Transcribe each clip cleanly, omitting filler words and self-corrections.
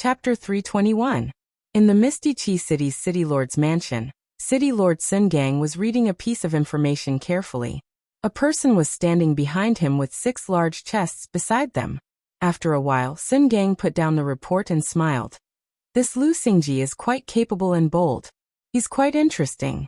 Chapter 321. In the Misty Chi City's City Lord's mansion, City Lord Sun Gang was reading a piece of information carefully. A person was standing behind him with 6 large chests beside them. After a while, Sun Gang put down the report and smiled. This Lu Xingji is quite capable and bold. He's quite interesting.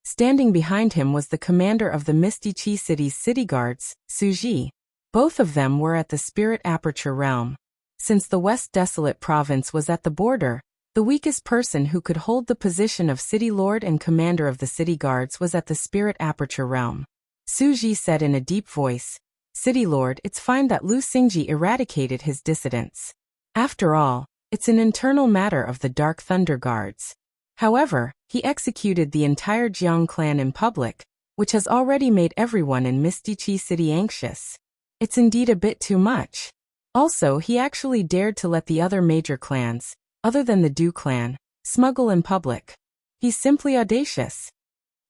Standing behind him was the commander of the Misty Chi City's city guards, Su Ji. Both of them were at the Spirit Aperture realm. Since the West Desolate Province was at the border, the weakest person who could hold the position of City Lord and commander of the city guards was at the Spirit Aperture realm. Su Ji said in a deep voice, "City Lord, it's fine that Lu Xingji eradicated his dissidents. After all, it's an internal matter of the Dark Thunder Guards. However, he executed the entire Jiang clan in public, which has already made everyone in Misty Chi City anxious. It's indeed a bit too much. Also, he actually dared to let the other major clans, other than the Du clan, smuggle in public. He's simply audacious."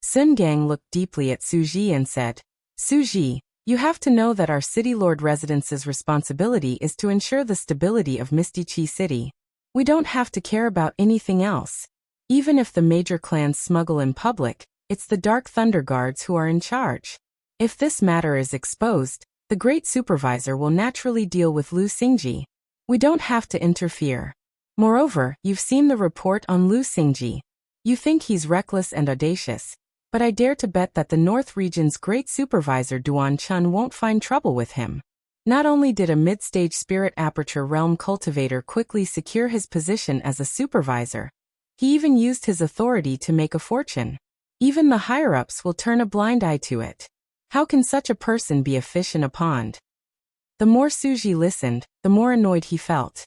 Sun Gang looked deeply at Su Ji and said, "Su Ji, you have to know that our City Lord Residence's responsibility is to ensure the stability of Misty Chi City. We don't have to care about anything else. Even if the major clans smuggle in public, it's the Dark Thunder Guards who are in charge. If this matter is exposed, the Great Supervisor will naturally deal with Lu Xingji. We don't have to interfere. Moreover, you've seen the report on Lu Xingji. You think he's reckless and audacious, but I dare to bet that the North Region's Great Supervisor Duan Chun won't find trouble with him." Not only did a mid-stage Spirit Aperture Realm cultivator quickly secure his position as a supervisor, he even used his authority to make a fortune. Even the higher-ups will turn a blind eye to it. How can such a person be a fish in a pond? The more Su Ji listened, the more annoyed he felt.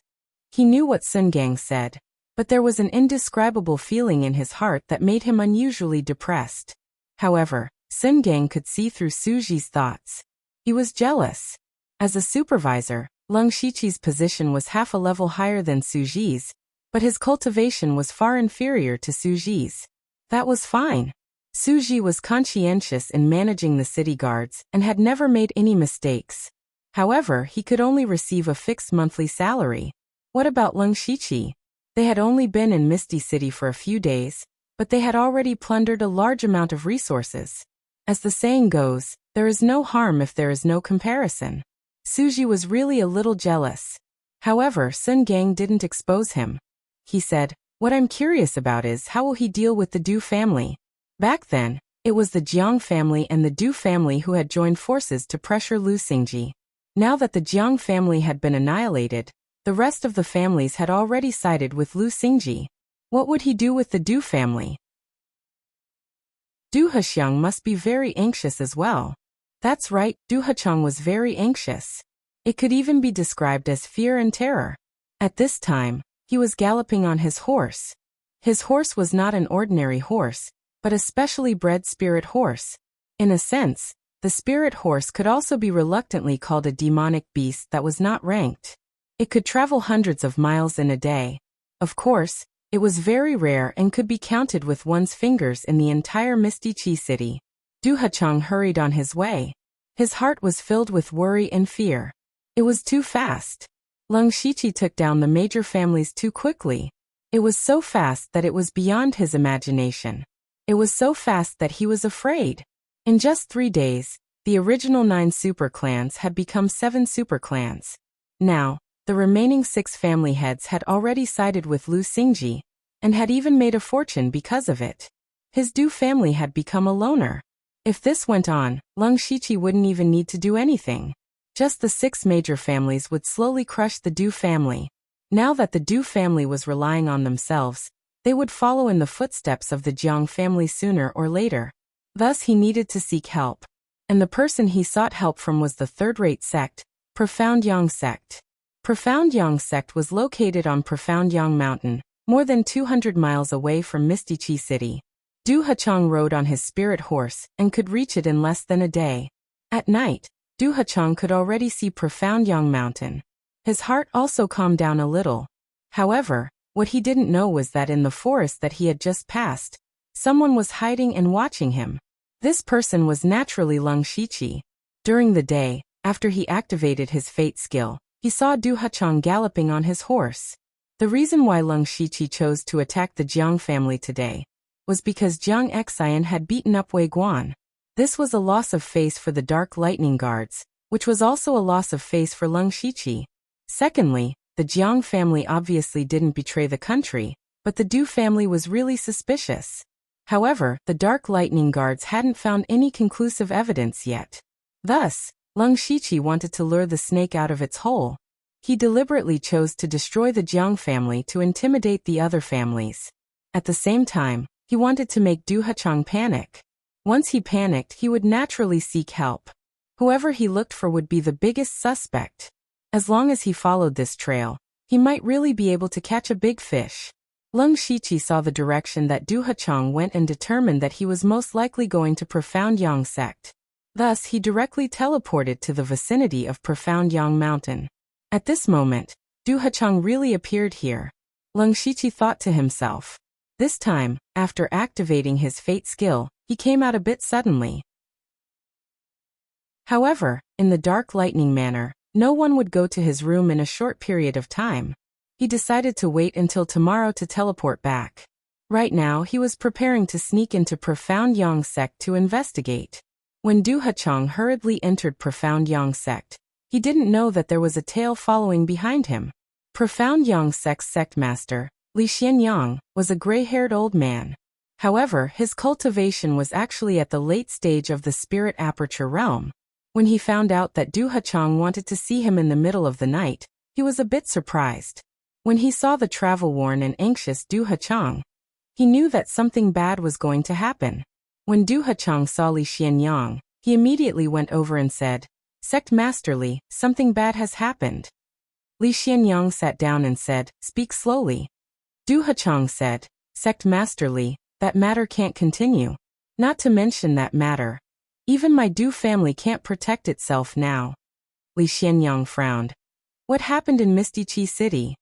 He knew what Sun Gang said, but there was an indescribable feeling in his heart that made him unusually depressed. However, Sun Gang could see through Su Ji's thoughts. He was jealous. As a supervisor, Lung Shiqi's position was half a level higher than Su Ji's, but his cultivation was far inferior to Su Ji's. That was fine. Su Ji was conscientious in managing the city guards and had never made any mistakes. However, he could only receive a fixed monthly salary. What about Lung Shiqi? They had only been in Misty City for a few days, but they had already plundered a large amount of resources. As the saying goes, there is no harm if there is no comparison. Su Ji was really a little jealous. However, Sun Gang didn't expose him. He said, "What I'm curious about is how will he deal with the Du family?" Back then, it was the Jiang family and the Du family who had joined forces to pressure Lu Xingji. Now that the Jiang family had been annihilated, the rest of the families had already sided with Lu Xingji. What would he do with the Du family? Du Hexiang must be very anxious as well. That's right, Du Hexiang was very anxious. It could even be described as fear and terror. At this time, he was galloping on his horse. His horse was not an ordinary horse, but a specially bred spirit horse. In a sense, the spirit horse could also be reluctantly called a demonic beast that was not ranked. It could travel hundreds of miles in a day. Of course, it was very rare and could be counted with one's fingers in the entire Misty Chi City. Du Hexiang hurried on his way. His heart was filled with worry and fear. It was too fast. Lung Shiqi took down the major families too quickly. It was so fast that it was beyond his imagination. It was so fast that he was afraid. In just 3 days, the original 9 super clans had become 7 super clans. Now, the remaining 6 family heads had already sided with Lu Xingji, and had even made a fortune because of it. His Du family had become a loner. If this went on, Lung Shiqi wouldn't even need to do anything. Just the 6 major families would slowly crush the Du family. Now that the Du family was relying on themselves, they would follow in the footsteps of the Jiang family sooner or later. Thus he needed to seek help. And the person he sought help from was the third-rate sect, Profound Yang sect. Profound Yang sect was located on Profound Yang Mountain, more than 200 miles away from Misty Chi City. Du Hexiang rode on his spirit horse and could reach it in less than a day. At night, Du Hexiang could already see Profound Yang Mountain. His heart also calmed down a little. However, what he didn't know was that in the forest that he had just passed, someone was hiding and watching him. This person was naturally Lung Shiqi. During the day, after he activated his fate skill, he saw Du Hexiang galloping on his horse. The reason why Leng Shiqi chose to attack the Jiang family today was because Jiang Xian had beaten up Wei Guan. This was a loss of face for the Dark Lightning Guards, which was also a loss of face for Leng Shiqi. Secondly, the Jiang family obviously didn't betray the country, but the Du family was really suspicious. However, the Dark Lightning Guards hadn't found any conclusive evidence yet. Thus, Leng Shiqi wanted to lure the snake out of its hole. He deliberately chose to destroy the Jiang family to intimidate the other families. At the same time, he wanted to make Du Hechang panic. Once he panicked, he would naturally seek help. Whoever he looked for would be the biggest suspect. As long as he followed this trail, he might really be able to catch a big fish. Leng Shiqi saw the direction that Du Hechang went and determined that he was most likely going to Profound Yang sect. Thus, he directly teleported to the vicinity of Profound Yang Mountain. At this moment, Du Hechang really appeared here. Leng Shiqi thought to himself. This time, after activating his fate skill, he came out a bit suddenly. However, in the Dark Lightning manner, no one would go to his room in a short period of time. He decided to wait until tomorrow to teleport back. Right now, he was preparing to sneak into Profound Yang sect to investigate. When Du Hechang hurriedly entered Profound Yang sect, he didn't know that there was a tail following behind him. Profound Yang sect's sect master, Li Xianyang, was a gray-haired old man. However, his cultivation was actually at the late stage of the spirit aperture realm. When he found out that Du Hechang wanted to see him in the middle of the night, he was a bit surprised. When he saw the travel-worn and anxious Du Hechang, he knew that something bad was going to happen. When Du Hechang saw Li Xianyang, he immediately went over and said, "Sect Master Li, something bad has happened." Li Xianyang sat down and said, "Speak slowly." Du Hechang said, "Sect Master Li, that matter can't continue. Not to mention that matter. Even my Du family can't protect itself now." Li Xianyang frowned. What happened in Misty Chi City?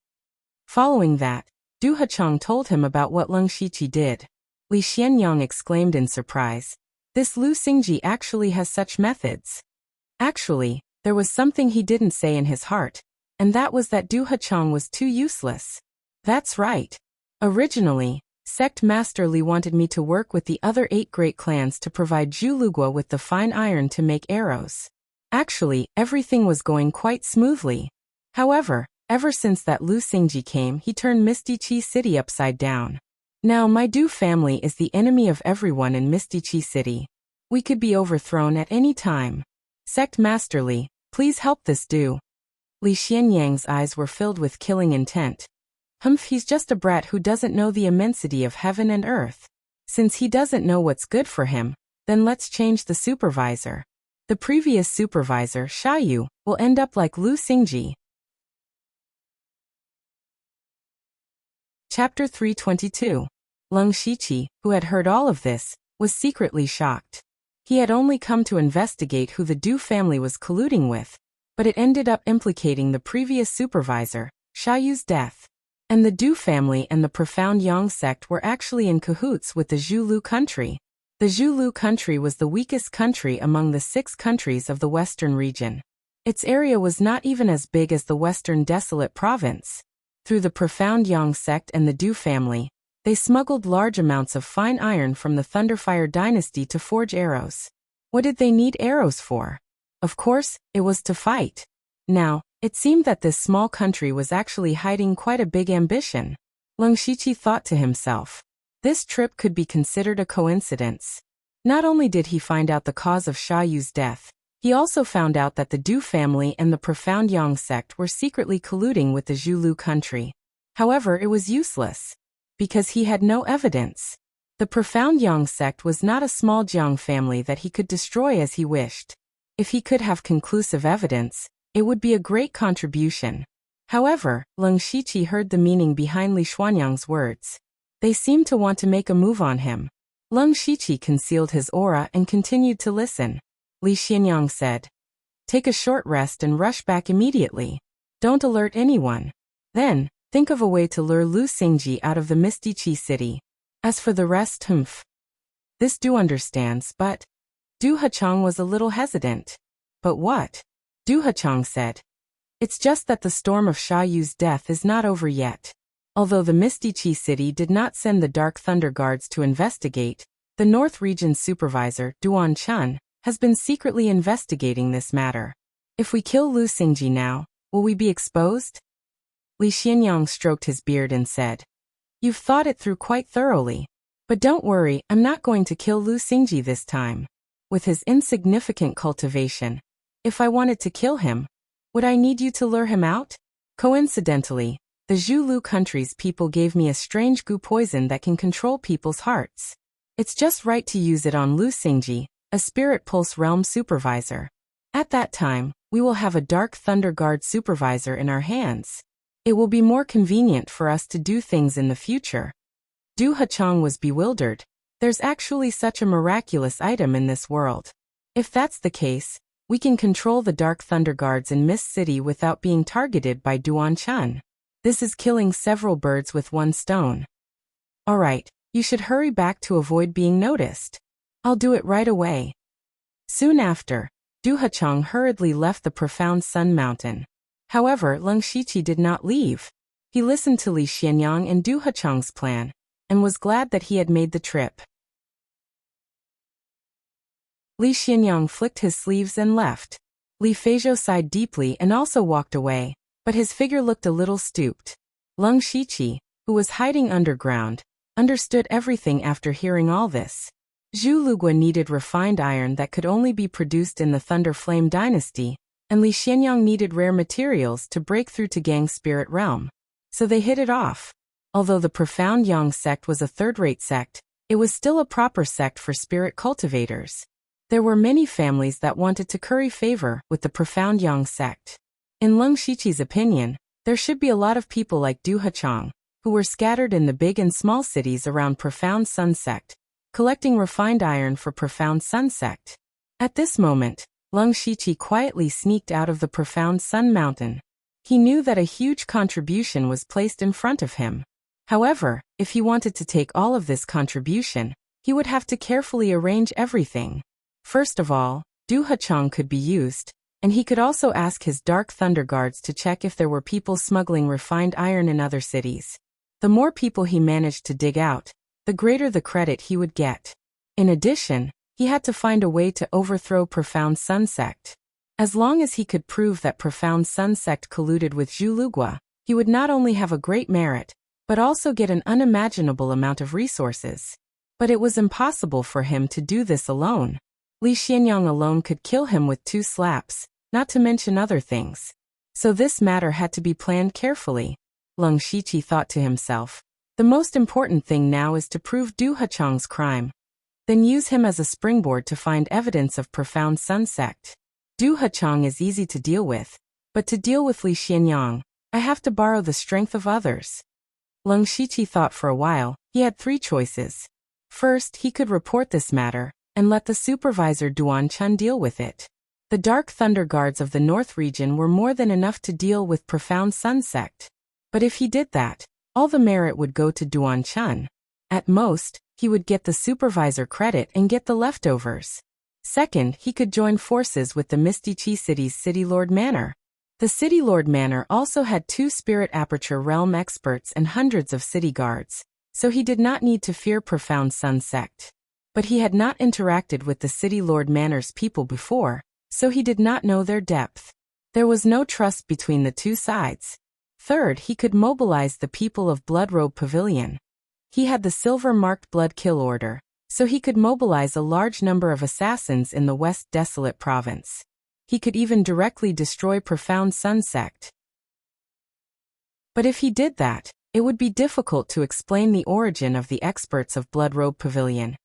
Following that, Du Hechang told him about what Leng Shiqi did. Li Xianyang exclaimed in surprise. This Lu Xingji actually has such methods. Actually, there was something he didn't say in his heart, and that was that Du Hechang was too useless. That's right. Originally, Sect Master Li wanted me to work with the other 8 great clans to provide Zhu Lugua with the fine iron to make arrows. Actually, everything was going quite smoothly. However, ever since that Lu Xingji came, he turned Misty Chi City upside down. Now my Du family is the enemy of everyone in Misty Chi City. We could be overthrown at any time. Sect Master Li, please help this Du. Li Xianyang's eyes were filled with killing intent. He's just a brat who doesn't know the immensity of heaven and earth. Since he doesn't know what's good for him, then let's change the supervisor. The previous supervisor, Xiaoyu, will end up like Lu Xingji. Chapter 322. Leng Shiqi, who had heard all of this, was secretly shocked. He had only come to investigate who the Du family was colluding with, but it ended up implicating the previous supervisor, Xiaoyu's death. And the Du family and the Profound Yang sect were actually in cahoots with the Zhu Lu country. The Zhu Lu country was the weakest country among the 6 countries of the western region. Its area was not even as big as the western desolate province. Through the Profound Yang sect and the Du family, they smuggled large amounts of fine iron from the Thunderfire dynasty to forge arrows. What did they need arrows for? Of course, it was to fight. Now, it seemed that this small country was actually hiding quite a big ambition. Leng Shiqi thought to himself. This trip could be considered a coincidence. Not only did he find out the cause of Xiaoyu's death, he also found out that the Du family and the Profound Yang sect were secretly colluding with the Zhu Lu country. However, it was useless, because he had no evidence. The Profound Yang sect was not a small Jiang family that he could destroy as he wished. If he could have conclusive evidence, it would be a great contribution. However, Leng Shiqi heard the meaning behind Li Xuanyang's words. They seemed to want to make a move on him. Leng Shiqi concealed his aura and continued to listen. Li Xianyang said, "Take a short rest and rush back immediately. Don't alert anyone. Then, think of a way to lure Lu Xingji out of the Misty Chi City. As for the rest, this Du understands, but..." Du Hechang was a little hesitant. But what? Du Hechang said. "It's just that the storm of Xiaoyu's death is not over yet. Although the Misty Chi City did not send the Dark Thunder Guards to investigate, the North Region's supervisor, Duan Chun, has been secretly investigating this matter. If we kill Lu Xingji now, will we be exposed? Li Xianyang stroked his beard and said, "You've thought it through quite thoroughly. But don't worry, I'm not going to kill Lu Xingji this time. With his insignificant cultivation, if I wanted to kill him, would I need you to lure him out? Coincidentally, the Zhulu country's people gave me a strange goo poison that can control people's hearts. It's just right to use it on Lu Xingji, a Spirit Pulse Realm supervisor. At that time, we will have a Dark Thunder Guard supervisor in our hands. It will be more convenient for us to do things in the future." Du Hachong was bewildered. There's actually such a miraculous item in this world. If that's the case, we can control the Dark Thunder Guards in Mist City without being targeted by Duan Chun. This is killing several birds with one stone. Alright, you should hurry back to avoid being noticed. I'll do it right away. Soon after, Du Hachong hurriedly left the profound Sun Mountain. However, Leng Shiqi did not leave. He listened to Li Xianyang and Du Hachong's plan, and was glad that he had made the trip. Li Xianyang flicked his sleeves and left. Li Feizhou sighed deeply and also walked away, but his figure looked a little stooped. Leng Shiqi, who was hiding underground, understood everything after hearing all this. Zhu Lugua needed refined iron that could only be produced in the Thunder Flame dynasty, and Li Xianyang needed rare materials to break through to Gang's spirit realm. So they hit it off. Although the Profound Yang sect was a third-rate sect, it was still a proper sect for spirit cultivators. There were many families that wanted to curry favor with the Profound Yang sect. In Leng Shiqi's opinion, there should be a lot of people like Du Hachong, who were scattered in the big and small cities around Profound Sun sect, collecting refined iron for Profound Sun sect. At this moment, Leng Shiqi quietly sneaked out of the Profound Sun Mountain. He knew that a huge contribution was placed in front of him. However, if he wanted to take all of this contribution, he would have to carefully arrange everything. First of all, Du Hachong could be used, and he could also ask his Dark Thunder Guards to check if there were people smuggling refined iron in other cities. The more people he managed to dig out, the greater the credit he would get. In addition, he had to find a way to overthrow Profound Sun sect. As long as he could prove that Profound Sun sect colluded with Zhu Lugua, he would not only have a great merit, but also get an unimaginable amount of resources. But it was impossible for him to do this alone. Li Xianyang alone could kill him with 2 slaps, not to mention other things. So this matter had to be planned carefully. Leng Shiqi thought to himself, the most important thing now is to prove Du Hachong's crime. Then use him as a springboard to find evidence of Profound Sun sect. Du Hachong is easy to deal with, but to deal with Li Xianyang, I have to borrow the strength of others. Leng Shiqi thought for a while. He had 3 choices. First, he could report this matter, and let the supervisor Duan Chun deal with it. The Dark Thunder Guards of the North region were more than enough to deal with Profound Sun sect. But if he did that, all the merit would go to Duan Chun. At most, he would get the supervisor credit and get the leftovers. Second, he could join forces with the Misty Chi City's City Lord Manor. The City Lord Manor also had 2 Spirit Aperture Realm experts and hundreds of city guards, so he did not need to fear Profound Sun sect. But he had not interacted with the City Lord Manor's people before, so he did not know their depth. There was no trust between the 2 sides. Third, he could mobilize the people of Bloodrobe Pavilion. He had the silver-marked Blood Kill Order, so he could mobilize a large number of assassins in the West Desolate Province. He could even directly destroy Profound Sun sect. But if he did that, it would be difficult to explain the origin of the experts of Bloodrobe Pavilion,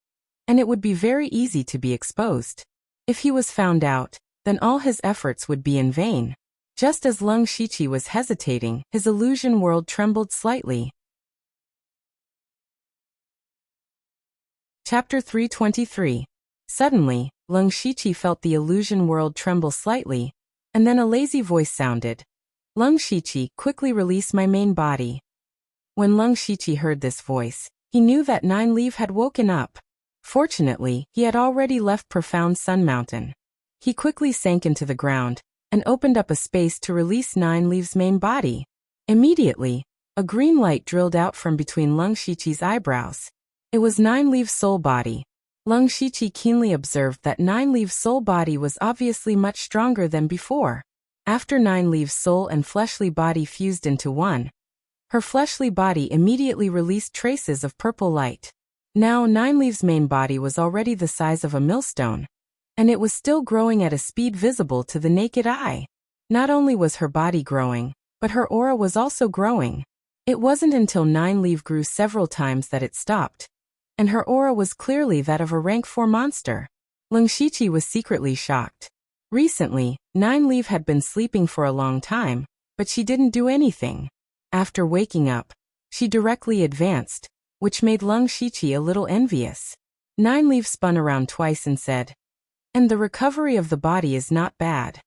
and it would be very easy to be exposed. If he was found out, then all his efforts would be in vain. Just as Leng Shiqi was hesitating, his illusion world trembled slightly. Chapter 323. Suddenly, Leng Shiqi felt the illusion world tremble slightly, and then a lazy voice sounded. Leng Shiqi, quickly release my main body. When Leng Shiqi heard this voice, he knew that Nine Leaf had woken up. Fortunately, he had already left Profound Sun Mountain. He quickly sank into the ground, and opened up a space to release Nine Leaf's main body. Immediately, A green light drilled out from between Lung Shiqi's eyebrows. It was Nine Leaves' soul body. Lung Shiqi keenly observed that Nine Leaves' soul body was obviously much stronger than before. After Nine Leaves' soul and fleshly body fused into one, her fleshly body immediately released traces of purple light. Now Nine Leaves' main body was already the size of a millstone, and it was still growing at a speed visible to the naked eye. Not only was her body growing, but her aura was also growing. It wasn't until Nine Leaf grew several times that it stopped, and her aura was clearly that of a rank 4 monster. Lung Shiqi was secretly shocked. Recently, Nine Leaf had been sleeping for a long time, but she didn't do anything. After waking up, she directly advanced, which made Lung Shiqi a little envious. Nine Leaf spun around twice and said, "And the recovery of the body is not bad."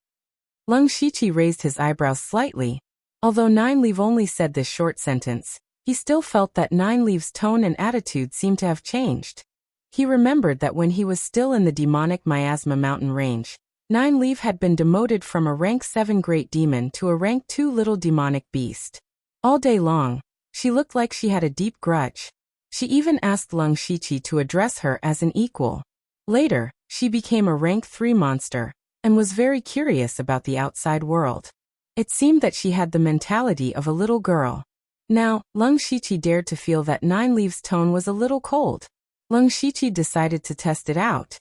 Lung Shiqi raised his eyebrows slightly. Although Nine Leaf only said this short sentence, he still felt that Nine Leaf's tone and attitude seemed to have changed. He remembered that when he was still in the demonic Miasma mountain range, Nine Leaf had been demoted from a rank 7 great demon to a rank 2 little demonic beast. All day long, she looked like she had a deep grudge. She even asked Lung Shiqi to address her as an equal. Later, she became a rank 3 monster, and was very curious about the outside world. It seemed that she had the mentality of a little girl. Now, Lung Shiqi dared to feel that Nine Leaf's tone was a little cold. Lung Shiqi decided to test it out.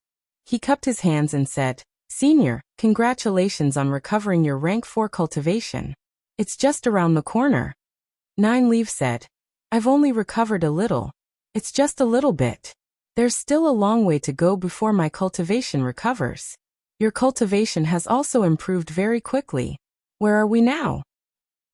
He cupped his hands and said, "Senior, congratulations on recovering your rank 4 cultivation. It's just around the corner." Nine Leaf said, "I've only recovered a little. It's just a little bit. There's still a long way to go before my cultivation recovers. Your cultivation has also improved very quickly. Where are we now?"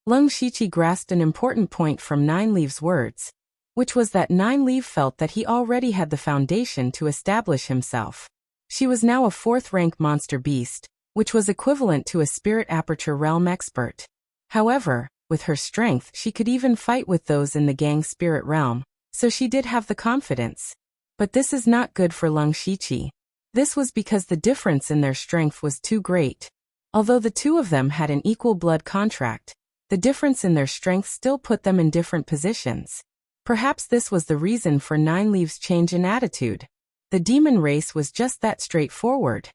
Lung Shiqi grasped an important point from Nine Leaf's words, which was that Nine Leaf felt that he already had the foundation to establish himself. She was now a 4th rank monster beast, which was equivalent to a spirit aperture realm expert. However, with her strength she could even fight with those in the gang spirit realm, so she did have the confidence. But this is not good for Lung Shiqi. This was because the difference in their strength was too great. Although the two of them had an equal blood contract, the difference in their strength still put them in different positions. Perhaps this was the reason for Nine Leaf's change in attitude. The demon race was just that straightforward.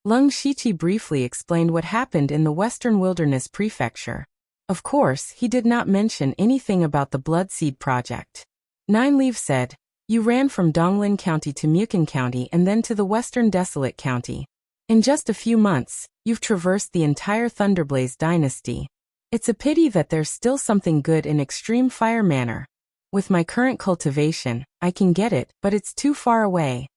Lung Shiqi briefly explained what happened in the Western Wilderness Prefecture. Of course, he did not mention anything about the Blood Seed Project. Nine Leaf said, "You ran from Donglin County to Mukin County and then to the Western Desolate County. In just a few months, you've traversed the entire Thunderblaze dynasty. It's a pity that there's still something good in Extreme Fire Manor. With my current cultivation, I can get it, but it's too far away."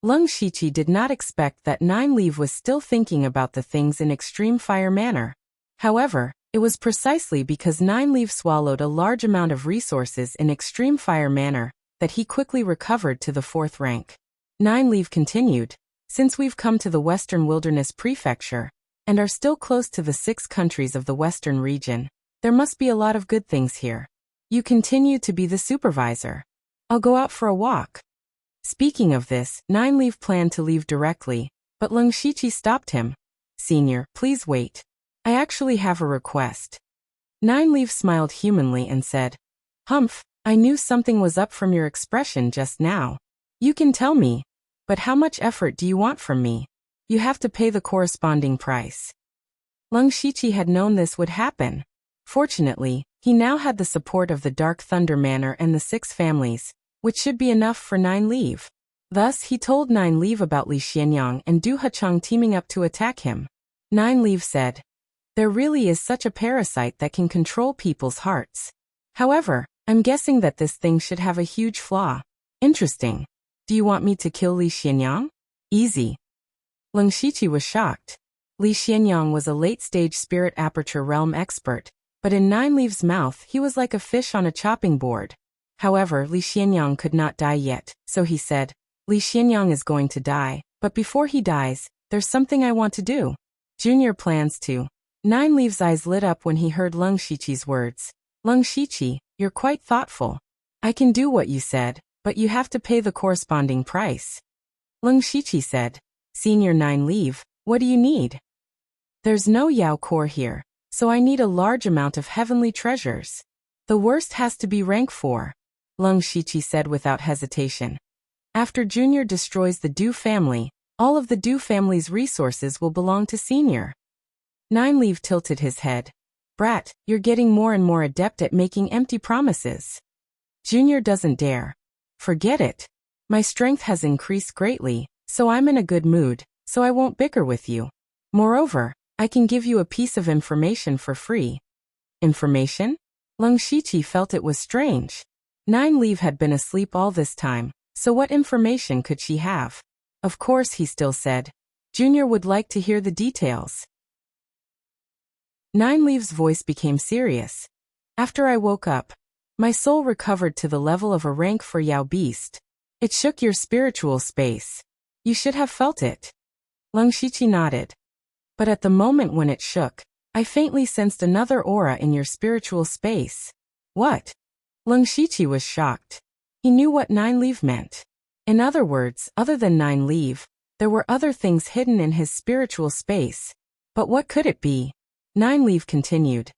Lung Shiqi did not expect that Nine Leaf was still thinking about the things in Extreme Fire Manor. However, it was precisely because Nine Leaf swallowed a large amount of resources in Extreme Fire Manor that he quickly recovered to the 4th rank. Nine Leaf continued, "Since we've come to the Western Wilderness Prefecture, and are still close to the 6 countries of the Western region, there must be a lot of good things here. You continue to be the supervisor. I'll go out for a walk." Speaking of this, Nine Leaf planned to leave directly, but Lung Shiqi stopped him. "Senior, please wait. I actually have a request." Nine Leaf smiled humanly and said, "Humph, I knew something was up from your expression just now. You can tell me, but how much effort do you want from me? You have to pay the corresponding price." Lung Shiqi had known this would happen. Fortunately, he now had the support of the Dark Thunder Manor and the 6 families, which should be enough for Nine Leaf. Thus, he told Nine Leaf about Li Xianyang and Du Hacheng teaming up to attack him. Nine Leaf said, "There really is such a parasite that can control people's hearts. However, I'm guessing that this thing should have a huge flaw." "Interesting. Do you want me to kill Li Xianyang?" "Easy." Lung Shiqi was shocked. Li Xianyang was a late-stage spirit aperture realm expert, but in Nine Leaf's mouth he was like a fish on a chopping board. However, Li Xianyang could not die yet, so he said, "Li Xianyang is going to die, but before he dies, there's something I want to do." Junior plans to. Nine Leaf's eyes lit up when he heard Lung Shiqi's words. "Lung Shiqi, you're quite thoughtful. I can do what you said, but you have to pay the corresponding price." Lung Shiqi said, "Senior Nine Leaf, what do you need?" "There's no Yao core here, so I need a large amount of heavenly treasures. The worst has to be rank 4, Leng Shiqi said without hesitation. After Junior destroys the Du family, all of the Du family's resources will belong to Senior. Nineleaf tilted his head. Brat, you're getting more and more adept at making empty promises. Junior doesn't dare. Forget it. My strength has increased greatly, so I'm in a good mood, so I won't bicker with you. Moreover, I can give you a piece of information for free. Information? Leng Shiqi felt it was strange. Nineleaf had been asleep all this time, so what information could she have? Of course, he still said. Junior would like to hear the details. Nineleaf's voice became serious. After I woke up, my soul recovered to the level of a rank 4 Yao beast. It shook your spiritual space. You should have felt it. Leng Shiqi nodded. But at the moment when it shook, I faintly sensed another aura in your spiritual space. What? Leng Shiqi was shocked. He knew what Nineleaf meant. In other words, other than Nineleaf, there were other things hidden in his spiritual space. But what could it be? Nineleaf continued.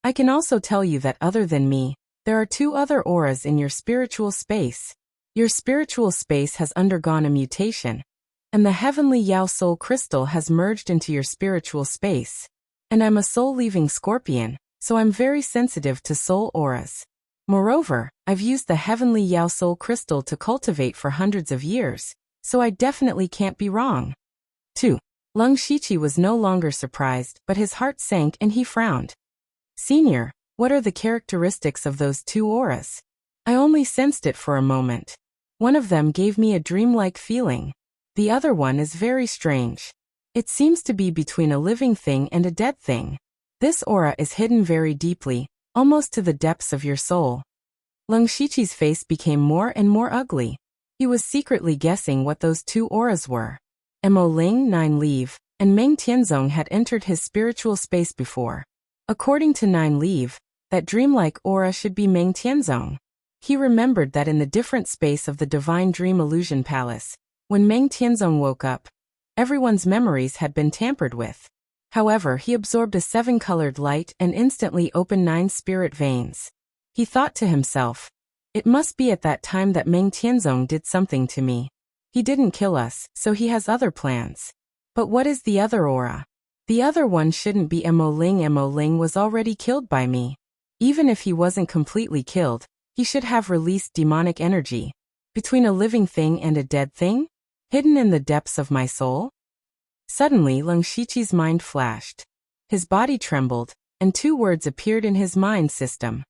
I can also tell you that other than me, there are 2 other auras in your spiritual space. Your spiritual space has undergone a mutation, and the heavenly Yao Soul Crystal has merged into your spiritual space. And I'm a soul-leaving scorpion, so I'm very sensitive to soul auras. Moreover, I've used the heavenly Yao Soul Crystal to cultivate for hundreds of years, so I definitely can't be wrong. 2. Leng Shiqi was no longer surprised, but his heart sank and he frowned. Senior, what are the characteristics of those 2 auras? I only sensed it for a moment. One of them gave me a dreamlike feeling. The other one is very strange. It seems to be between a living thing and a dead thing. This aura is hidden very deeply, almost to the depths of your soul. Leng Shiqi's face became more and more ugly. He was secretly guessing what those 2 auras were. Mo Ling, Nineleaf, and Meng Tianzong had entered his spiritual space before. According to Nineleaf, that dreamlike aura should be Meng Tianzong. He remembered that in the different space of the Divine Dream Illusion Palace, when Meng Tianzong woke up, everyone's memories had been tampered with. However, he absorbed a 7-colored light and instantly opened 9 spirit veins. He thought to himself, it must be at that time that Meng Tianzong did something to me. He didn't kill us, so he has other plans. But what is the other aura? The other one shouldn't be Mo Ling. Mo Ling was already killed by me. Even if he wasn't completely killed, he should have released demonic energy. Between a living thing and a dead thing? Hidden in the depths of my soul? Suddenly Leng Shiqi's mind flashed. His body trembled, and 2 words appeared in his mind system.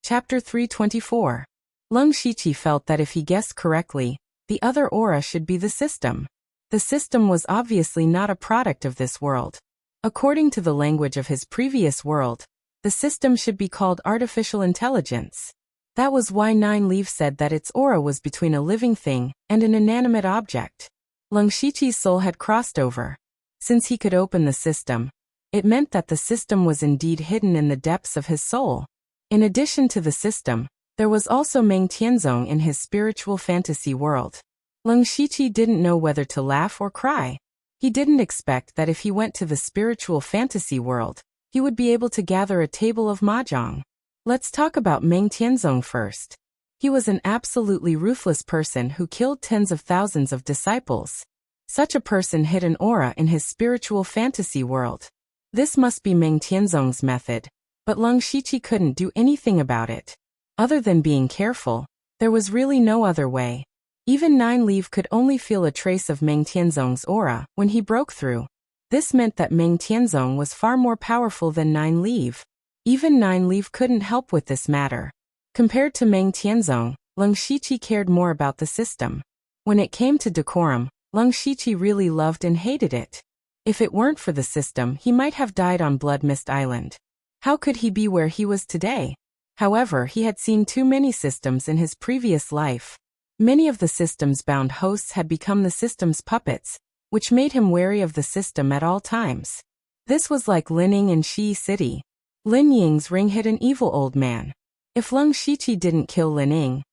Chapter 324. Leng Shiqi felt that if he guessed correctly, the other aura should be the system. The system was obviously not a product of this world. According to the language of his previous world, the system should be called artificial intelligence. That was why Nineleaf said that its aura was between a living thing and an inanimate object. Leng Shiqi's soul had crossed over. Since he could open the system, it meant that the system was indeed hidden in the depths of his soul. In addition to the system, there was also Meng Tianzong in his spiritual fantasy world. Leng Shiqi didn't know whether to laugh or cry. He didn't expect that if he went to the spiritual fantasy world, he would be able to gather a table of mahjong. Let's talk about Meng Tianzong first. He was an absolutely ruthless person who killed tens of thousands of disciples. Such a person hid an aura in his spiritual fantasy world. This must be Meng Tianzong's method, but Leng Shiqi couldn't do anything about it. Other than being careful, there was really no other way. Even Nineleaf could only feel a trace of Meng Tianzong's aura when he broke through. This meant that Meng Tianzong was far more powerful than Nineleaf. Even Nineleaf couldn't help with this matter. Compared to Meng Tianzong, Leng Shiqi cared more about the system. When it came to decorum, Leng Shiqi really loved and hated it. If it weren't for the system, he might have died on Blood Mist Island. How could he be where he was today? However, he had seen too many systems in his previous life. Many of the system's bound hosts had become the system's puppets, which made him wary of the system at all times. This was like Lining in Shi City. Lin Ying's ring hid an evil old man. If Leng Shiqi didn't kill Lining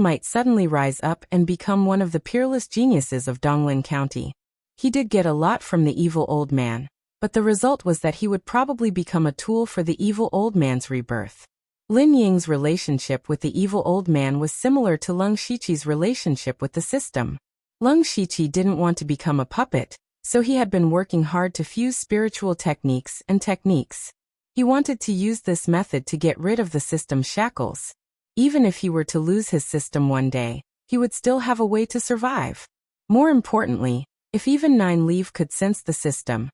might suddenly rise up and become one of the peerless geniuses of Donglin County. He did get a lot from the evil old man, but the result was that he would probably become a tool for the evil old man's rebirth. Lin Ying's relationship with the evil old man was similar to Leng Shiqi's relationship with the system. Leng Shiqi didn't want to become a puppet, so he had been working hard to fuse spiritual techniques and techniques. He wanted to use this method to get rid of the system's shackles. Even if he were to lose his system one day, he would still have a way to survive. More importantly, if even Nine Leaf could sense the system,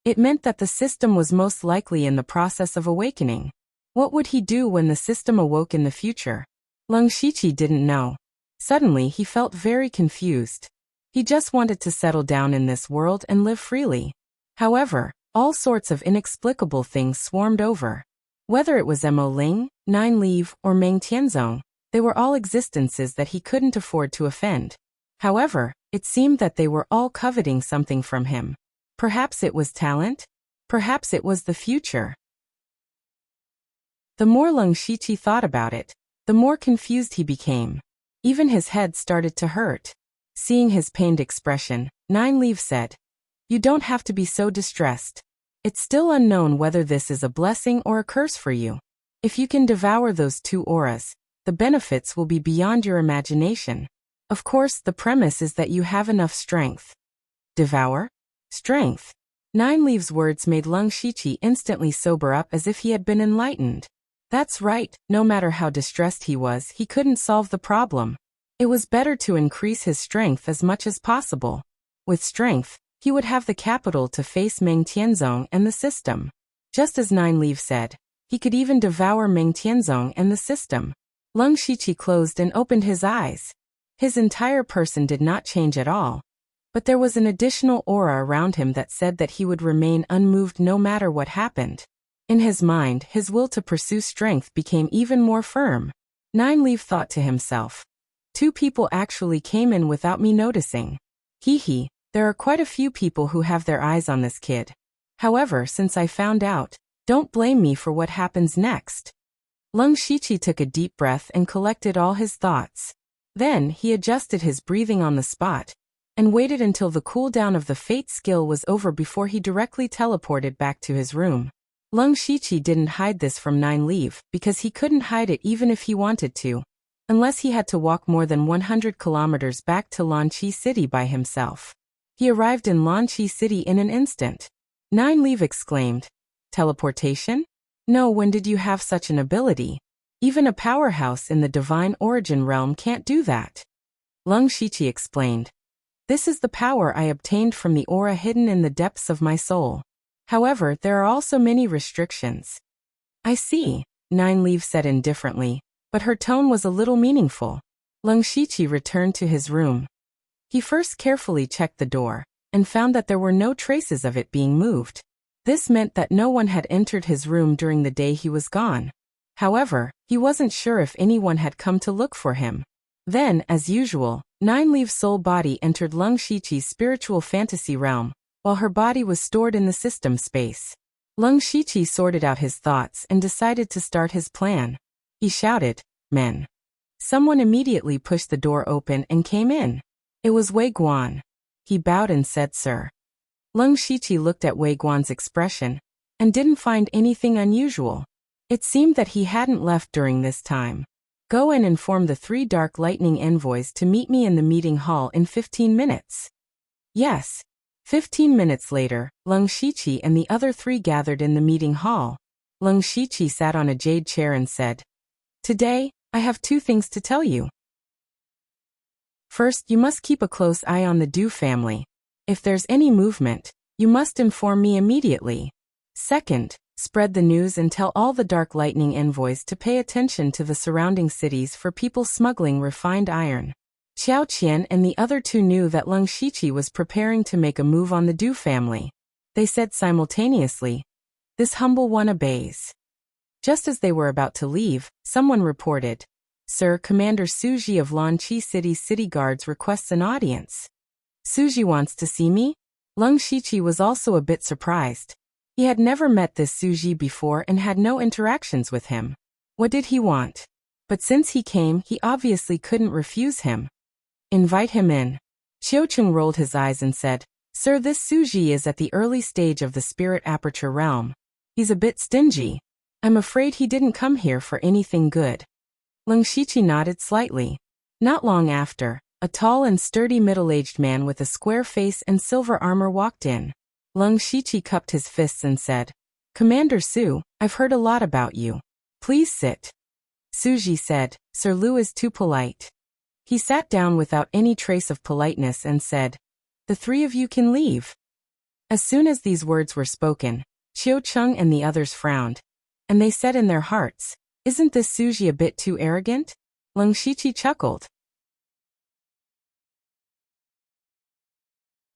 it meant that the system was most likely in the process of awakening. What would he do when the system awoke in the future? Leng Shiqi didn't know. Suddenly he felt very confused. He just wanted to settle down in this world and live freely. However, all sorts of inexplicable things swarmed over. Whether it was Mo Ling, Nine Leaf, or Meng Tianzong, they were all existences that he couldn't afford to offend. However, it seemed that they were all coveting something from him. Perhaps it was talent? Perhaps it was the future. The more Leng Shiqi thought about it, the more confused he became. Even his head started to hurt. Seeing his pained expression, Nine Leaf said, "You don't have to be so distressed. It's still unknown whether this is a blessing or a curse for you. If you can devour those two auras, the benefits will be beyond your imagination. Of course, the premise is that you have enough strength." Devour? Strength? Nine Leaf's words made Leng Shiqi instantly sober up as if he had been enlightened. That's right, no matter how distressed he was, he couldn't solve the problem. It was better to increase his strength as much as possible. With strength, he would have the capital to face Meng Tianzong and the system. Just as Nine Leaf said, he could even devour Meng Tianzong and the system. Leng Shiqi closed and opened his eyes. His entire person did not change at all. But there was an additional aura around him that said that he would remain unmoved no matter what happened. In his mind, his will to pursue strength became even more firm. Nine Leaf thought to himself, "Two people actually came in without me noticing. Hee, there are quite a few people who have their eyes on this kid. However, since I found out, don't blame me for what happens next." Leng Shiqi took a deep breath and collected all his thoughts. Then, he adjusted his breathing on the spot, and waited until the cooldown of the fate skill was over before he directly teleported back to his room. Leng Shiqi didn't hide this from Nine Leaf because he couldn't hide it even if he wanted to, unless he had to walk more than 100 kilometers back to Lanqi City by himself. He arrived in Lanqi City in an instant. Nine Leaf exclaimed, "Teleportation? No, when did you have such an ability? Even a powerhouse in the divine origin realm can't do that." Leng Shiqi explained, "This is the power I obtained from the aura hidden in the depths of my soul. However, there are also many restrictions." "I see," Nine Leaf said indifferently, but her tone was a little meaningful. Leng Shiqi returned to his room. He first carefully checked the door, and found that there were no traces of it being moved. This meant that no one had entered his room during the day he was gone. However, he wasn't sure if anyone had come to look for him. Then, as usual, Nine Leaf's soul body entered Leng Shiqi's spiritual fantasy realm, while her body was stored in the system space. Leng Shiqi sorted out his thoughts and decided to start his plan. He shouted, "Men." Someone immediately pushed the door open and came in. It was Wei Guan. He bowed and said, "Sir." Leng Shiqi looked at Wei Guan's expression, and didn't find anything unusual. It seemed that he hadn't left during this time. "Go and inform the 3 Dark Lightning envoys to meet me in the meeting hall in 15 minutes. "Yes." 15 minutes later, Leng Shiqi and the other 3 gathered in the meeting hall. Leng Shiqi sat on a jade chair and said, "Today, I have 2 things to tell you. First, you must keep a close eye on the Du family. If there's any movement, you must inform me immediately. Second, spread the news and tell all the Dark Lightning envoys to pay attention to the surrounding cities for people smuggling refined iron." Xiao Qian and the other 2 knew that Leng Shiqi was preparing to make a move on the Du family. They said simultaneously, "This humble one obeys." Just as they were about to leave, someone reported, "Sir, Commander Suji of Lanqi City's city guards requests an audience." "Suji wants to see me?" Leng Shiqi was also a bit surprised. He had never met this Suji before and had no interactions with him. What did he want? But since he came, he obviously couldn't refuse him. "Invite him in." Xiucheng rolled his eyes and said, Sir, this Suji is at the early stage of the spirit aperture realm. He's a bit stingy. I'm afraid he didn't come here for anything good. Leng Shiqi nodded slightly. Not long after, a tall and sturdy middle-aged man with a square face and silver armor walked in. Leng Shiqi cupped his fists and said, Commander Su, I've heard a lot about you. Please sit. Suji said, Sir Lu is too polite. He sat down without any trace of politeness and said, The three of you can leave. As soon as these words were spoken, Qiu Cheng and the others frowned, and they said in their hearts, Isn't this Suji a bit too arrogant? Leng Shiqi chuckled.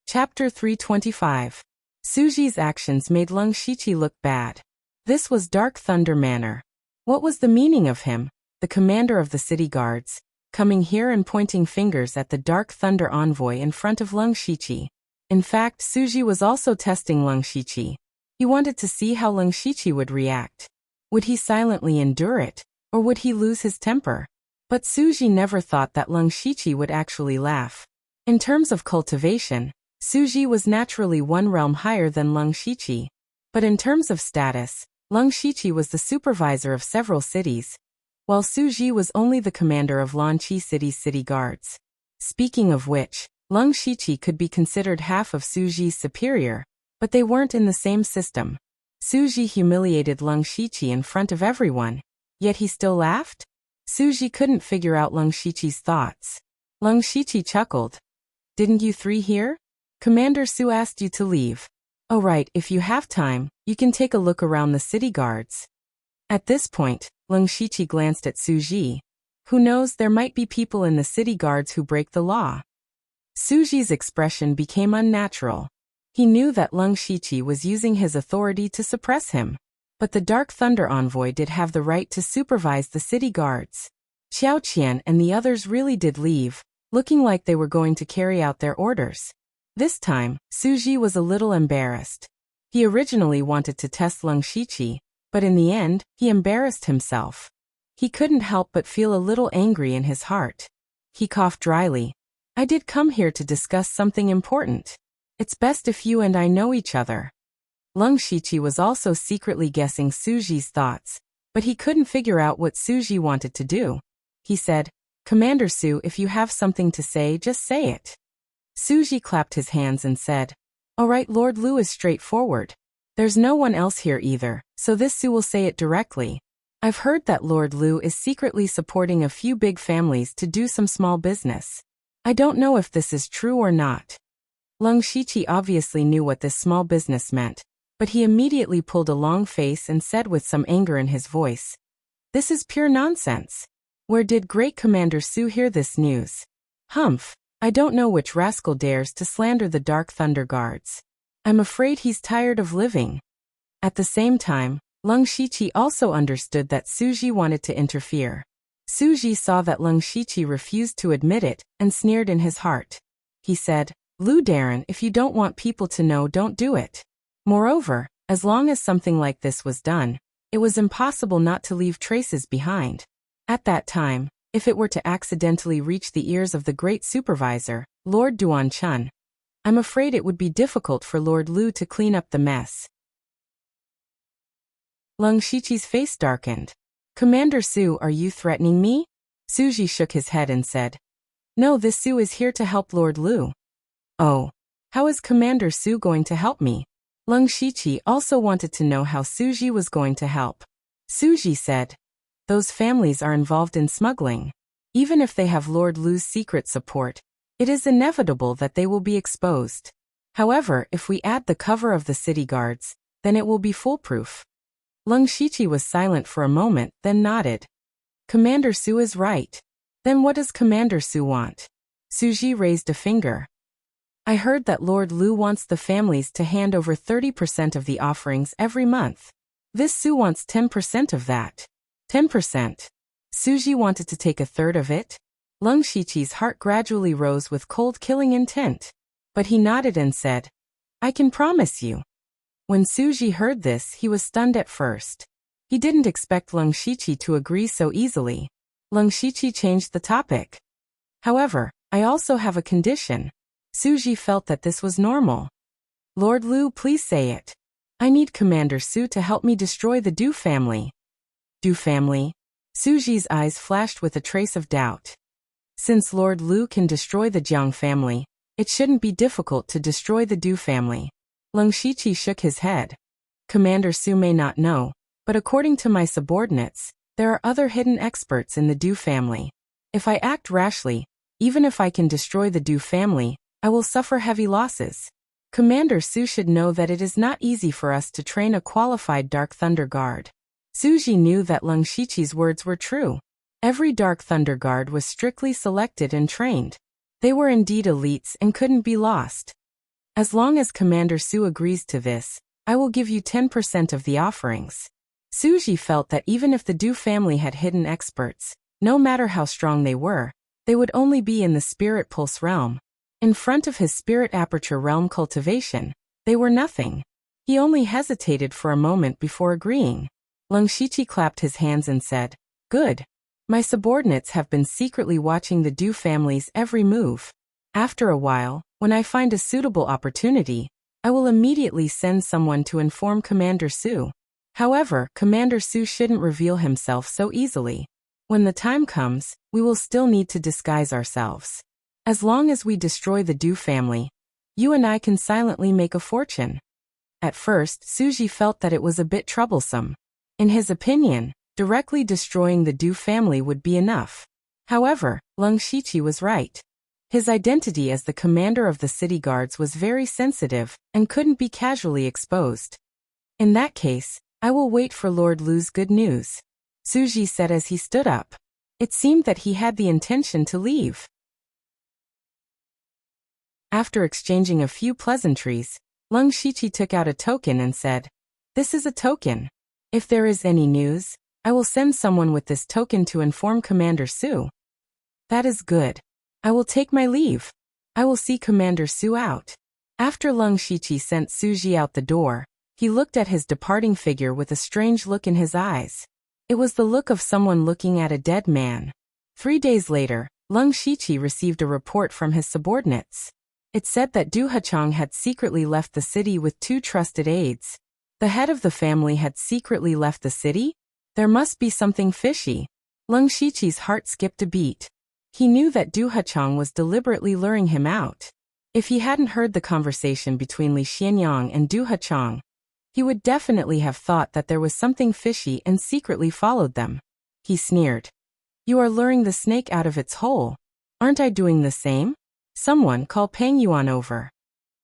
Chapter 325. Suji's actions made Leng Shiqi look bad. This was Dark Thunder Manor. What was the meaning of him, the commander of the city guards, coming here and pointing fingers at the Dark Thunder envoy in front of Leng Shiqi? In fact, Suji was also testing Leng Shiqi. He wanted to see how Leng Shiqi would react. Would he silently endure it, or would he lose his temper? But Suji never thought that Leng Shiqi would actually laugh. In terms of cultivation, Suji was naturally one realm higher than Leng Shiqi. But in terms of status, Leng Shiqi was the supervisor of several cities, while Suji was only the commander of Lanqi City's city guards. Speaking of which, Leng Shiqi could be considered half of Suji's superior, but they weren't in the same system. Suji humiliated Leng Shiqi in front of everyone, yet he still laughed? Suji couldn't figure out Leng Shiqi's thoughts. Leng Shiqi chuckled. Didn't you three hear? Commander Su asked you to leave. Oh right, if you have time, you can take a look around the city guards. At this point, Leng Shiqi glanced at Suji. Who knows, there might be people in the city guards who break the law. Suji's expression became unnatural. He knew that Leng Shiqi was using his authority to suppress him. But the Dark Thunder envoy did have the right to supervise the city guards. Xiao Qian and the others really did leave, looking like they were going to carry out their orders. This time, Suji was a little embarrassed. He originally wanted to test Leng Shiqi, but in the end, he embarrassed himself. He couldn't help but feel a little angry in his heart. He coughed dryly. I did come here to discuss something important. It's best if you and I know each other. Leng Shiqi was also secretly guessing Suji's thoughts, but he couldn't figure out what Suji wanted to do. He said, Commander Su, if you have something to say, just say it. Suji clapped his hands and said, All right, Lord Lu is straightforward. There's no one else here either, so this Su will say it directly. I've heard that Lord Lu is secretly supporting a few big families to do some small business. I don't know if this is true or not. Leng Shiqi obviously knew what this small business meant, but he immediately pulled a long face and said with some anger in his voice, This is pure nonsense. Where did Great Commander Su hear this news? Humph. I don't know which rascal dares to slander the Dark Thunder Guards. I'm afraid he's tired of living. At the same time, Leng Shiqi also understood that Suji wanted to interfere. Suji saw that Leng Shiqi refused to admit it and sneered in his heart. He said, Lu Darren, if you don't want people to know, don't do it. Moreover, as long as something like this was done, it was impossible not to leave traces behind. At that time, if it were to accidentally reach the ears of the great supervisor, Lord Duan Chun, I'm afraid it would be difficult for Lord Lu to clean up the mess. Leng Shiqi's face darkened. Commander Su, are you threatening me? Suji shook his head and said, No, this Su is here to help Lord Lu. Oh, how is Commander Su going to help me? Leng Shiqi also wanted to know how Suji was going to help. Suji said, Those families are involved in smuggling. Even if they have Lord Lu's secret support, it is inevitable that they will be exposed. However, if we add the cover of the city guards, then it will be foolproof. Leng Shiqi was silent for a moment, then nodded. Commander Su is right. Then what does Commander Su want? Suji raised a finger. I heard that Lord Lu wants the families to hand over 30% of the offerings every month. This Su wants 10% of that. 10%. Suji wanted to take a third of it. Leng Shiqi's heart gradually rose with cold killing intent. But he nodded and said, I can promise you. When Suji heard this, he was stunned at first. He didn't expect Leng Shiqi to agree so easily. Leng Shiqi changed the topic. However, I also have a condition. Suji felt that this was normal. Lord Lu, please say it. I need Commander Su to help me destroy the Du family. Du family? Suji's eyes flashed with a trace of doubt. Since Lord Lu can destroy the Jiang family, it shouldn't be difficult to destroy the Du family. Leng Shiqi shook his head. Commander Su may not know, but according to my subordinates, there are other hidden experts in the Du family. If I act rashly, even if I can destroy the Du family, I will suffer heavy losses. Commander Su should know that it is not easy for us to train a qualified Dark Thunder Guard. Suji knew that Leng Shiqi's words were true. Every Dark Thunder Guard was strictly selected and trained. They were indeed elites and couldn't be lost. As long as Commander Su agrees to this, I will give you 10% of the offerings. Suji felt that even if the Du family had hidden experts, no matter how strong they would only be in the Spirit Pulse realm. In front of his Spirit Aperture realm cultivation, they were nothing. He only hesitated for a moment before agreeing. Leng Shiqi clapped his hands and said, "Good. My subordinates have been secretly watching the Du family's every move. After a while, when I find a suitable opportunity, I will immediately send someone to inform Commander Su. However, Commander Su shouldn't reveal himself so easily. When the time comes, we will still need to disguise ourselves. As long as we destroy the Du family, you and I can silently make a fortune." At first, Suji felt that it was a bit troublesome. In his opinion, directly destroying the Du family would be enough. However, Leng Shiqi was right. His identity as the commander of the city guards was very sensitive and couldn't be casually exposed. In that case, I will wait for Lord Lu's good news, Suji said as he stood up. It seemed that he had the intention to leave. After exchanging a few pleasantries, Leng Shiqi took out a token and said, "This is a token. If there is any news, I will send someone with this token to inform Commander Su." "That is good. I will take my leave. I will see Commander Su out." After Leng Shiqi sent Suji out the door, he looked at his departing figure with a strange look in his eyes. It was the look of someone looking at a dead man. 3 days later, Leng Shiqi received a report from his subordinates. It said that Du Hachang had secretly left the city with 2 trusted aides. The head of the family had secretly left the city? There must be something fishy. Leng Shiqi's heart skipped a beat. He knew that Du Hachang was deliberately luring him out. If he hadn't heard the conversation between Li Xianyang and Du Hachang, he would definitely have thought that there was something fishy and secretly followed them. He sneered. "You are luring the snake out of its hole. Aren't I doing the same? Someone call Pang Yuan over."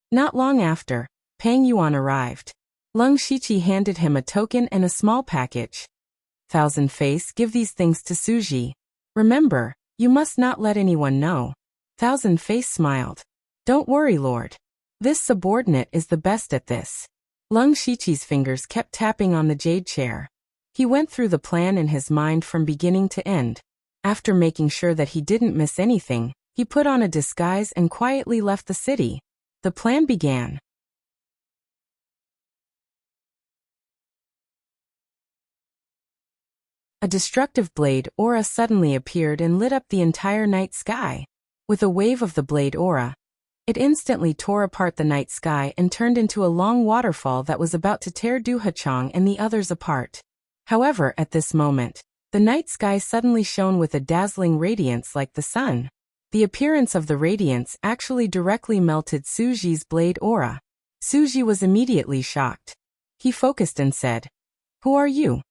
Not long after, Pang Yuan arrived. Leng Shiqi handed him a token and a small package. "Thousand Face, give these things to Suji. Remember, you must not let anyone know." Thousand Face smiled. "Don't worry, Lord. This subordinate is the best at this." Leng Shiqi's fingers kept tapping on the jade chair. He went through the plan in his mind from beginning to end. After making sure that he didn't miss anything, he put on a disguise and quietly left the city. The plan began. A destructive blade aura suddenly appeared and lit up the entire night sky. With a wave of the blade aura, it instantly tore apart the night sky and turned into a long waterfall that was about to tear Du Hachang and the others apart. However, at this moment, the night sky suddenly shone with a dazzling radiance like the sun. The appearance of the radiance actually directly melted Suji's blade aura. Suji was immediately shocked. He focused and said, "Who are you?"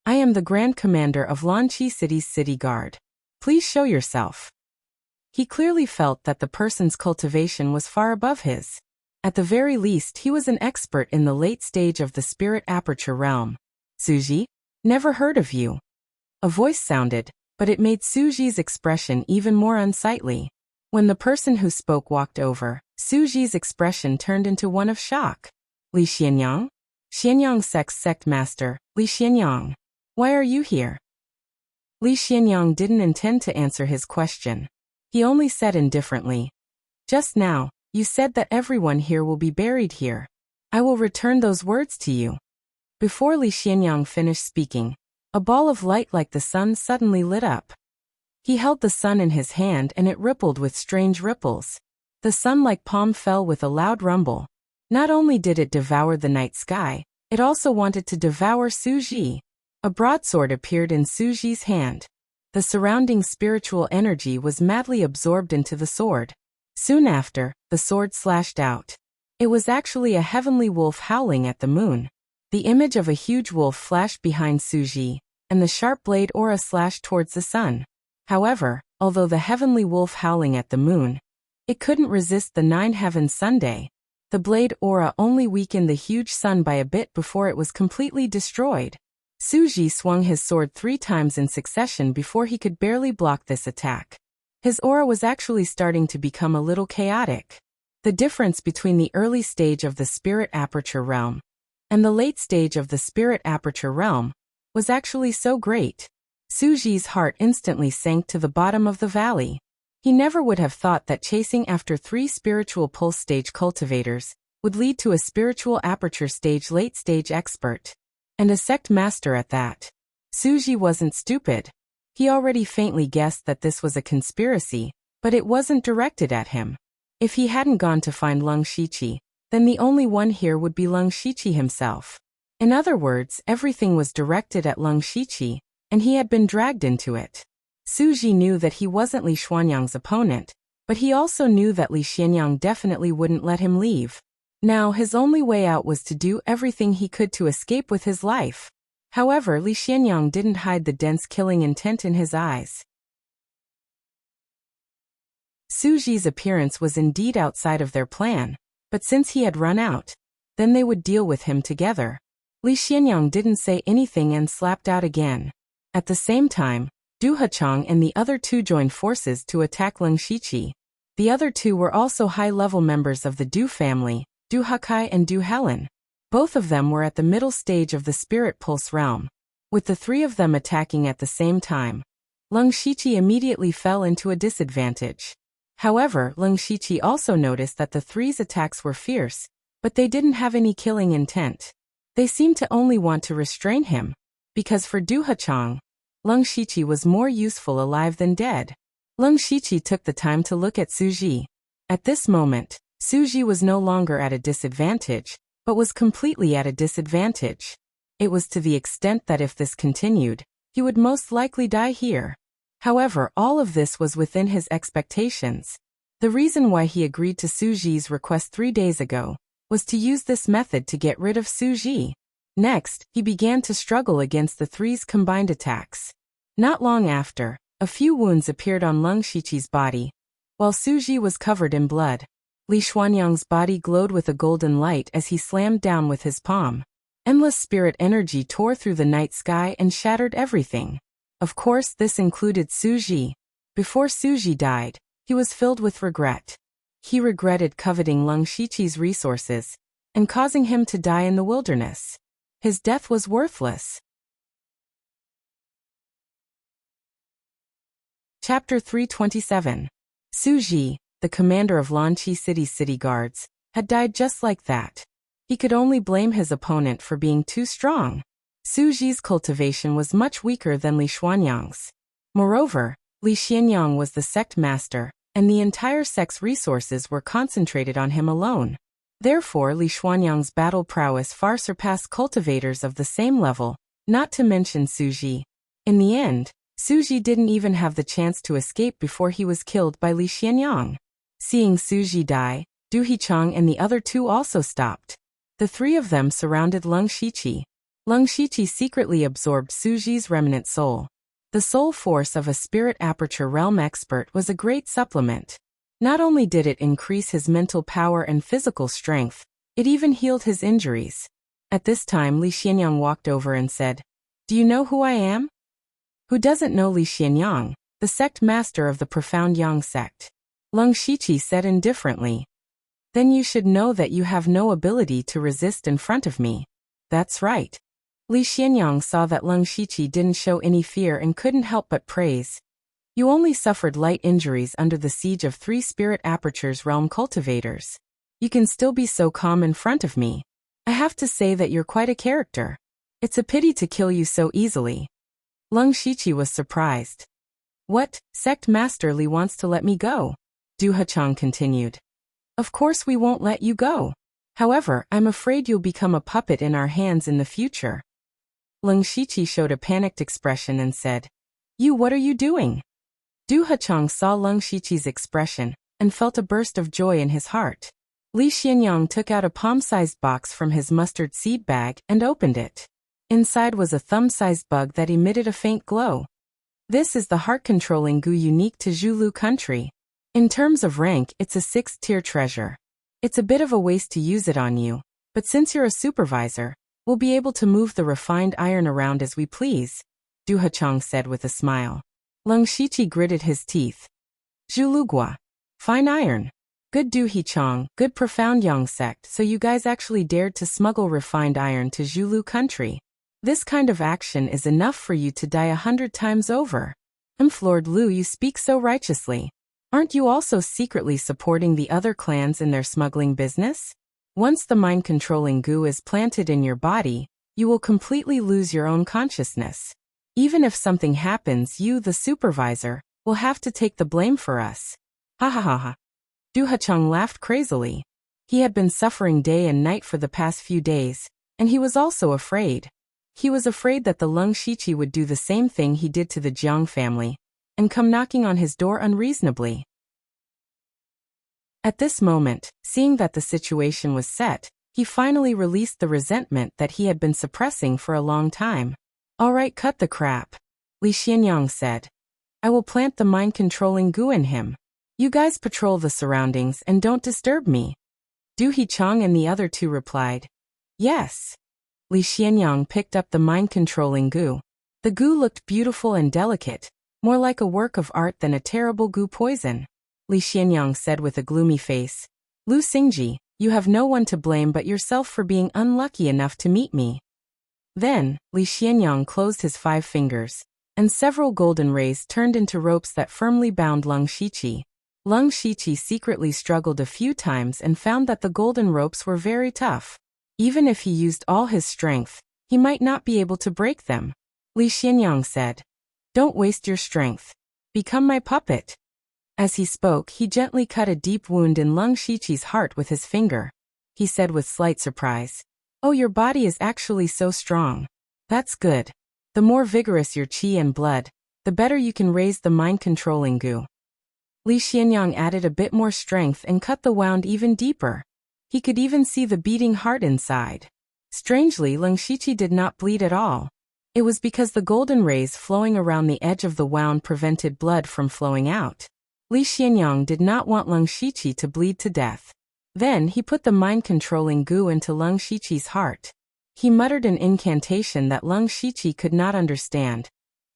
"I am the Grand Commander of Lanqi City's City Guard. Please show yourself." He clearly felt that the person's cultivation was far above his. At the very least, he was an expert in the late stage of the Spirit Aperture realm. "Suji? Never heard of you." A voice sounded, but it made Suji's expression even more unsightly. When the person who spoke walked over, Suji's expression turned into one of shock. "Li Xianyang? Xianyang sect master, Li Xianyang. Why are you here?" Li Xianyang didn't intend to answer his question. He only said indifferently, "Just now, you said that everyone here will be buried here. I will return those words to you." Before Li Xianyang finished speaking, a ball of light like the sun suddenly lit up. He held the sun in his hand and it rippled with strange ripples. The sun-like palm fell with a loud rumble. Not only did it devour the night sky, it also wanted to devour Su Ji. A broadsword appeared in Su Ji's hand. The surrounding spiritual energy was madly absorbed into the sword. Soon after, the sword slashed out. It was actually a heavenly wolf howling at the moon. The image of a huge wolf flashed behind Su Ji, and the sharp blade aura slashed towards the sun. However, although the heavenly wolf howling at the moon, it couldn't resist the 9 heavens Sunday. The blade aura only weakened the huge sun by a bit before it was completely destroyed. Su Ji swung his sword 3 times in succession before he could barely block this attack. His aura was actually starting to become a little chaotic. The difference between the early stage of the spirit aperture realm and the late stage of the spirit aperture realm was actually so great. Su Ji's heart instantly sank to the bottom of the valley. He never would have thought that chasing after 3 spiritual pulse stage cultivators would lead to a spiritual aperture stage late stage expert. And a sect master at that. Su Ji wasn't stupid. He already faintly guessed that this was a conspiracy, but it wasn't directed at him. If he hadn't gone to find Leng Shiqi, then the only one here would be Leng Shiqi himself. In other words, everything was directed at Leng Shiqi, and he had been dragged into it. Su Ji knew that he wasn't Li Xuanyang's opponent, but he also knew that Li Xuanyang definitely wouldn't let him leave. Now his only way out was to do everything he could to escape with his life. However, Li Xuanyang didn't hide the dense killing intent in his eyes. Su Ji's appearance was indeed outside of their plan, but since he had run out, then they would deal with him together. Li Xuanyang didn't say anything and slapped out again. At the same time, Du Hachong and the other 2 joined forces to attack Leng Shiqi. The other 2 were also high-level members of the Du family, Du Hakai and Du Helen. Both of them were at the middle stage of the Spirit Pulse realm. With the 3 of them attacking at the same time, Leng Shiqi immediately fell into a disadvantage. However, Leng Shiqi also noticed that the 3's attacks were fierce, but they didn't have any killing intent. They seemed to only want to restrain him, because for Du Hachong, Leng Shiqi was more useful alive than dead. Leng Shiqi took the time to look at Su Ji. At this moment, Su Ji was no longer at a disadvantage, but was completely at a disadvantage. It was to the extent that if this continued, he would most likely die here. However, all of this was within his expectations. The reason why he agreed to Su Ji's request 3 days ago was to use this method to get rid of Su Ji. Next, he began to struggle against the 3's combined attacks. Not long after, a few wounds appeared on Leng Shiqi's body, while Su Ji was covered in blood. Li Xuanyang's body glowed with a golden light as he slammed down with his palm. Endless spirit energy tore through the night sky and shattered everything. Of course, this included Su Ji. Before Su Ji died, he was filled with regret. He regretted coveting Leng Shiqi's resources and causing him to die in the wilderness. His death was worthless. Chapter 327. Su Ji, the commander of Lanqi City's city guards, had died just like that. He could only blame his opponent for being too strong. Su Ji's cultivation was much weaker than Li Xuanyang's. Moreover, Li Xuanyang was the sect master, and the entire sect's resources were concentrated on him alone. Therefore, Li Xuanyang's battle prowess far surpassed cultivators of the same level, not to mention Su Ji. In the end, Su Ji didn't even have the chance to escape before he was killed by Li Xuanyang. Seeing Su Ji die, Du Hichang and the other 2 also stopped. The 3 of them surrounded Leng Shiqi. Leng Shiqi secretly absorbed Su Ji's remnant soul. The soul force of a spirit aperture realm expert was a great supplement. Not only did it increase his mental power and physical strength, it even healed his injuries. At this time, Li Xuanyang walked over and said, "Do you know who I am?" Who doesn't know Li Xuanyang, the sect master of the profound Yang sect? Leng Shiqi said indifferently. "Then you should know that you have no ability to resist in front of me." That's right. Li Xuanyang saw that Leng Shiqi didn't show any fear and couldn't help but praise. "You only suffered light injuries under the siege of 3 spirit apertures realm cultivators. You can still be so calm in front of me. I have to say that you're quite a character. It's a pity to kill you so easily." Leng Shiqi was surprised. "What, Sect Master Li wants to let me go?" Du Hachong continued. Of course we won't let you go. However, I'm afraid you'll become a puppet in our hands in the future. Leng Shiqi showed a panicked expression and said, What are you doing? Du Hachong saw Leng Shiqi's expression and felt a burst of joy in his heart. Li Xianyang took out a palm-sized box from his mustard seed bag and opened it. Inside was a thumb-sized bug that emitted a faint glow. This is the heart-controlling goo unique to Zhulu country. In terms of rank, it's a 6th-tier treasure. It's a bit of a waste to use it on you, but since you're a supervisor, we'll be able to move the refined iron around as we please, Du Hachong said with a smile. Leng Shiqi gritted his teeth. Zhulugua. Fine iron. Good Du Hichong, good profound Yang sect, so you guys actually dared to smuggle refined iron to Zhulu country. This kind of action is enough for you to die 100 times over. Lord Lu, you speak so righteously. Aren't you also secretly supporting the other clans in their smuggling business? Once the mind-controlling goo is planted in your body, you will completely lose your own consciousness. Even if something happens, you, the supervisor, will have to take the blame for us. Ha ha ha ha. Du Hachong laughed crazily. He had been suffering day and night for the past few days, and he was also afraid. He was afraid that the Leng Shiqi would do the same thing he did to the Jiang family, and come knocking on his door unreasonably. At this moment, seeing that the situation was set, he finally released the resentment that he had been suppressing for a long time. All right, cut the crap, Li Xianyang said. I will plant the mind-controlling goo in him. You guys patrol the surroundings and don't disturb me. Du Hichong and the other two replied. Yes. Li Xianyang picked up the mind-controlling goo. The goo looked beautiful and delicate, more like a work of art than a terrible goo poison. Li Xianyang said with a gloomy face. Lu Xingji, you have no one to blame but yourself for being unlucky enough to meet me. Then, Li Xianyang closed his 5 fingers, and several golden rays turned into ropes that firmly bound Leng Shiqi. Leng Shiqi secretly struggled a few times and found that the golden ropes were very tough. Even if he used all his strength, he might not be able to break them. Li Xianyang said, Don't waste your strength. Become my puppet. As he spoke, he gently cut a deep wound in Leng Shiqi's heart with his finger. He said with slight surprise, Oh, your body is actually so strong. That's good. The more vigorous your qi and blood, the better you can raise the mind-controlling goo. Li Xianyang added a bit more strength and cut the wound even deeper. He could even see the beating heart inside. Strangely, Leng Shiqi did not bleed at all. It was because the golden rays flowing around the edge of the wound prevented blood from flowing out. Li Xianyang did not want Leng Shiqi to bleed to death. Then he put the mind-controlling goo into Leng Shiqi's heart. He muttered an incantation that Leng Shiqi could not understand,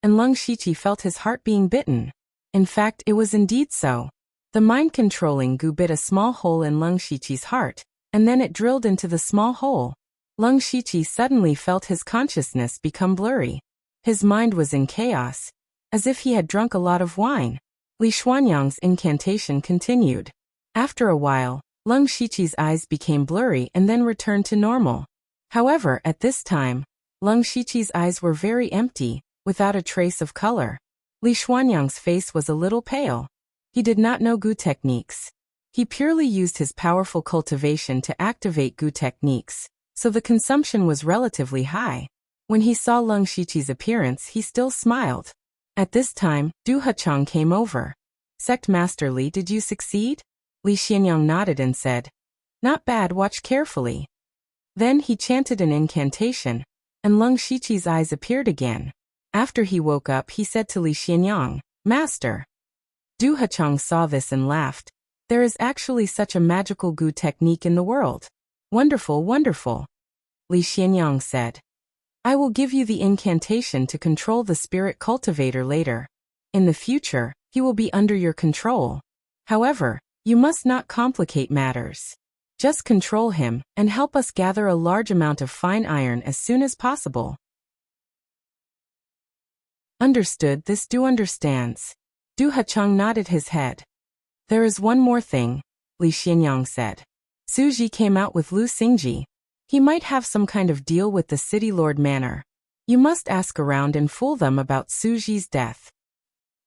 and Leng Shiqi felt his heart being bitten. In fact, it was indeed so. The mind-controlling goo bit a small hole in Leng Shiqi's heart, and then it drilled into the small hole. Leng Shiqi suddenly felt his consciousness become blurry. His mind was in chaos, as if he had drunk a lot of wine. Li Xuanyang's incantation continued. After a while, Leng Shiqi's eyes became blurry and then returned to normal. However, at this time, Leng Shiqi's eyes were very empty, without a trace of color. Li Xuanyang's face was a little pale. He did not know goo techniques. He purely used his powerful cultivation to activate goo techniques, so the consumption was relatively high. When he saw Leng Shiqi's appearance, he still smiled. At this time, Du Hachong came over. Sect Master Li, did you succeed? Li Xianyang nodded and said, Not bad, watch carefully. Then he chanted an incantation, and Leng Shiqi's eyes appeared again. After he woke up, he said to Li Xianyang, Master. Du Hachong saw this and laughed. There is actually such a magical goo technique in the world. Wonderful, wonderful. Li Xianyang said, I will give you the incantation to control the spirit cultivator later. In the future, he will be under your control. However, you must not complicate matters. Just control him, and help us gather a large amount of fine iron as soon as possible. Understood, this Du understands. Du Hachong nodded his head. There is one more thing, Li Xianyang said. Suji came out with Lu Xingji. He might have some kind of deal with the City Lord Manor. You must ask around and fool them about Suji's death.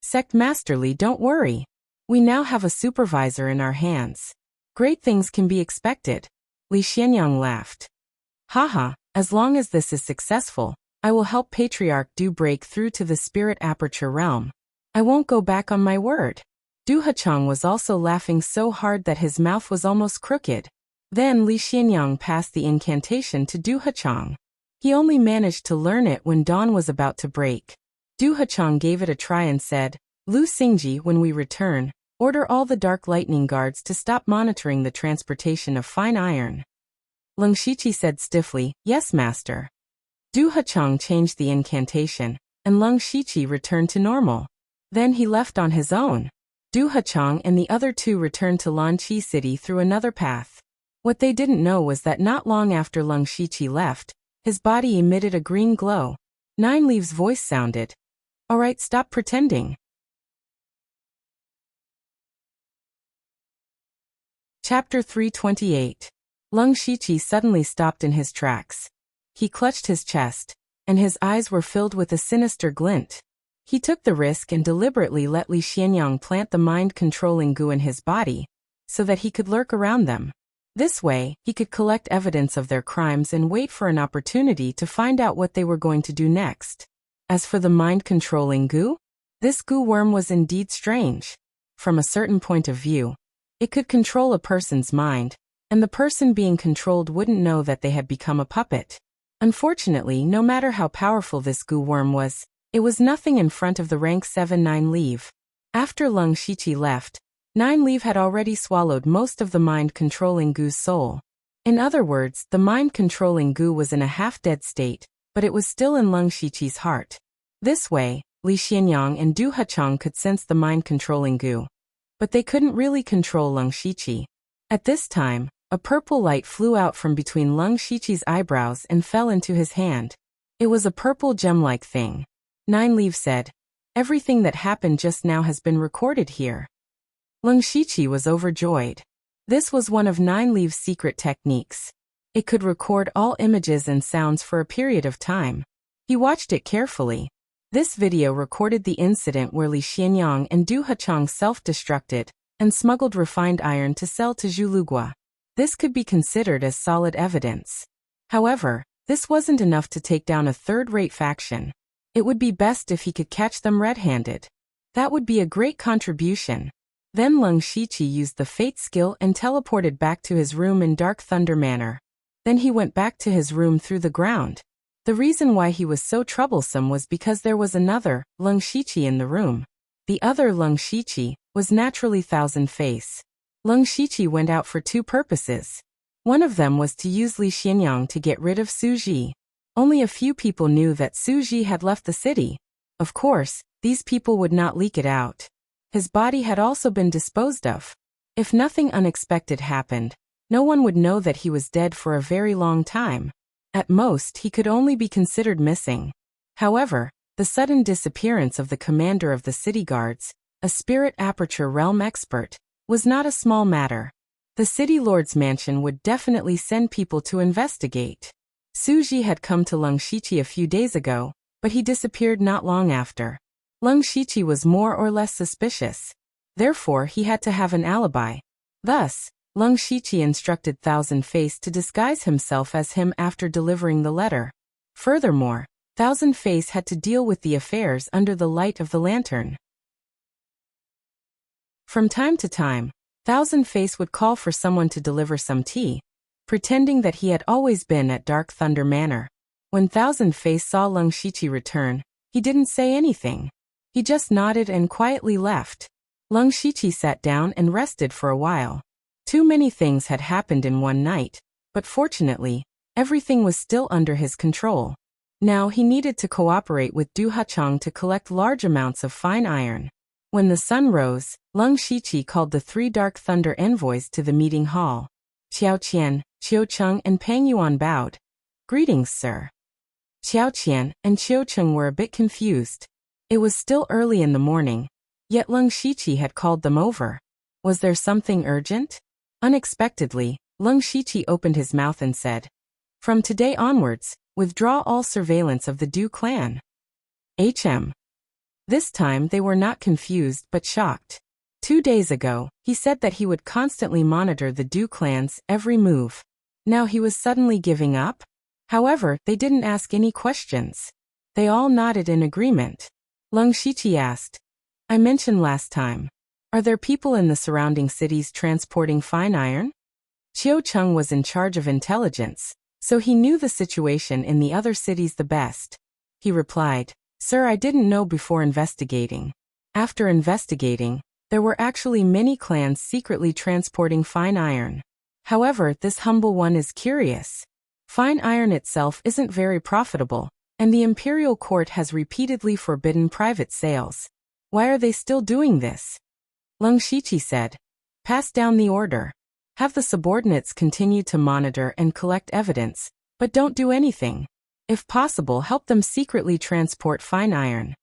Sect Master Li, don't worry. We now have a supervisor in our hands. Great things can be expected. Li Xianyang laughed. Haha, as long as this is successful, I will help Patriarch Du break through to the spirit aperture realm. I won't go back on my word. Du Hachang was also laughing so hard that his mouth was almost crooked. Then Li Xianyang passed the incantation to Du Hachang. He only managed to learn it when dawn was about to break. Du Hachang gave it a try and said, Lu Xingji, when we return, order all the dark lightning guards to stop monitoring the transportation of fine iron. Leng Shiqi said stiffly, yes, master. Du Hachang changed the incantation, and Leng Shiqi returned to normal. Then he left on his own. Du Hachang and the other two returned to Lanqi City through another path. What they didn't know was that not long after Leng Shiqi left, his body emitted a green glow. Nine Leaves' voice sounded. Alright, stop pretending. Chapter 328. Leng Shiqi suddenly stopped in his tracks. He clutched his chest, and his eyes were filled with a sinister glint. He took the risk and deliberately let Li Xianyang plant the mind-controlling goo in his body, so that he could lurk around them. This way, he could collect evidence of their crimes and wait for an opportunity to find out what they were going to do next. As for the mind-controlling goo, this goo worm was indeed strange. From a certain point of view, it could control a person's mind, and the person being controlled wouldn't know that they had become a puppet. Unfortunately, no matter how powerful this goo worm was, it was nothing in front of the rank 7 Nine Leaf. After Leng Shiqi left, Nine Leaf had already swallowed most of the mind-controlling goo's soul. In other words, the mind-controlling goo was in a half-dead state, but it was still in Leng Shiqi's heart. This way, Li Xianyang and Du Hachang could sense the mind-controlling goo. But they couldn't really control Leng Shiqi. At this time, a purple light flew out from between Leng Shiqi's eyebrows and fell into his hand. It was a purple gem-like thing. Nine Leaves said, everything that happened just now has been recorded here. Leng Shiqi was overjoyed. This was one of Nine Leaves' secret techniques. It could record all images and sounds for a period of time. He watched it carefully. This video recorded the incident where Li Xianyang and Du Hachang self-destructed and smuggled refined iron to sell to Zhulugua. This could be considered as solid evidence. However, this wasn't enough to take down a third-rate faction. It would be best if he could catch them red-handed. That would be a great contribution. Then Leng Shiqi used the fate skill and teleported back to his room in Dark Thunder Manor. Then he went back to his room through the ground. The reason why he was so troublesome was because there was another Leng Shiqi in the room. The other Leng Shiqi was naturally Thousand Face. Leng Shiqi went out for two purposes. One of them was to use Li Xianyang to get rid of Su Ji. Only a few people knew that Su Ji had left the city. Of course, these people would not leak it out. His body had also been disposed of. If nothing unexpected happened, no one would know that he was dead for a very long time. At most, he could only be considered missing. However, the sudden disappearance of the commander of the city guards, a spirit aperture realm expert, was not a small matter. The city lord's mansion would definitely send people to investigate. Su Ji had come to Leng Shiqi a few days ago, but he disappeared not long after. Leng Shiqi was more or less suspicious. Therefore, he had to have an alibi. Thus, Leng Shiqi instructed Thousand Face to disguise himself as him after delivering the letter. Furthermore, Thousand Face had to deal with the affairs under the light of the lantern. From time to time, Thousand Face would call for someone to deliver some tea, pretending that he had always been at Dark Thunder Manor. When Thousand Face saw Leng Shiqi return, he didn't say anything. He just nodded and quietly left. Leng Shiqi sat down and rested for a while. Too many things had happened in one night, but fortunately, everything was still under his control. Now he needed to cooperate with Du Hachang to collect large amounts of fine iron. When the sun rose, Leng Shiqi called the 3 Dark Thunder envoys to the meeting hall. Qiao Qian, Qiu Cheng and Pang Yuan bowed. Greetings, sir. Qiao Qian and Qiu Cheng were a bit confused. It was still early in the morning, yet Leng Shiqi had called them over. Was there something urgent? Unexpectedly, Leng Shiqi opened his mouth and said, from today onwards, withdraw all surveillance of the Du clan. HM. This time they were not confused but shocked. 2 days ago, he said that he would constantly monitor the Du clan's every move. Now he was suddenly giving up? However, they didn't ask any questions. They all nodded in agreement. Lung Shiqi asked, I mentioned last time. Are there people in the surrounding cities transporting fine iron? Qiu Cheng was in charge of intelligence, so he knew the situation in the other cities the best. He replied, Sir, I didn't know before investigating. After investigating, there were actually many clans secretly transporting fine iron. However, this humble one is curious. Fine iron itself isn't very profitable, and the imperial court has repeatedly forbidden private sales. Why are they still doing this? Lung Shiqi said, Pass down the order. Have the subordinates continue to monitor and collect evidence, but don't do anything. If possible, help them secretly transport fine iron.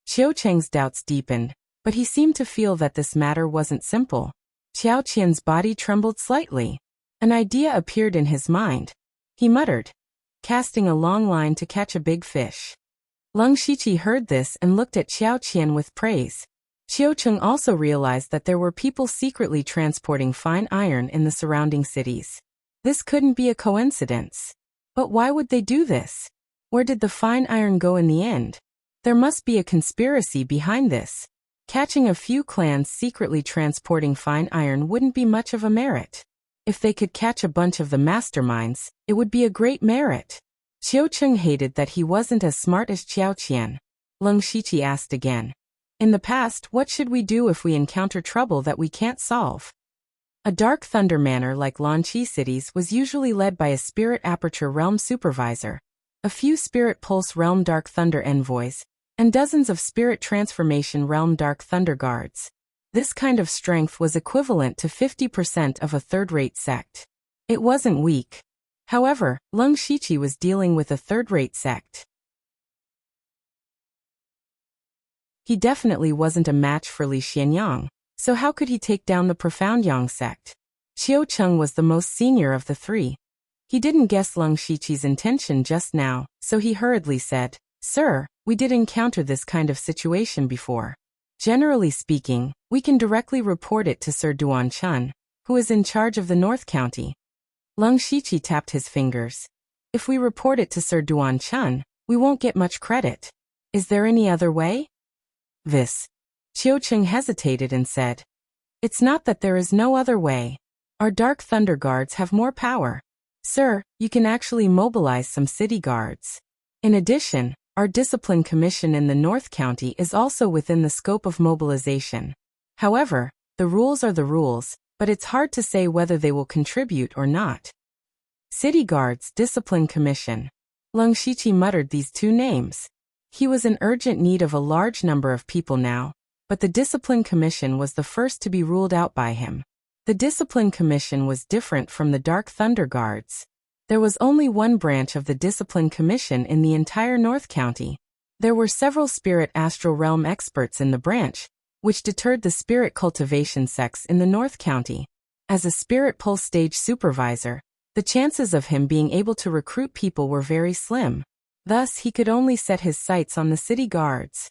Qiu Cheng's doubts deepened, but he seemed to feel that this matter wasn't simple. Xiao Qian's body trembled slightly. An idea appeared in his mind. He muttered, casting a long line to catch a big fish. Lung Shiqi heard this and looked at Xiao Qian with praise. Qiu Cheng also realized that there were people secretly transporting fine iron in the surrounding cities. This couldn't be a coincidence. But why would they do this? Where did the fine iron go in the end? There must be a conspiracy behind this. Catching a few clans secretly transporting fine iron wouldn't be much of a merit. If they could catch a bunch of the masterminds, it would be a great merit. Qiu Cheng hated that he wasn't as smart as Xiao Qian. Lung Shiqi asked again. In the past, what should we do if we encounter trouble that we can't solve? A Dark Thunder manor like Lanqi cities was usually led by a Spirit Aperture Realm supervisor, a few Spirit Pulse Realm Dark Thunder envoys, and dozens of Spirit Transformation Realm Dark Thunder guards. This kind of strength was equivalent to 50% of a third-rate sect. It wasn't weak. However, Lung Shiqi was dealing with a third-rate sect. He definitely wasn't a match for Li Xianyang. So how could he take down the Profound Yang sect? Qiu Cheng was the most senior of the three. He didn't guess Lung Shiqi's intention just now, so he hurriedly said, Sir, we did encounter this kind of situation before. Generally speaking, we can directly report it to Sir Duan Chun, who is in charge of the North County. Lung Shiqi tapped his fingers. If we report it to Sir Duan Chun, we won't get much credit. Is there any other way? Qiu Cheng hesitated and said, It's not that there is no other way. Our Dark Thunder guards have more power. Sir, you can actually mobilize some city guards. In addition, our discipline commission in the North County is also within the scope of mobilization. However, the rules are the rules, but it's hard to say whether they will contribute or not. City Guards Discipline Commission. Lung Shiqi muttered these two names. He was in urgent need of a large number of people now, but the Discipline Commission was the first to be ruled out by him. The Discipline Commission was different from the Dark Thunder Guards. There was only one branch of the Discipline Commission in the entire North County. There were several Spirit Astral Realm experts in the branch, which deterred the spirit cultivation sects in the North County. As a Spirit Pulse stage supervisor, the chances of him being able to recruit people were very slim. Thus, he could only set his sights on the city guards.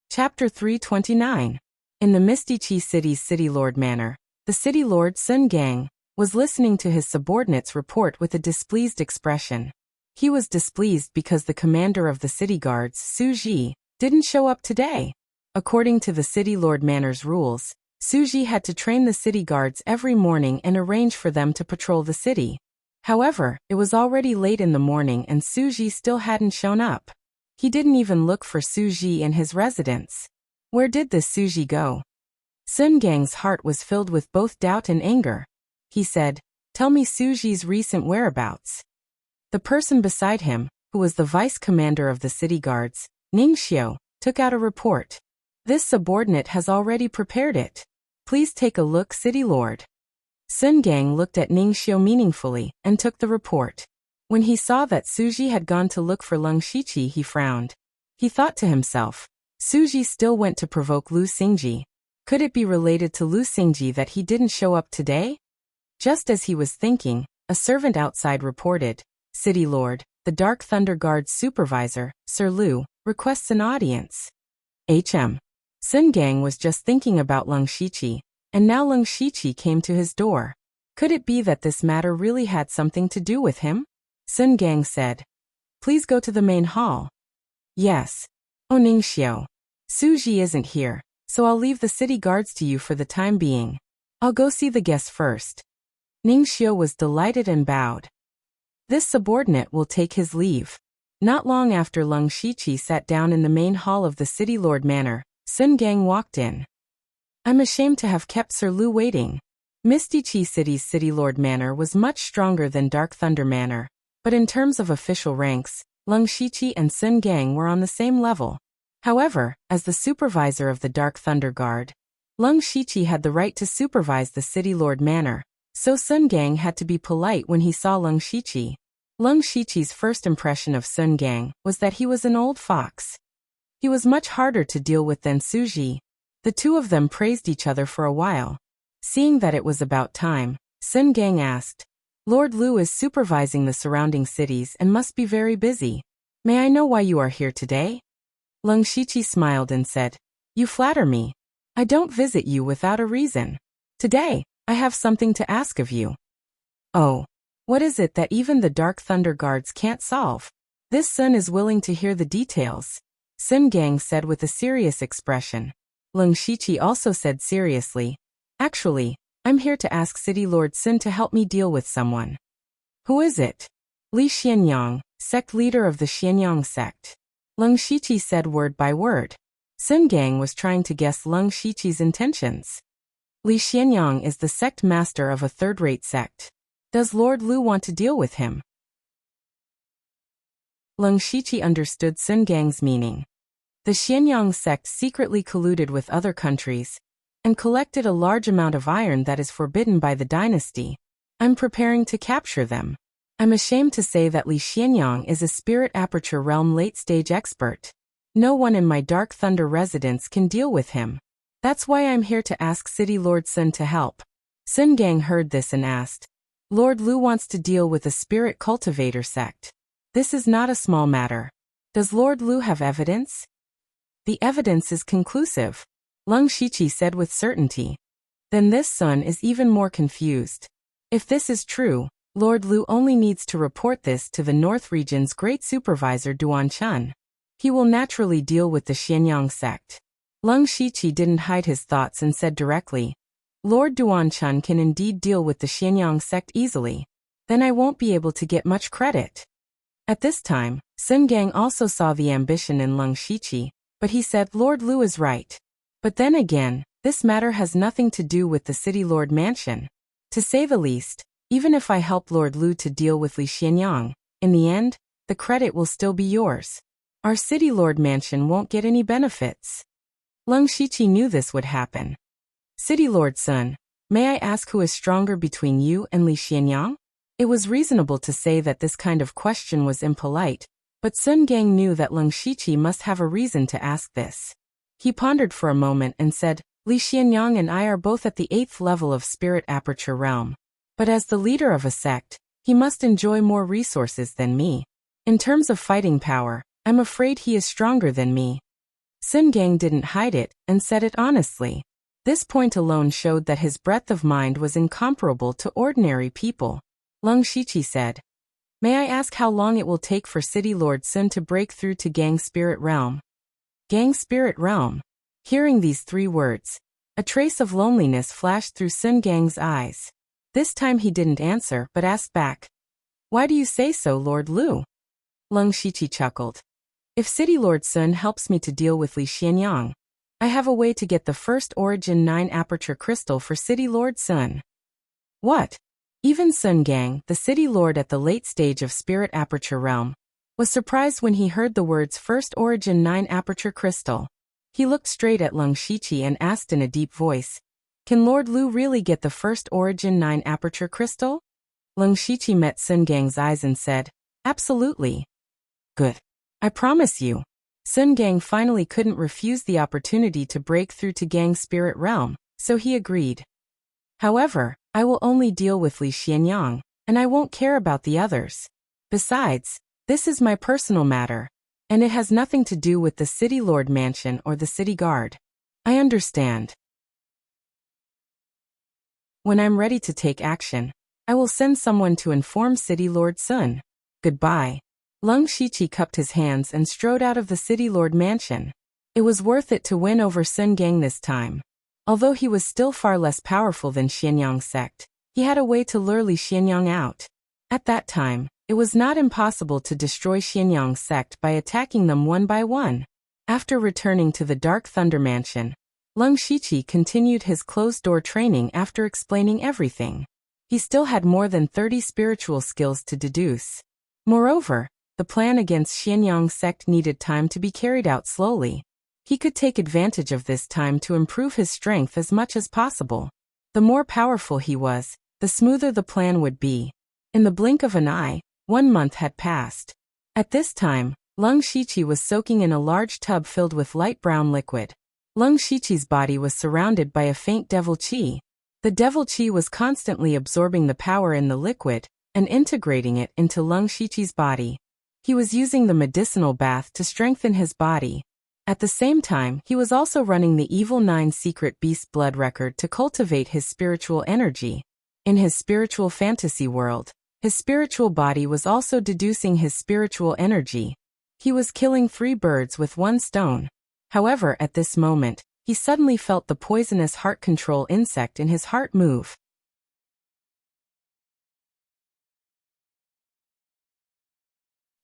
Chapter 329. In the Misty Qi City's City Lord Manor, the City Lord Sun Gang was listening to his subordinates report with a displeased expression. He was displeased because the commander of the city guards, Su Ji, didn't show up today. According to the City Lord Manor's rules, Su Ji had to train the city guards every morning and arrange for them to patrol the city. However, it was already late in the morning and Su Ji still hadn't shown up. He didn't even look for Su Ji in his residence. Where did this Su Ji go? Sun Gang's heart was filled with both doubt and anger. He said, Tell me Su Ji's recent whereabouts. The person beside him, who was the vice commander of the city guards, Ning Xiu, took out a report. This subordinate has already prepared it. Please take a look, City Lord. Sun Gang looked at Ning Xiu meaningfully and took the report. When he saw that Su Ji had gone to look for Lung Shiqi, he frowned. He thought to himself, Su Ji still went to provoke Lu Xingji. Could it be related to Lu Xingji that he didn't show up today? Just as he was thinking, a servant outside reported, City Lord, the Dark Thunder Guard's supervisor, Sir Lu, requests an audience. Sun Gang was just thinking about Leng Shiqi, and now Leng Shiqi came to his door. Could it be that this matter really had something to do with him? Sun Gang said. Please go to the main hall. Yes. Oh, Ningxiu. Su Ji isn't here, so I'll leave the city guards to you for the time being. I'll go see the guests first. Ningxiu was delighted and bowed. This subordinate will take his leave. Not long after Leng Shiqi sat down in the main hall of the City Lord Manor, Sun Gang walked in. I'm ashamed to have kept Sir Lu waiting. Misty Chi City's City Lord Manor was much stronger than Dark Thunder Manor, but in terms of official ranks, Leng Shiqi and Sun Gang were on the same level. However, as the supervisor of the Dark Thunder Guard, Leng Shiqi had the right to supervise the City Lord Manor, so Sun Gang had to be polite when he saw Leng Shiqi. Leng Shiqi's first impression of Sun Gang was that he was an old fox. He was much harder to deal with than Su Ji. The two of them praised each other for a while. Seeing that it was about time, Sun Gang asked, Lord Lu is supervising the surrounding cities and must be very busy. May I know why you are here today? Leng Shiqi smiled and said, You flatter me. I don't visit you without a reason. Today, I have something to ask of you. Oh. What is it that even the Dark Thunder Guards can't solve? This Sun is willing to hear the details. Sun Gang said with a serious expression. Leng Shiqi also said seriously, Actually, I'm here to ask City Lord Sun to help me deal with someone. Who is it? Li Xianyang, sect leader of the Xianyang sect. Leng Shiqi said word by word. Sun Gang was trying to guess Leng Shiqi's intentions. Li Xianyang is the sect master of a third-rate sect. Does Lord Lu want to deal with him? Leng Shiqi understood Sun Gang's meaning. The Xianyang sect secretly colluded with other countries and collected a large amount of iron that is forbidden by the dynasty. I'm preparing to capture them. I'm ashamed to say that Li Xianyang is a spirit aperture realm late-stage expert. No one in my Dark Thunder residence can deal with him. That's why I'm here to ask City Lord Sun to help. Sun Gang heard this and asked, Lord Lu wants to deal with a spirit cultivator sect. This is not a small matter. Does Lord Lu have evidence? The evidence is conclusive, Leng Shiqi said with certainty. Then this Sun is even more confused. If this is true, Lord Lu only needs to report this to the North Region's Great Supervisor Duan Chun. He will naturally deal with the Xianyang sect. Leng Shiqi didn't hide his thoughts and said directly, Lord Duan Chun can indeed deal with the Xianyang sect easily. Then I won't be able to get much credit. At this time, Sun Gang also saw the ambition in Leng Shiqi, but he said Lord Lu is right. But then again, this matter has nothing to do with the City Lord Mansion. To say the least, even if I help Lord Lu to deal with Li Xianyang, in the end, the credit will still be yours. Our City Lord Mansion won't get any benefits. Leng Shiqi knew this would happen. City Lord Sun, may I ask who is stronger between you and Li Xianyang? It was reasonable to say that this kind of question was impolite, but Sun Gang knew that Leng Shiqi must have a reason to ask this. He pondered for a moment and said, Li Xianyang and I are both at the 8th level of Spirit Aperture Realm. But as the leader of a sect, he must enjoy more resources than me. In terms of fighting power, I'm afraid he is stronger than me. Sun Gang didn't hide it and said it honestly. This point alone showed that his breadth of mind was incomparable to ordinary people. Leng Shiqi said, May I ask how long it will take for City Lord Sun to break through to Gang Spirit Realm? Gang Spirit Realm. Hearing these 3 words, a trace of loneliness flashed through Sun Gang's eyes. This time he didn't answer but asked back, Why do you say so, Lord Lu? Leng Shiqi chuckled. If City Lord Sun helps me to deal with Li Xianyang, I have a way to get the first Origin 9 Aperture Crystal for City Lord Sun. What? Even Sun Gang, the City Lord at the late stage of Spirit Aperture Realm, was surprised when he heard the words First Origin 9 Aperture Crystal. He looked straight at Leng Shiqi and asked in a deep voice, Can Lord Lu really get the First Origin 9 Aperture Crystal? Leng Shiqi met Sun Gang's eyes and said, Absolutely. Good. I promise you. Sun Gang finally couldn't refuse the opportunity to break through to Gang Spirit Realm, so he agreed. However, I will only deal with Li Xianyang, and I won't care about the others. Besides, this is my personal matter. And it has nothing to do with the City Lord Mansion or the City Guard. I understand. When I'm ready to take action, I will send someone to inform City Lord Sun. Goodbye. Lung Shiqi cupped his hands and strode out of the City Lord Mansion. It was worth it to win over Sun Gang this time. Although he was still far less powerful than Xianyang sect, he had a way to lure Li Xianyang out. At that time, it was not impossible to destroy Xianyang sect by attacking them one by one. After returning to the Dark Thunder Mansion, Lung Shiqi continued his closed-door training after explaining everything. He still had more than 30 spiritual skills to deduce. Moreover, the plan against Xianyang sect needed time to be carried out slowly. He could take advantage of this time to improve his strength as much as possible. The more powerful he was, the smoother the plan would be. In the blink of an eye, 1 month had passed. At this time, Lung Shiqi was soaking in a large tub filled with light brown liquid. Lung Shiqi's body was surrounded by a faint devil qi. The devil qi was constantly absorbing the power in the liquid and integrating it into Lung Shiqi's body. He was using the medicinal bath to strengthen his body. At the same time, he was also running the Evil 9 Secret Beast blood record to cultivate his spiritual energy. In his spiritual fantasy world, his spiritual body was also deducing his spiritual energy. He was killing 3 birds with 1 stone. However, at this moment, he suddenly felt the poisonous heart control insect in his heart move.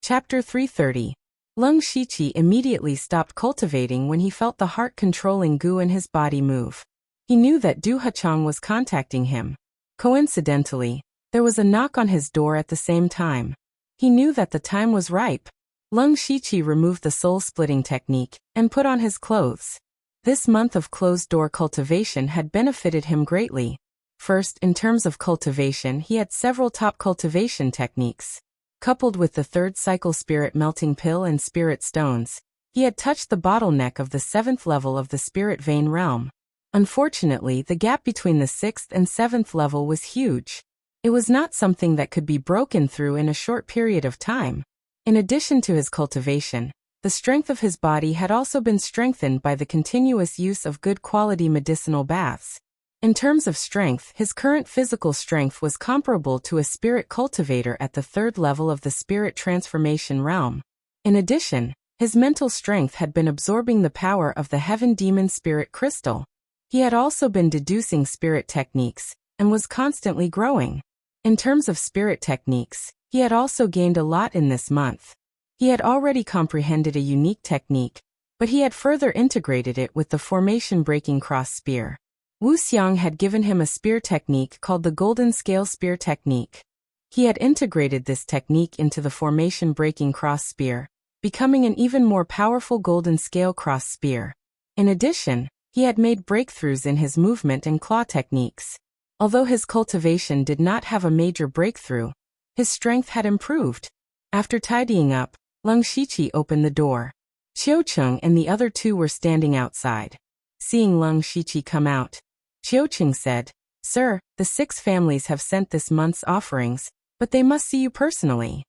Chapter 330. Lung Shiqi immediately stopped cultivating when he felt the heart-controlling goo in his body move. He knew that Du Hachang was contacting him. Coincidentally, there was a knock on his door at the same time. He knew that the time was ripe. Lung Shiqi removed the soul-splitting technique and put on his clothes. This month of closed-door cultivation had benefited him greatly. First, in terms of cultivation, he had several top cultivation techniques. Coupled with the 3rd cycle spirit melting pill and spirit stones, he had touched the bottleneck of the 7th level of the spirit vein realm. Unfortunately, the gap between the 6th and 7th level was huge. It was not something that could be broken through in a short period of time. In addition to his cultivation, the strength of his body had also been strengthened by the continuous use of good quality medicinal baths. In terms of strength, his current physical strength was comparable to a spirit cultivator at the 3rd level of the spirit transformation realm. In addition, his mental strength had been absorbing the power of the heaven demon spirit crystal. He had also been deducing spirit techniques and was constantly growing. In terms of spirit techniques, he had also gained a lot in this month. He had already comprehended a unique technique, but he had further integrated it with the formation-breaking cross spear. Wu Xiang had given him a spear technique called the Golden Scale Spear Technique. He had integrated this technique into the formation-breaking cross spear, becoming an even more powerful Golden Scale cross spear. In addition, he had made breakthroughs in his movement and claw techniques. Although his cultivation did not have a major breakthrough, his strength had improved. After tidying up, Lung Shiqi opened the door. Qiucheng and the other 2 were standing outside. Seeing Lung Shiqi come out, Qiucheng said, "Sir, the 6 families have sent this month's offerings, but they must see you personally."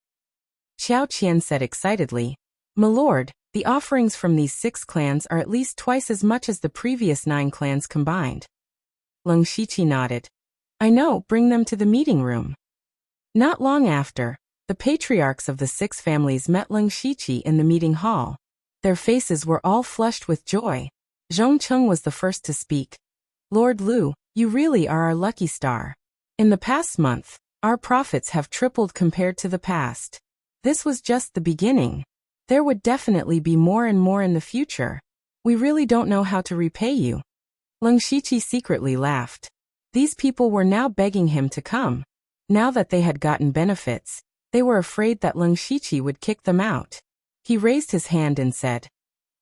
Xiao Qian said excitedly, "My lord, the offerings from these 6 clans are at least twice as much as the previous 9 clans combined." Lung Shiqi nodded. "I know, bring them to the meeting room." Not long after, the patriarchs of the 6 families met Lung Shiqi in the meeting hall. Their faces were all flushed with joy. Zhongcheng was the first to speak. "Lord Lu, you really are our lucky star. In the past month, our profits have tripled compared to the past. This was just the beginning. There would definitely be more and more in the future. We really don't know how to repay you." Lung Shiqi secretly laughed. These people were now begging him to come. Now that they had gotten benefits, they were afraid that Lung Shiqi would kick them out. He raised his hand and said,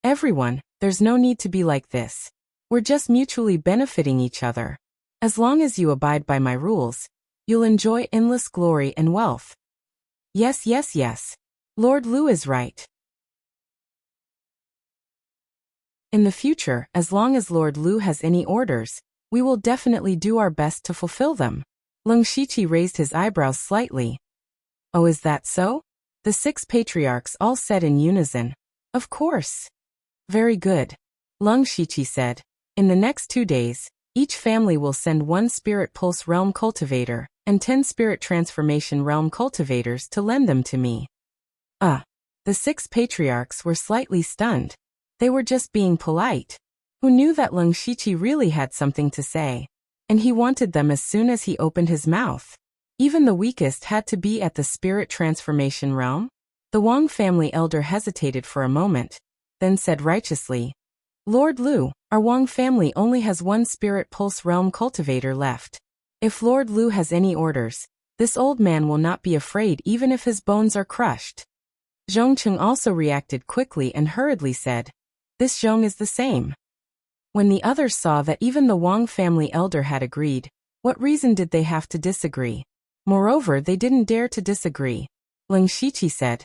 "Everyone, there's no need to be like this. We're just mutually benefiting each other. As long as you abide by my rules, you'll enjoy endless glory and wealth." Yes, yes, yes. Lord Lu is right. In the future, as long as Lord Lu has any orders, we will definitely do our best to fulfill them. Lung Shiqi raised his eyebrows slightly. "Oh, is that so?" The 6 patriarchs all said in unison, Of course. Very good. Lung Shiqi said. In the next 2 days, each family will send 1 Spirit Pulse Realm Cultivator and 10 Spirit Transformation Realm Cultivators to lend them to me. The 6 patriarchs were slightly stunned. They were just being polite. Who knew that Lung Shiqi really had something to say? And he wanted them as soon as he opened his mouth. Even the weakest had to be at the Spirit Transformation Realm? The Wang family elder hesitated for a moment, then said righteously, Lord Lu, our Wang family only has 1 Spirit Pulse Realm Cultivator left. If Lord Lu has any orders, this old man will not be afraid even if his bones are crushed. Zhongcheng also reacted quickly and hurriedly said, This Zhong is the same. When the others saw that even the Wang family elder had agreed, what reason did they have to disagree? Moreover, they didn't dare to disagree. Lung Shiqi said,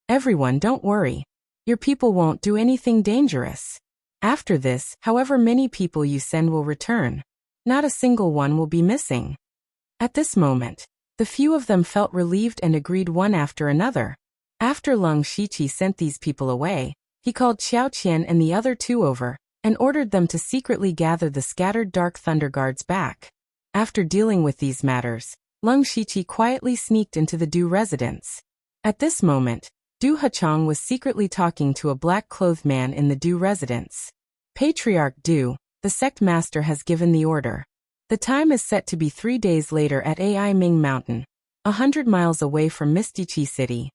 Everyone, don't worry. Your people won't do anything dangerous. After this, however many people you send will return. Not a single one will be missing. At this moment, the few of them felt relieved and agreed one after another. After Lung Shiqi sent these people away, he called Xiao Qian and the other 2 over, and ordered them to secretly gather the scattered Dark Thunder Guards back. After dealing with these matters, Lung Shiqi quietly sneaked into the Du residence. At this moment, Du Hachong was secretly talking to a black-clothed man in the Du residence. Patriarch Du, the sect master, has given the order. The time is set to be 3 days later at Ai Ming Mountain, 100 miles away from Misty Chi City.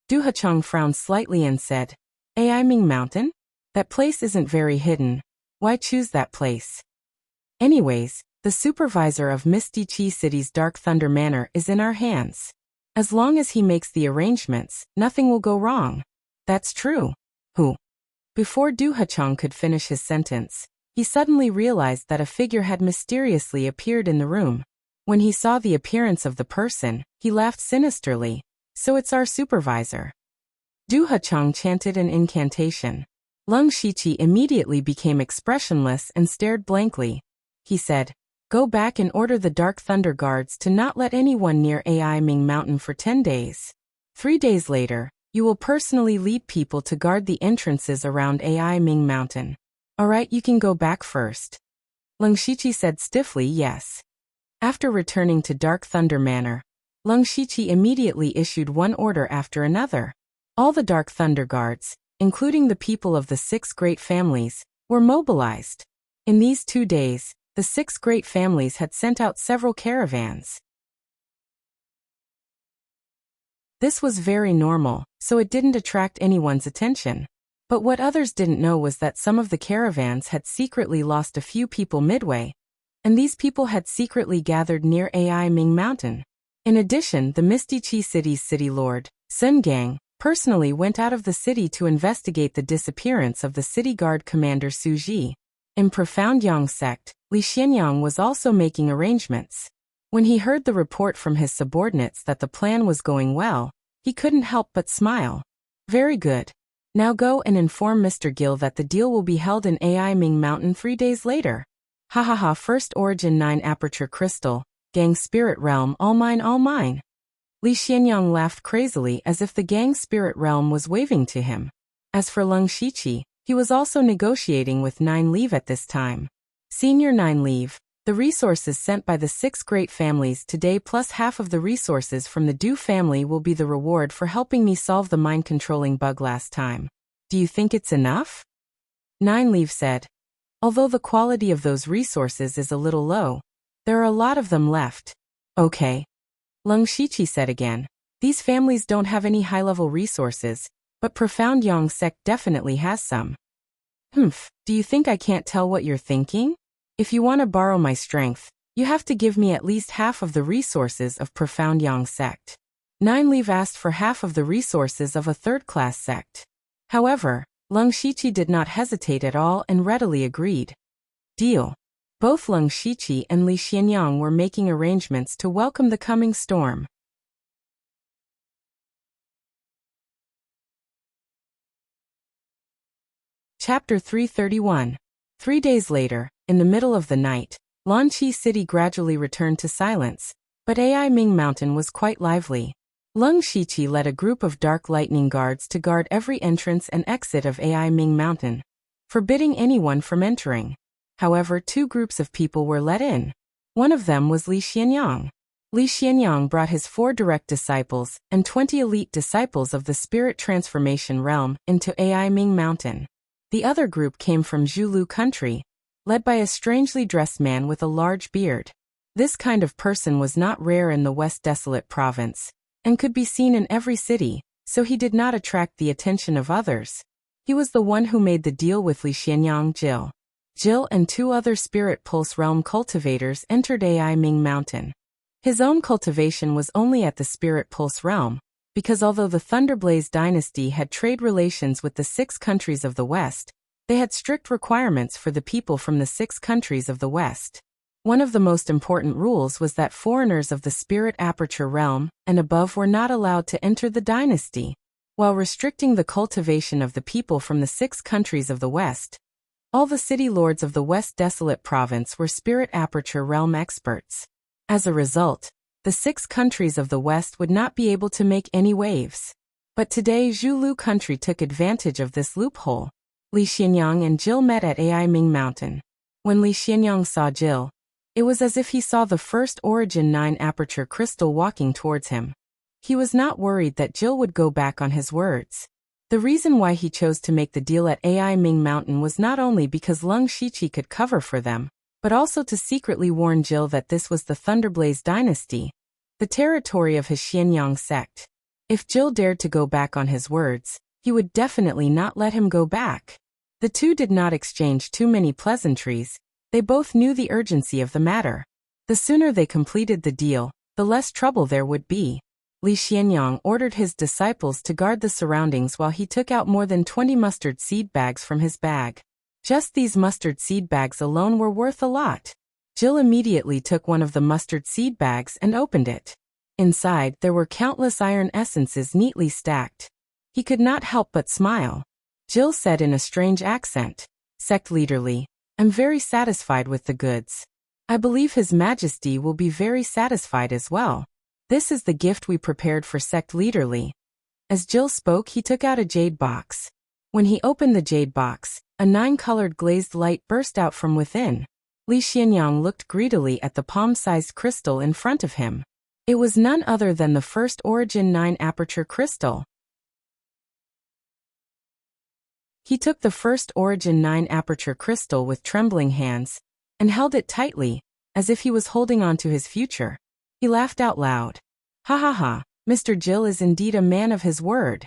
Du Hachong frowned slightly and said, Ai Ming Mountain? That place isn't very hidden. Why choose that place? Anyways, the supervisor of Misty Chi City's Dark Thunder Manor is in our hands. As long as he makes the arrangements, nothing will go wrong. That's true. Who? Before Du Hachong could finish his sentence, he suddenly realized that a figure had mysteriously appeared in the room. When he saw the appearance of the person, he laughed sinisterly. So it's our supervisor. Du Hachong chanted an incantation. Lung Shiqi immediately became expressionless and stared blankly. He said, Go back and order the Dark Thunder Guards to not let anyone near Ai Ming Mountain for 10 days. 3 days later, you will personally lead people to guard the entrances around Ai Ming Mountain. Alright, you can go back first. Lung Shiqi said stiffly yes. After returning to Dark Thunder Manor, Lung Shiqi immediately issued one order after another. All the Dark Thunder Guards, including the people of the 6 great families, were mobilized. In these 2 days, the 6 great families had sent out several caravans. This was very normal, so it didn't attract anyone's attention. But what others didn't know was that some of the caravans had secretly lost a few people midway, and these people had secretly gathered near Ai Ming Mountain. In addition, the Misty Chi City's city lord, Sun Gang, personally went out of the city to investigate the disappearance of the city guard commander Su Ji. In Profound Yang sect, Li Xianyang was also making arrangements. When he heard the report from his subordinates that the plan was going well, he couldn't help but smile. Very good. Now go and inform Mr. Gil that the deal will be held in Ai Ming Mountain 3 days later. Ha ha ha. First Origin 9 Aperture Crystal, Gang Spirit Realm, all mine, all mine. Li Xianyang laughed crazily as if the Gang Spirit Realm was waving to him. As for Lung Shiqi, he was also negotiating with 9 Leave at this time. Senior 9 Leave, the resources sent by the 6 great families today plus half of the resources from the Du family will be the reward for helping me solve the mind-controlling bug last time. Do you think it's enough? 9 Leave said. Although the quality of those resources is a little low, there are a lot of them left. Okay. Lung Shiqi said again. These families don't have any high-level resources, but Profound Yang sect definitely has some. Do you think I can't tell what you're thinking? If you want to borrow my strength, you have to give me at least half of the resources of Profound Yang sect. 9 Leave asked for half of the resources of a third-class sect. However, Lung Shiqi did not hesitate at all and readily agreed. Deal. Both Lung Shiqi and Li Xianyang were making arrangements to welcome the coming storm. Chapter 331. 3 days later, in the middle of the night, Lanqi City gradually returned to silence, but Ai Ming Mountain was quite lively. Lung Shiqi led a group of dark lightning guards to guard every entrance and exit of Ai Ming Mountain, forbidding anyone from entering. However, two groups of people were let in. One of them was Li Xianyang. Li Xianyang brought his 4 direct disciples and 20 elite disciples of the spirit transformation realm into Ai Ming Mountain. The other group came from Zhulu country, led by a strangely dressed man with a large beard. This kind of person was not rare in the West Desolate province, and could be seen in every city, so he did not attract the attention of others. He was the one who made the deal with Li Xianyang. Jill and 2 other Spirit Pulse Realm cultivators entered Ai Ming Mountain. His own cultivation was only at the Spirit Pulse Realm, because although the Thunderblaze dynasty had trade relations with the 6 countries of the West, they had strict requirements for the people from the 6 countries of the West. One of the most important rules was that foreigners of the Spirit Aperture Realm and above were not allowed to enter the dynasty, while restricting the cultivation of the people from the 6 countries of the West. All the city lords of the West Desolate province were Spirit Aperture Realm experts. As a result, the 6 countries of the West would not be able to make any waves. But today Zhulu country took advantage of this loophole. Li Xianyang and Jill met at Ai Ming Mountain. When Li Xianyang saw Jill, it was as if he saw the first Origin 9 Aperture crystal walking towards him. He was not worried that Jill would go back on his words. The reason why he chose to make the deal at Ai Ming Mountain was not only because Lung Shiqi could cover for them, but also to secretly warn Jill that this was the Thunderblaze dynasty, the territory of his Xianyang sect. If Jill dared to go back on his words, he would definitely not let him go back. The two did not exchange too many pleasantries. They both knew the urgency of the matter. The sooner they completed the deal, the less trouble there would be. Li Xianyang ordered his disciples to guard the surroundings while he took out more than 20 mustard seed bags from his bag. Just these mustard seed bags alone were worth a lot. Jill immediately took one of the mustard seed bags and opened it. Inside, there were countless iron essences neatly stacked. He could not help but smile. Jill said in a strange accent, "Sect Leader Li, I'm very satisfied with the goods. I believe His Majesty will be very satisfied as well. This is the gift we prepared for Sect Leader Li." As Jill spoke, he took out a jade box. When he opened the jade box, a 9-colored glazed light burst out from within. Li Xianyang looked greedily at the palm-sized crystal in front of him. It was none other than the first Origin 9 Aperture crystal. He took the first Origin 9 Aperture crystal with trembling hands, and held it tightly, as if he was holding on to his future. He laughed out loud. "Ha ha ha, Mr. Jill is indeed a man of his word.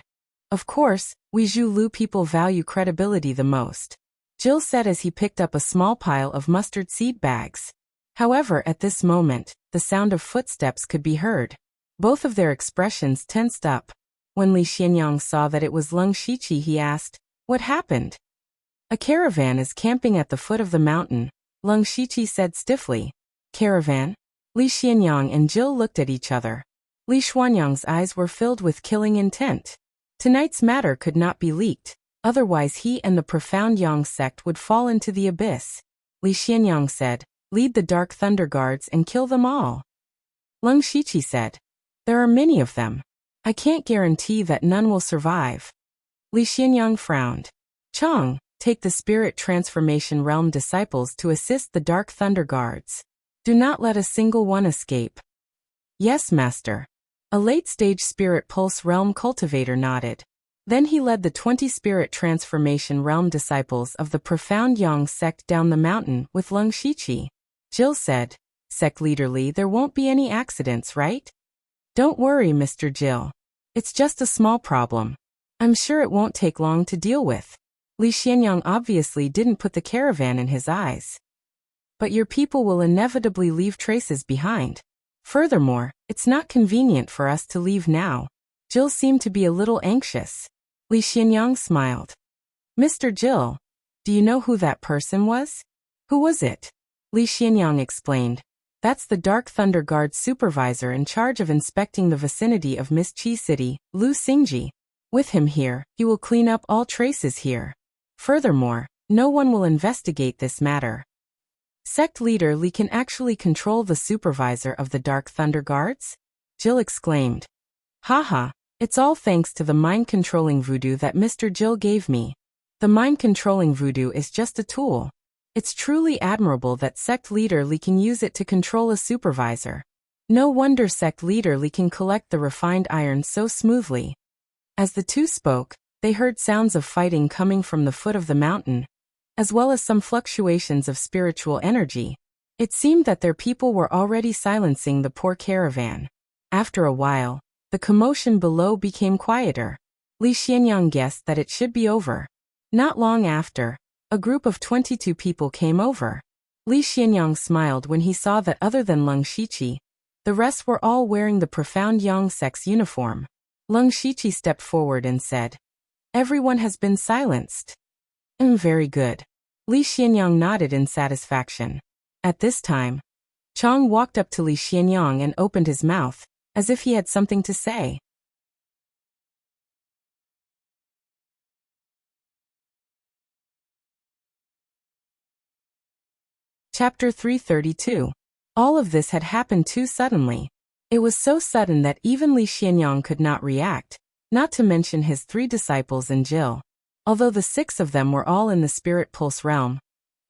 Of course, we Zhulu people value credibility the most," Jill said as he picked up a small pile of mustard seed bags. However, at this moment, the sound of footsteps could be heard. Both of their expressions tensed up. When Li Xianyang saw that it was Lung Shiqi, he asked, "What happened?" "A caravan is camping at the foot of the mountain," Lung Shiqi said stiffly. "Caravan?" Li Xianyang and Jill looked at each other. Li Xianyang's eyes were filled with killing intent. Tonight's matter could not be leaked, otherwise he and the Profound Yang sect would fall into the abyss. Li Xianyang said, "Lead the Dark Thunder Guards and kill them all." Lung Shiqi said, "There are many of them. I can't guarantee that none will survive." Li Xianyang frowned. "Chang, take the Spirit Transformation Realm disciples to assist the Dark Thunder Guards. Do not let a single one escape." "Yes, Master." A late-stage Spirit Pulse Realm cultivator nodded. Then he led the 20 Spirit Transformation Realm disciples of the Profound Yang sect down the mountain with Lung Shiqi. Jill said, "Sect Leader Li, there won't be any accidents, right?" "Don't worry, Mr. Jill. It's just a small problem. I'm sure it won't take long to deal with." Li Xianyang obviously didn't put the caravan in his eyes. "But your people will inevitably leave traces behind. Furthermore, it's not convenient for us to leave now." Jill seemed to be a little anxious. Li Xianyang smiled. "Mr. Jill, do you know who that person was?" "Who was it?" Li Xianyang explained. "That's the Dark Thunder Guard supervisor in charge of inspecting the vicinity of Miss Qi City, Lu Xingji. With him here, he will clean up all traces here. Furthermore, no one will investigate this matter." "Sect Leader Li can actually control the supervisor of the Dark Thunder Guards?" Jill exclaimed. Haha, it's all thanks to the mind-controlling voodoo that Mr. Jill gave me. The mind-controlling voodoo is just a tool. It's truly admirable that sect leader Lee can use it to control a supervisor. No wonder sect leader Lee can collect the refined iron so smoothly. As the two spoke, they heard sounds of fighting coming from the foot of the mountain, as well as some fluctuations of spiritual energy. It seemed that their people were already silencing the poor caravan. After a while, the commotion below became quieter. Li Xianyang guessed that it should be over. Not long after, a group of 22 people came over. Li Xianyang smiled when he saw that other than Leng Shiqi, the rest were all wearing the profound Yang sect's uniform. Leng Shiqi stepped forward and said, "Everyone has been silenced." Very good." Li Xianyang nodded in satisfaction. At this time, Chang walked up to Li Xianyang and opened his mouth, as if he had something to say. Chapter 332. All of this had happened too suddenly. It was so sudden that even Li Xianyang could not react, not to mention his 3 disciples and Jill. Although the 6 of them were all in the spirit pulse realm,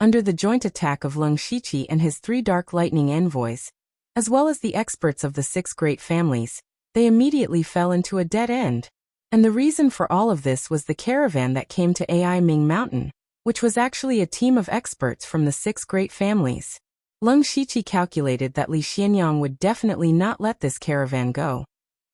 under the joint attack of Leng Shiqi and his 3 dark lightning envoys, as well as the experts of the 6 great families, they immediately fell into a dead end. And the reason for all of this was the caravan that came to Ai Ming Mountain, which was actually a team of experts from the 6 great families. Leng Shiqi calculated that Li Xianyang would definitely not let this caravan go.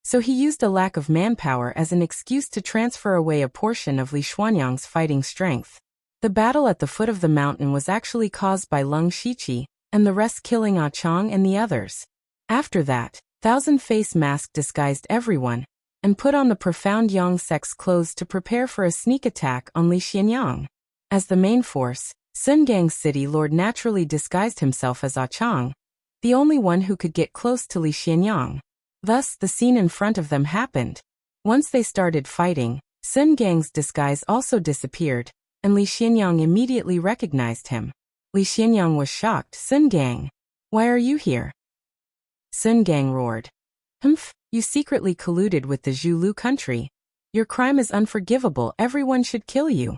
So he used a lack of manpower as an excuse to transfer away a portion of Li Xianyang's fighting strength. The battle at the foot of the mountain was actually caused by Leng Shiqi, and the rest killing Ah Chang and the others. After that, Thousand-Face Mask disguised everyone, and put on the profound Yang sect's clothes to prepare for a sneak attack on Li Xianyang. As the main force, Sun Gang's city lord naturally disguised himself as Ah Chang, the only one who could get close to Li Xianyang. Thus, the scene in front of them happened. Once they started fighting, Sun Gang's disguise also disappeared, and Li Xianyang immediately recognized him. Li Xianyang was shocked. "Sun Gang, why are you here?" Sun Gang roared. "Humph, you secretly colluded with the Zhulu country. Your crime is unforgivable. Everyone should kill you."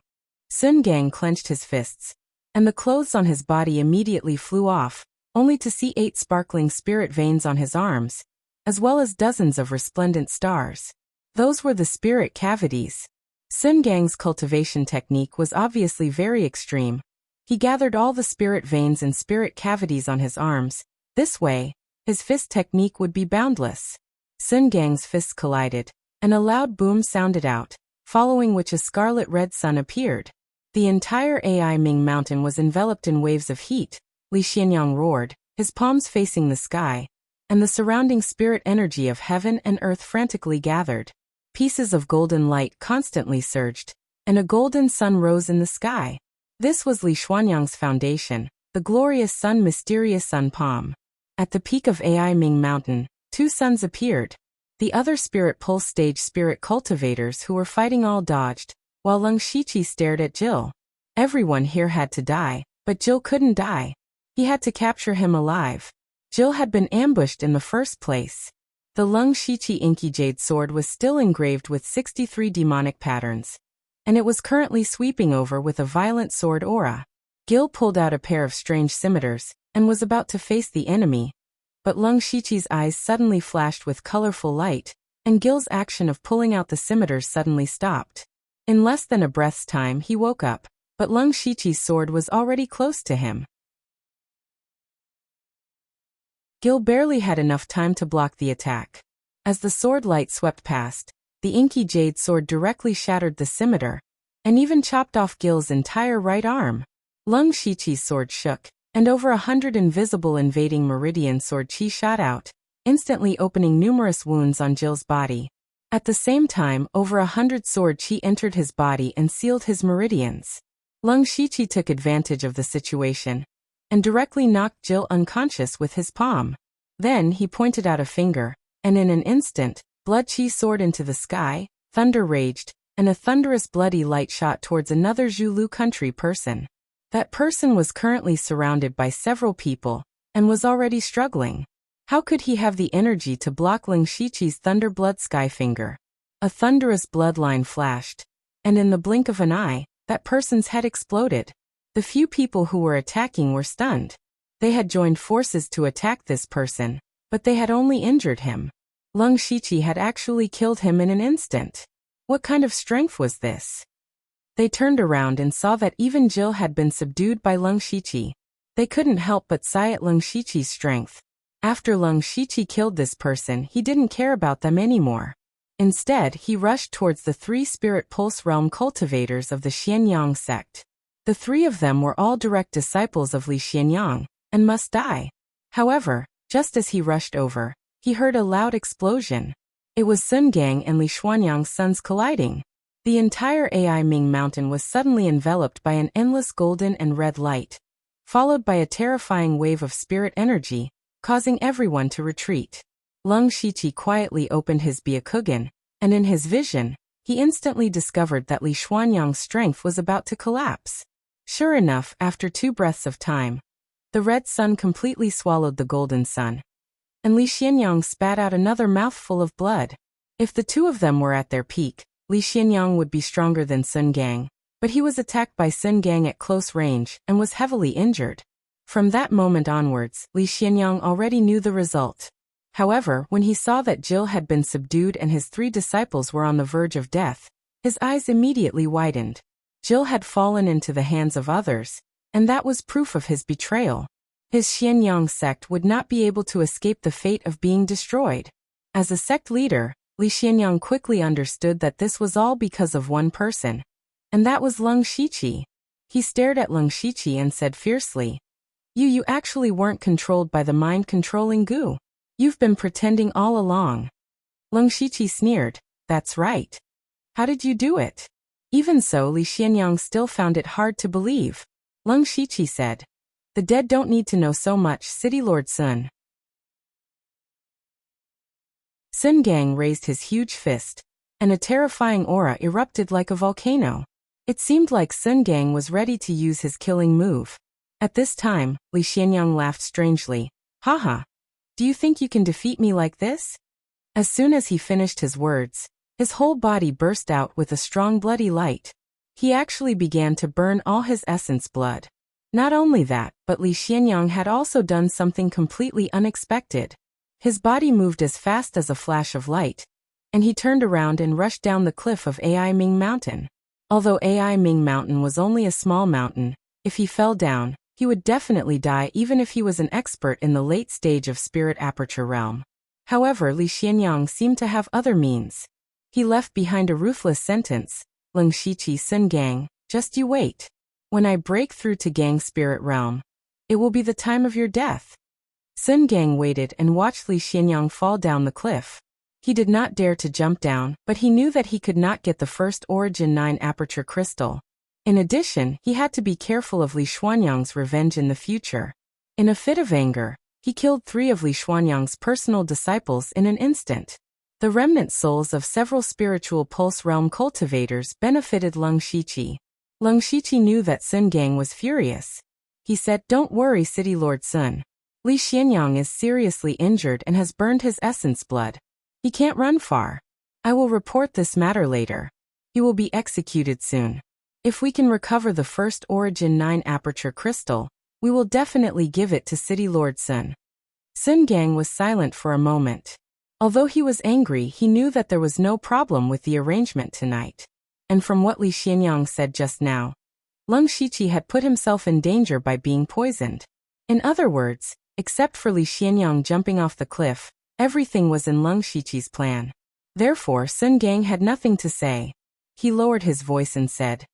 Sun Gang clenched his fists, and the clothes on his body immediately flew off, only to see 8 sparkling spirit veins on his arms, as well as dozens of resplendent stars. Those were the spirit cavities. Sun Gang's cultivation technique was obviously very extreme. He gathered all the spirit veins and spirit cavities on his arms. This way, his fist technique would be boundless. Sun Gang's fists collided, and a loud boom sounded out, following which a scarlet-red sun appeared. The entire Ai Ming Mountain was enveloped in waves of heat. Li Xianyang roared, his palms facing the sky, and the surrounding spirit energy of heaven and earth frantically gathered. Pieces of golden light constantly surged, and a golden sun rose in the sky. This was Li Xianyang's foundation, the glorious sun, mysterious sun palm. At the peak of Ai Ming Mountain, 2 suns appeared. The other spirit pulse stage spirit cultivators who were fighting all dodged, while Leng Shiqi stared at Jill. Everyone here had to die, but Jill couldn't die. He had to capture him alive. Jill had been ambushed in the first place. The Leng Shiqi inky jade sword was still engraved with 63 demonic patterns, and it was currently sweeping over with a violent sword aura. Gil pulled out a pair of strange scimitars, and was about to face the enemy, but Leng Shiqi's eyes suddenly flashed with colorful light, and Gil's action of pulling out the scimitars suddenly stopped. In less than a breath's time he woke up, but Leng Shiqi's sword was already close to him. Gil barely had enough time to block the attack. As the sword light swept past, the inky jade sword directly shattered the scimitar, and even chopped off Gil's entire right arm. Leng Shiqi's sword shook, and over 100 invisible invading meridian sword chi shot out, instantly opening numerous wounds on Jill's body. At the same time, over 100 sword chi entered his body and sealed his meridians. Leng Shiqi took advantage of the situation, and directly knocked Jill unconscious with his palm. Then he pointed out a finger, and in an instant, blood chi soared into the sky, thunder raged, and a thunderous bloody light shot towards another Zhulu country person. That person was currently surrounded by several people, and was already struggling. How could he have the energy to block Ling Shiqi's Thunderblood Skyfinger? A thunderous bloodline flashed, and in the blink of an eye, that person's head exploded. The few people who were attacking were stunned. They had joined forces to attack this person, but they had only injured him. Ling Shiqi had actually killed him in an instant. What kind of strength was this? They turned around and saw that even Jill had been subdued by Ling Shiqi. They couldn't help but sigh at Ling Shiqi's strength. After Ling Shiqi killed this person, he didn't care about them anymore. Instead, he rushed towards the 3 Spirit Pulse Realm cultivators of the Xianyang sect. The 3 of them were all direct disciples of Li Xianyang, and must die. However, just as he rushed over, he heard a loud explosion. It was Sun Gang and Li Xuanyang's suns colliding. The entire AI Ming Mountain was suddenly enveloped by an endless golden and red light, followed by a terrifying wave of spirit energy, causing everyone to retreat. Ling Shiqi quietly opened his Byakugan, and in his vision, he instantly discovered that Li Xuanyang's strength was about to collapse. Sure enough, after 2 breaths of time, the red sun completely swallowed the golden sun, and Li Xianyang spat out another mouthful of blood. If the 2 of them were at their peak, Li Xianyang would be stronger than Sun Gang, but he was attacked by Sun Gang at close range and was heavily injured. From that moment onwards, Li Xianyang already knew the result. However, when he saw that Jill had been subdued and his 3 disciples were on the verge of death, his eyes immediately widened. Jill had fallen into the hands of others, and that was proof of his betrayal. His Xianyang sect would not be able to escape the fate of being destroyed. As a sect leader, Li Xianyang quickly understood that this was all because of one person, and that was Ling Shiqi. He stared at Ling Shiqi and said fiercely, You actually weren't controlled by the mind-controlling goo. You've been pretending all along." Ling Shiqi sneered, "That's right. How did you do it?" Even so, Li Xianyang still found it hard to believe. Ling Shiqi said, "The dead don't need to know so much, City Lord Sun." Sun Gang raised his huge fist, and a terrifying aura erupted like a volcano. It seemed like Sun Gang was ready to use his killing move. At this time, Li Xianyang laughed strangely. "Haha. Do you think you can defeat me like this?" As soon as he finished his words, his whole body burst out with a strong bloody light. He actually began to burn all his essence blood. Not only that, but Li Xianyang had also done something completely unexpected. His body moved as fast as a flash of light, and he turned around and rushed down the cliff of AI Ming Mountain. Although AI Ming Mountain was only a small mountain, if he fell down, he would definitely die even if he was an expert in the late stage of Spirit Aperture Realm. However, Li Xianyang seemed to have other means. He left behind a ruthless sentence, "Ling Shiqi Sun Gang, just you wait. When I break through to Gang Spirit Realm, it will be the time of your death." Sun Gang waited and watched Li Xianyang fall down the cliff. He did not dare to jump down, but he knew that he could not get the first Origin 9 Aperture Crystal. In addition, he had to be careful of Li Xianyang's revenge in the future. In a fit of anger, he killed 3 of Li Xianyang's personal disciples in an instant. The remnant souls of several spiritual pulse realm cultivators benefited Ling Shiqi. Ling Shiqi knew that Sun Gang was furious. He said, "Don't worry, City Lord Sun. Li Xianyang is seriously injured and has burned his essence blood. He can't run far. I will report this matter later. He will be executed soon. If we can recover the first Origin 9 Aperture Crystal, we will definitely give it to City Lord Sun." Sun Gang was silent for a moment. Although he was angry, he knew that there was no problem with the arrangement tonight. And from what Li Xianyang said just now, Ling Shiqi had put himself in danger by being poisoned. In other words, except for Li Xianyang jumping off the cliff, everything was in Ling Shiqi's plan. Therefore, Sun Gang had nothing to say. He lowered his voice and said,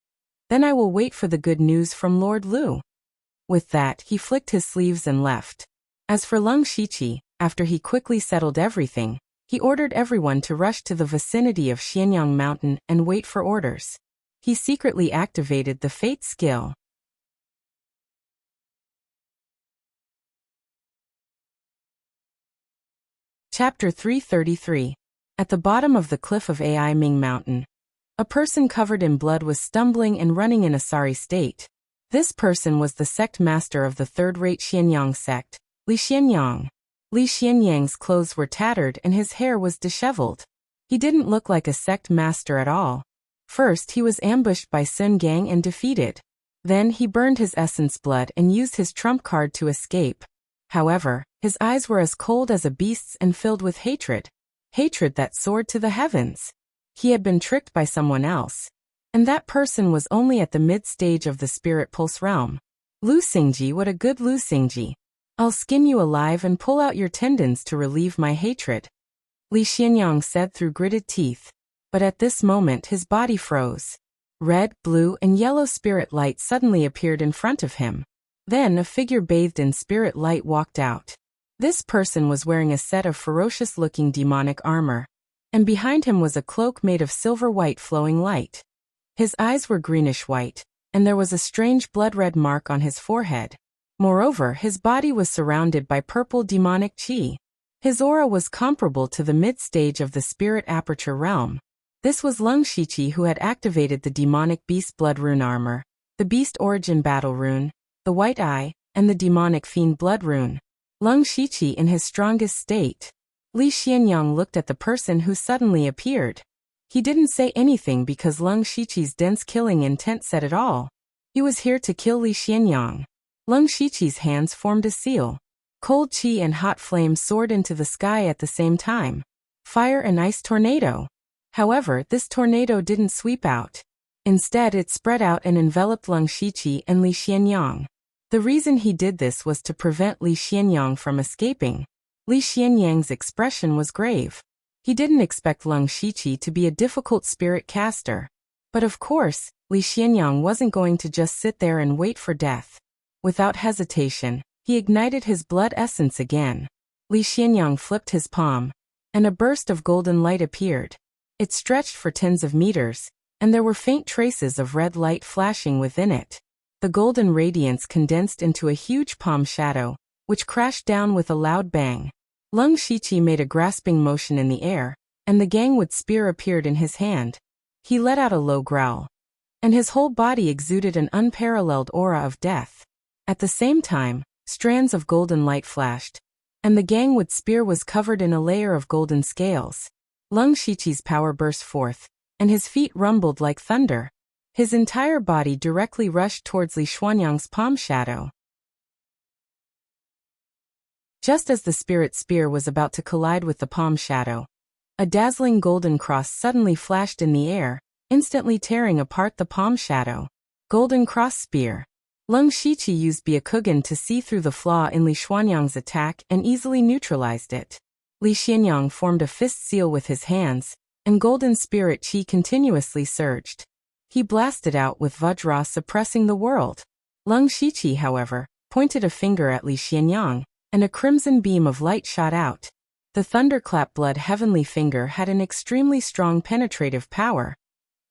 "Then I will wait for the good news from Lord Lu." With that, he flicked his sleeves and left. As for Ling Shiqi, after he quickly settled everything, he ordered everyone to rush to the vicinity of Xianyang Mountain and wait for orders. He secretly activated the Fate skill. Chapter 333. At the bottom of the cliff of AI Ming Mountain, a person covered in blood was stumbling and running in a sorry state. This person was the sect master of the third-rate Xianyang sect, Li Xianyang. Li Xianyang's clothes were tattered and his hair was disheveled. He didn't look like a sect master at all. First he was ambushed by Sun Gang and defeated. Then he burned his essence blood and used his trump card to escape. However, his eyes were as cold as a beast's and filled with hatred. Hatred that soared to the heavens. He had been tricked by someone else. And that person was only at the mid-stage of the spirit pulse realm. Lu Xingji, what a good Lu Xingji. I'll skin you alive and pull out your tendons to relieve my hatred. Li Xianyang said through gritted teeth. But at this moment his body froze. Red, blue, and yellow spirit light suddenly appeared in front of him. Then a figure bathed in spirit light walked out. This person was wearing a set of ferocious-looking demonic armor. And behind him was a cloak made of silver-white flowing light. His eyes were greenish-white, and there was a strange blood-red mark on his forehead. Moreover, his body was surrounded by purple demonic qi. His aura was comparable to the mid-stage of the spirit aperture realm. This was Lung Shiqi, who had activated the demonic beast blood rune armor, the beast origin battle rune, the white eye, and the demonic fiend blood rune. Lung Shiqi in his strongest state. Li Xianyang looked at the person who suddenly appeared. He didn't say anything because Lung Shiqi's dense killing intent said it all. He was here to kill Li Xianyang. Lung Shiqi's hands formed a seal. Cold qi and hot flames soared into the sky at the same time. Fire and ice tornado. However, this tornado didn't sweep out. Instead, it spread out and enveloped Lung Shiqi and Li Xianyang. The reason he did this was to prevent Li Xianyang from escaping. Li Xianyang's expression was grave. He didn't expect Lung Shiqi to be a difficult spirit caster. But of course, Li Xianyang wasn't going to just sit there and wait for death. Without hesitation, he ignited his blood essence again. Li Xianyang flipped his palm, and a burst of golden light appeared. It stretched for tens of meters, and there were faint traces of red light flashing within it. The golden radiance condensed into a huge palm shadow, which crashed down with a loud bang. Lung Shiqi made a grasping motion in the air, and the gangwood spear appeared in his hand. He let out a low growl, and his whole body exuded an unparalleled aura of death. At the same time, strands of golden light flashed, and the gangwood spear was covered in a layer of golden scales. Lung Shiqi's power burst forth, and his feet rumbled like thunder. His entire body directly rushed towards Li Xianyang's palm shadow. Just as the spirit spear was about to collide with the palm shadow, a dazzling golden cross suddenly flashed in the air, instantly tearing apart the palm shadow. Golden cross spear. Lung Shiqi used Byakugan to see through the flaw in Li Xianyang's attack and easily neutralized it. Li Xianyang formed a fist seal with his hands, and golden spirit qi continuously surged. He blasted out with Vajra, suppressing the world. Lung Shiqi, however, pointed a finger at Li Xianyang, and a crimson beam of light shot out. The thunderclap blood heavenly finger had an extremely strong penetrative power,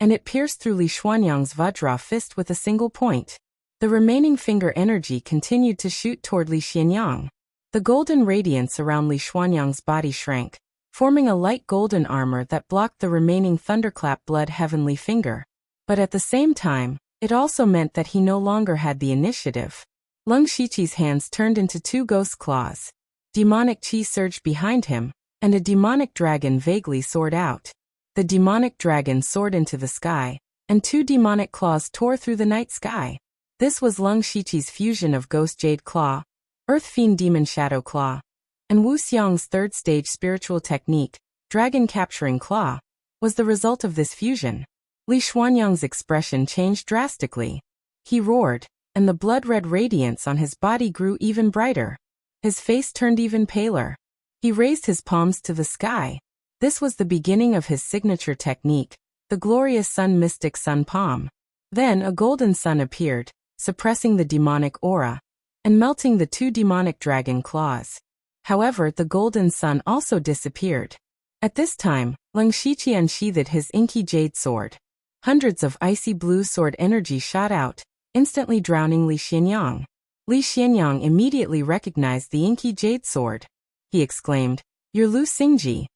and it pierced through Li Xianyang's Vajra fist with a single point. The remaining finger energy continued to shoot toward Li Xianyang. The golden radiance around Li Xianyang's body shrank, forming a light golden armor that blocked the remaining thunderclap blood heavenly finger. But at the same time, it also meant that he no longer had the initiative. Lung Shiqi's hands turned into two ghost claws. Demonic qi surged behind him, and a demonic dragon vaguely soared out. The demonic dragon soared into the sky, and two demonic claws tore through the night sky. This was Lung Shiqi's fusion of Ghost Jade Claw, Earth Fiend Demon Shadow Claw, and Wu Xiang's third stage spiritual technique, Dragon Capturing Claw, was the result of this fusion. Li Xianyang's expression changed drastically. He roared, and the blood-red radiance on his body grew even brighter. His face turned even paler. He raised his palms to the sky. This was the beginning of his signature technique, the glorious sun mystic sun palm. Then a golden sun appeared, suppressing the demonic aura, and melting the two demonic dragon claws. However, the golden sun also disappeared. At this time, Lung Shiqi unsheathed his inky jade sword. Hundreds of icy blue sword energy shot out, instantly drowning Li Xianyang. Li Xianyang immediately recognized the inky jade sword. He exclaimed, "You're Lu Xingji."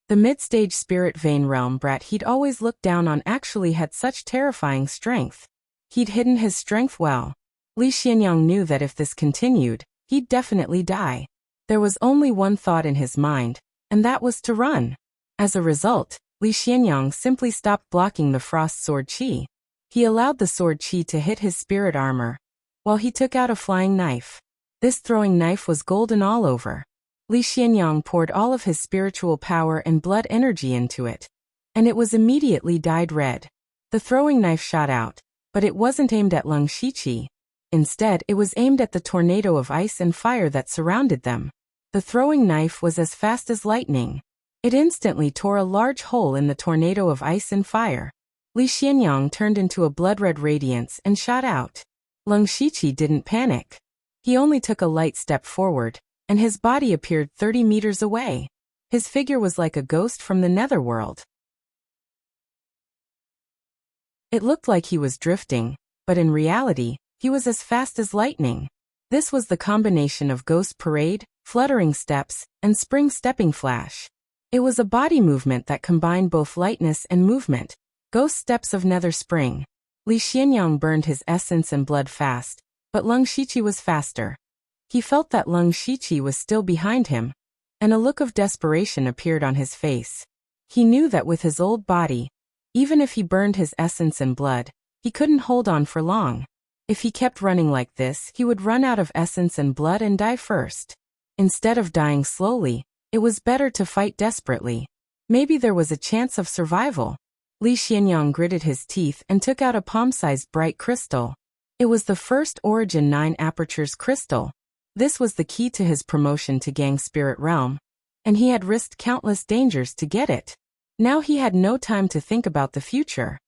The mid-stage spirit vein realm brat he'd always looked down on actually had such terrifying strength. He'd hidden his strength well. Li Xianyang knew that if this continued, he'd definitely die. There was only one thought in his mind, and that was to run. As a result, Li Xianyang simply stopped blocking the frost sword chi. He allowed the sword chi to hit his spirit armor, while he took out a flying knife. This throwing knife was golden all over. Li Xianyang poured all of his spiritual power and blood energy into it, and it was immediately dyed red. The throwing knife shot out, but it wasn't aimed at Leng Shiqi. Instead, it was aimed at the tornado of ice and fire that surrounded them. The throwing knife was as fast as lightning. It instantly tore a large hole in the tornado of ice and fire. Li Xianyang turned into a blood-red radiance and shot out. Leng Shiqi didn't panic. He only took a light step forward, and his body appeared 30 meters away. His figure was like a ghost from the netherworld. It looked like he was drifting, but in reality, he was as fast as lightning. This was the combination of ghost parade, fluttering steps, and spring stepping flash. It was a body movement that combined both lightness and movement, ghost steps of nether spring. Li Xianyang burned his essence and blood fast, but Leng Shiqi was faster. He felt that Leng Shiqi was still behind him, and a look of desperation appeared on his face. He knew that with his old body, even if he burned his essence and blood, he couldn't hold on for long. If he kept running like this, he would run out of essence and blood and die first. Instead of dying slowly, it was better to fight desperately. Maybe there was a chance of survival. Li Xianyang gritted his teeth and took out a palm-sized bright crystal. It was the first Origin 9 Apertures crystal. This was the key to his promotion to Gang Spirit Realm, and he had risked countless dangers to get it. Now he had no time to think about the future.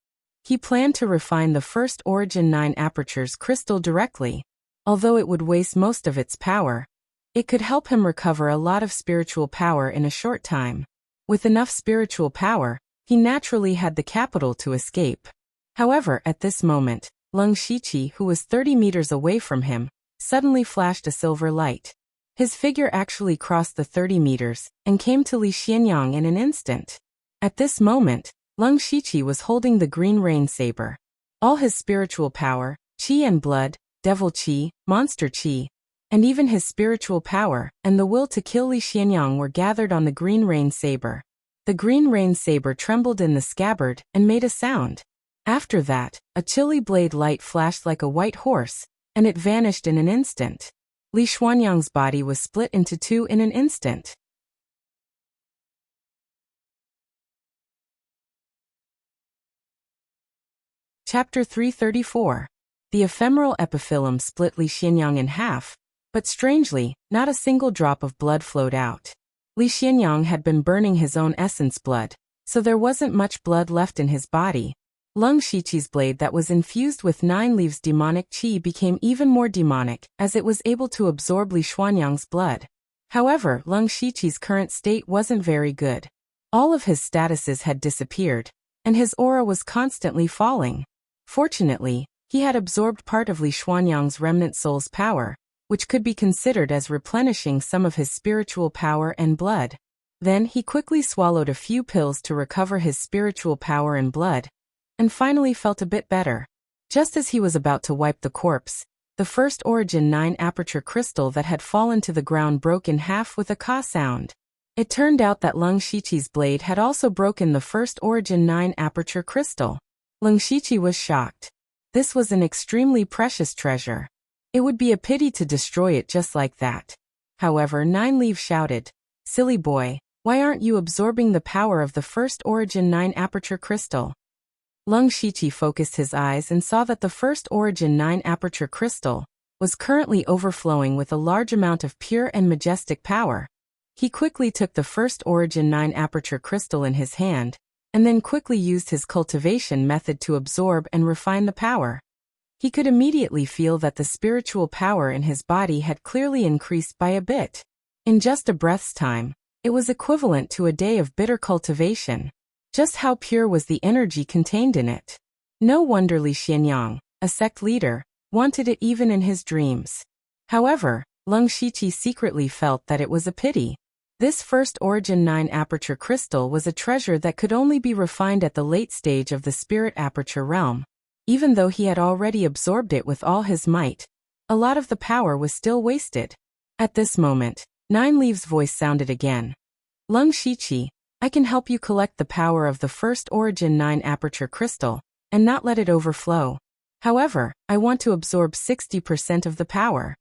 He planned to refine the first Origin 9 Apertures crystal directly. Although it would waste most of its power, it could help him recover a lot of spiritual power in a short time. With enough spiritual power, he naturally had the capital to escape. However, at this moment, Leng Shiqi, who was 30 meters away from him, suddenly flashed a silver light. His figure actually crossed the 30 meters and came to Li Xianyang in an instant. At this moment, Leng Shiqi was holding the green rain saber. All his spiritual power, chi and blood, devil chi, monster chi, and even his spiritual power and the will to kill Li Xianyang were gathered on the green rain saber. The green rain saber trembled in the scabbard and made a sound. After that, a chilly blade light flashed like a white horse, and it vanished in an instant. Li Xianyang's body was split into two in an instant. Chapter 334. The ephemeral epiphyllum split Li Xianyang in half, but strangely, not a single drop of blood flowed out. Li Xianyang had been burning his own essence blood, so there wasn't much blood left in his body. Leng Shiqi's blade that was infused with 9 leaves demonic chi became even more demonic as it was able to absorb Li Xianyang's blood. However, Leng Shiqi's current state wasn't very good. All of his statuses had disappeared, and his aura was constantly falling. Fortunately, he had absorbed part of Li Xianyang's remnant soul's power, which could be considered as replenishing some of his spiritual power and blood. Then he quickly swallowed a few pills to recover his spiritual power and blood, and finally felt a bit better. Just as he was about to wipe the corpse, the first Origin 9 Aperture crystal that had fallen to the ground broke in half with a ka sound. It turned out that Leng Shiqi's blade had also broken the first Origin 9 Aperture crystal. Leng Shiqi was shocked. This was an extremely precious treasure. It would be a pity to destroy it just like that. However, Nine Leaves shouted, "Silly boy, why aren't you absorbing the power of the first Origin 9 Aperture crystal?" Leng Shiqi focused his eyes and saw that the first Origin 9 Aperture crystal was currently overflowing with a large amount of pure and majestic power. He quickly took the first Origin 9 Aperture crystal in his hand, and then quickly used his cultivation method to absorb and refine the power. He could immediately feel that the spiritual power in his body had clearly increased by a bit. In just a breath's time, it was equivalent to a day of bitter cultivation. Just how pure was the energy contained in it? No wonder Li Xianyang, a sect leader, wanted it even in his dreams. However, Leng Shiqi secretly felt that it was a pity. This first Origin 9 Aperture crystal was a treasure that could only be refined at the late stage of the Spirit Aperture realm. Even though he had already absorbed it with all his might, a lot of the power was still wasted. At this moment, Nine Leaves' voice sounded again. Lung Shiqi, I can help you collect the power of the first origin 9 aperture crystal, and not let it overflow. However, I want to absorb 60% of the power.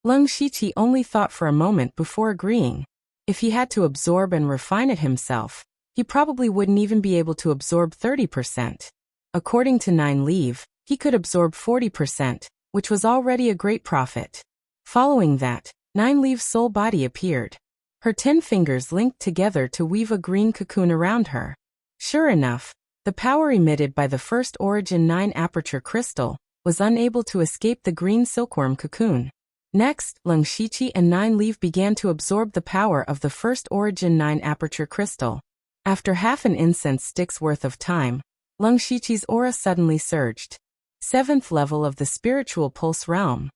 Lung Shiqi only thought for a moment before agreeing. If he had to absorb and refine it himself, he probably wouldn't even be able to absorb 30%. According to Nine Leaf, he could absorb 40%, which was already a great profit. Following that, Nine Leaf's soul body appeared. Her 10 fingers linked together to weave a green cocoon around her. Sure enough, the power emitted by the first origin 9 aperture crystal was unable to escape the green silkworm cocoon. Next, Lung Shiqi and Nine Leaf began to absorb the power of the first origin 9 aperture crystal. After half an incense stick's worth of time, Lung Shiqi's aura suddenly surged. 7th level of the spiritual pulse realm.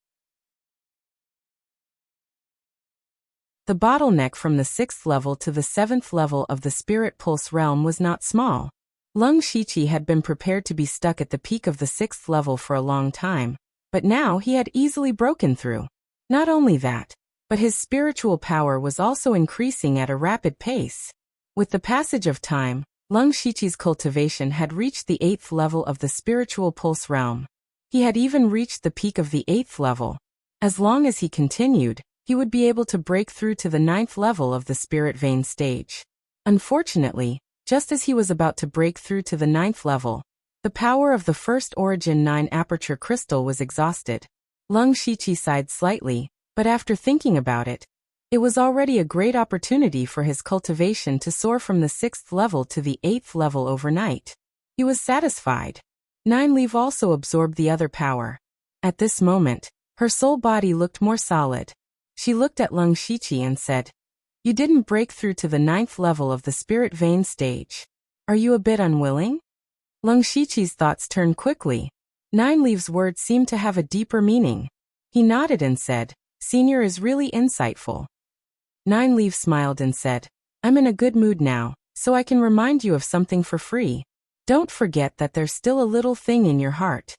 The bottleneck from the 6th level to the 7th level of the spirit pulse realm was not small. Lung Shiqi had been prepared to be stuck at the peak of the 6th level for a long time, but now he had easily broken through. Not only that, but his spiritual power was also increasing at a rapid pace. With the passage of time, Lung Shiqi's cultivation had reached the 8th level of the spiritual pulse realm. He had even reached the peak of the 8th level. As long as he continued, he would be able to break through to the 9th level of the spirit vein stage. Unfortunately, just as he was about to break through to the 9th level, the power of the first origin 9 aperture crystal was exhausted. Lung Shiqi sighed slightly, but after thinking about it, it was already a great opportunity for his cultivation to soar from the 6th level to the 8th level overnight. He was satisfied. Nine Leaf also absorbed the other power. At this moment, her soul body looked more solid. She looked at Lung Shiqi and said, "You didn't break through to the 9th level of the spirit vein stage. Are you a bit unwilling?" Lung Shiqi's thoughts turned quickly. Nine Leaf's words seemed to have a deeper meaning. He nodded and said, "Senior is really insightful." Nine Leaf smiled and said, "I'm in a good mood now, so I can remind you of something for free. Don't forget that there's still a little thing in your heart."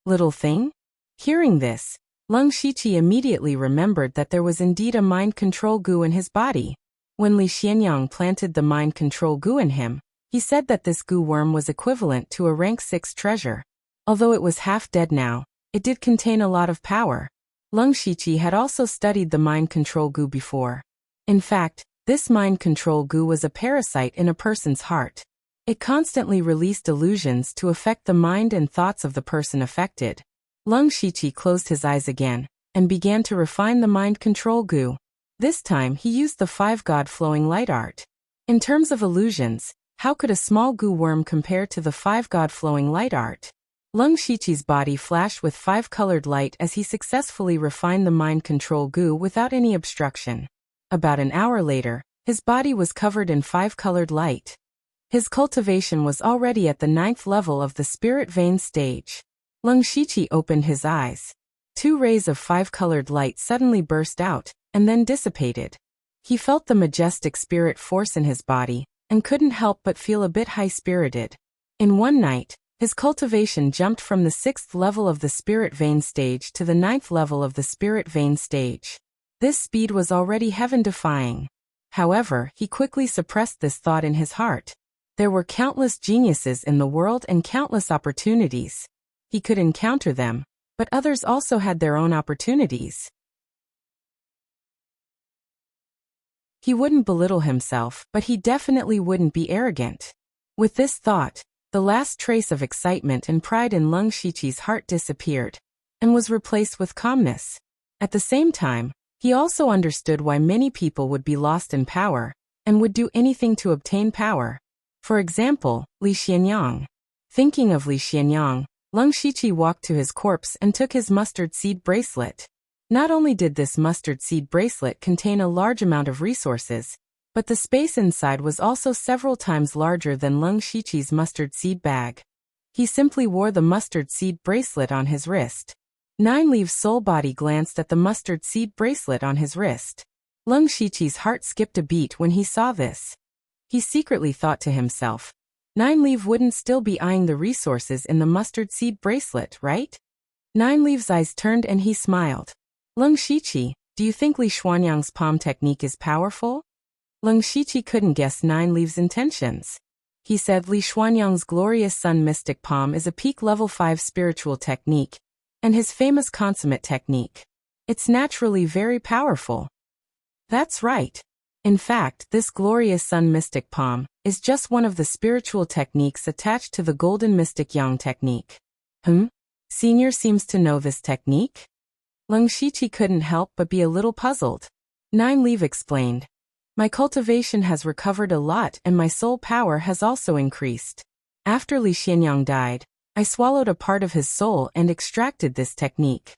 Little thing? Hearing this, Lung Shiqi immediately remembered that there was indeed a mind control goo in his body. When Li Xianyang planted the mind control goo in him, he said that this goo worm was equivalent to a rank 6 treasure. Although it was half dead now, it did contain a lot of power. Lung Shiqi had also studied the mind control goo before. In fact, this mind control goo was a parasite in a person's heart. It constantly released illusions to affect the mind and thoughts of the person affected. Lung Shiqi closed his eyes again, and began to refine the mind control goo. This time he used the 5-god flowing light art. In terms of illusions, how could a small goo worm compare to the 5-god flowing light art? Lung Shiqi's body flashed with 5-colored light as he successfully refined the mind control goo without any obstruction. About an hour later, his body was covered in 5-colored light. His cultivation was already at the 9th level of the spirit vein stage. Lung Shiqi opened his eyes. 2 rays of 5-colored light suddenly burst out, and then dissipated. He felt the majestic spirit force in his body, and couldn't help but feel a bit high-spirited. In one night, his cultivation jumped from the 6th level of the spirit vein stage to the 9th level of the spirit vein stage. This speed was already heaven-defying. However, he quickly suppressed this thought in his heart. There were countless geniuses in the world and countless opportunities. He could encounter them, but others also had their own opportunities. He wouldn't belittle himself, but he definitely wouldn't be arrogant. With this thought, the last trace of excitement and pride in Lung Shiqi's heart disappeared, and was replaced with calmness. At the same time, he also understood why many people would be lost in power, and would do anything to obtain power. For example, Li Xianyang. Thinking of Li Xianyang, Lung Shiqi walked to his corpse and took his mustard seed bracelet. Not only did this mustard seed bracelet contain a large amount of resources, but the space inside was also several times larger than Lung Shiqi's mustard seed bag. He simply wore the mustard seed bracelet on his wrist. Nine Leaf's soul body glanced at the mustard seed bracelet on his wrist. Lung Shiqi's heart skipped a beat when he saw this. He secretly thought to himself, Nine Leaf wouldn't still be eyeing the resources in the mustard seed bracelet, right? Nine Leaf's eyes turned and he smiled. Lung Shiqi, do you think Li Xuanyang's palm technique is powerful? Leng Shiqi couldn't guess Nine Leaves' intentions. He said Li Xuanyang's glorious sun mystic palm is a peak level 5 spiritual technique, and his famous consummate technique. It's naturally very powerful. That's right. In fact, this glorious sun mystic palm is just one of the spiritual techniques attached to the golden mystic yang technique. Senior seems to know this technique? Leng Shiqi couldn't help but be a little puzzled. Nine Leaf explained. My cultivation has recovered a lot and my soul power has also increased. After Li Xianyang died, I swallowed a part of his soul and extracted this technique.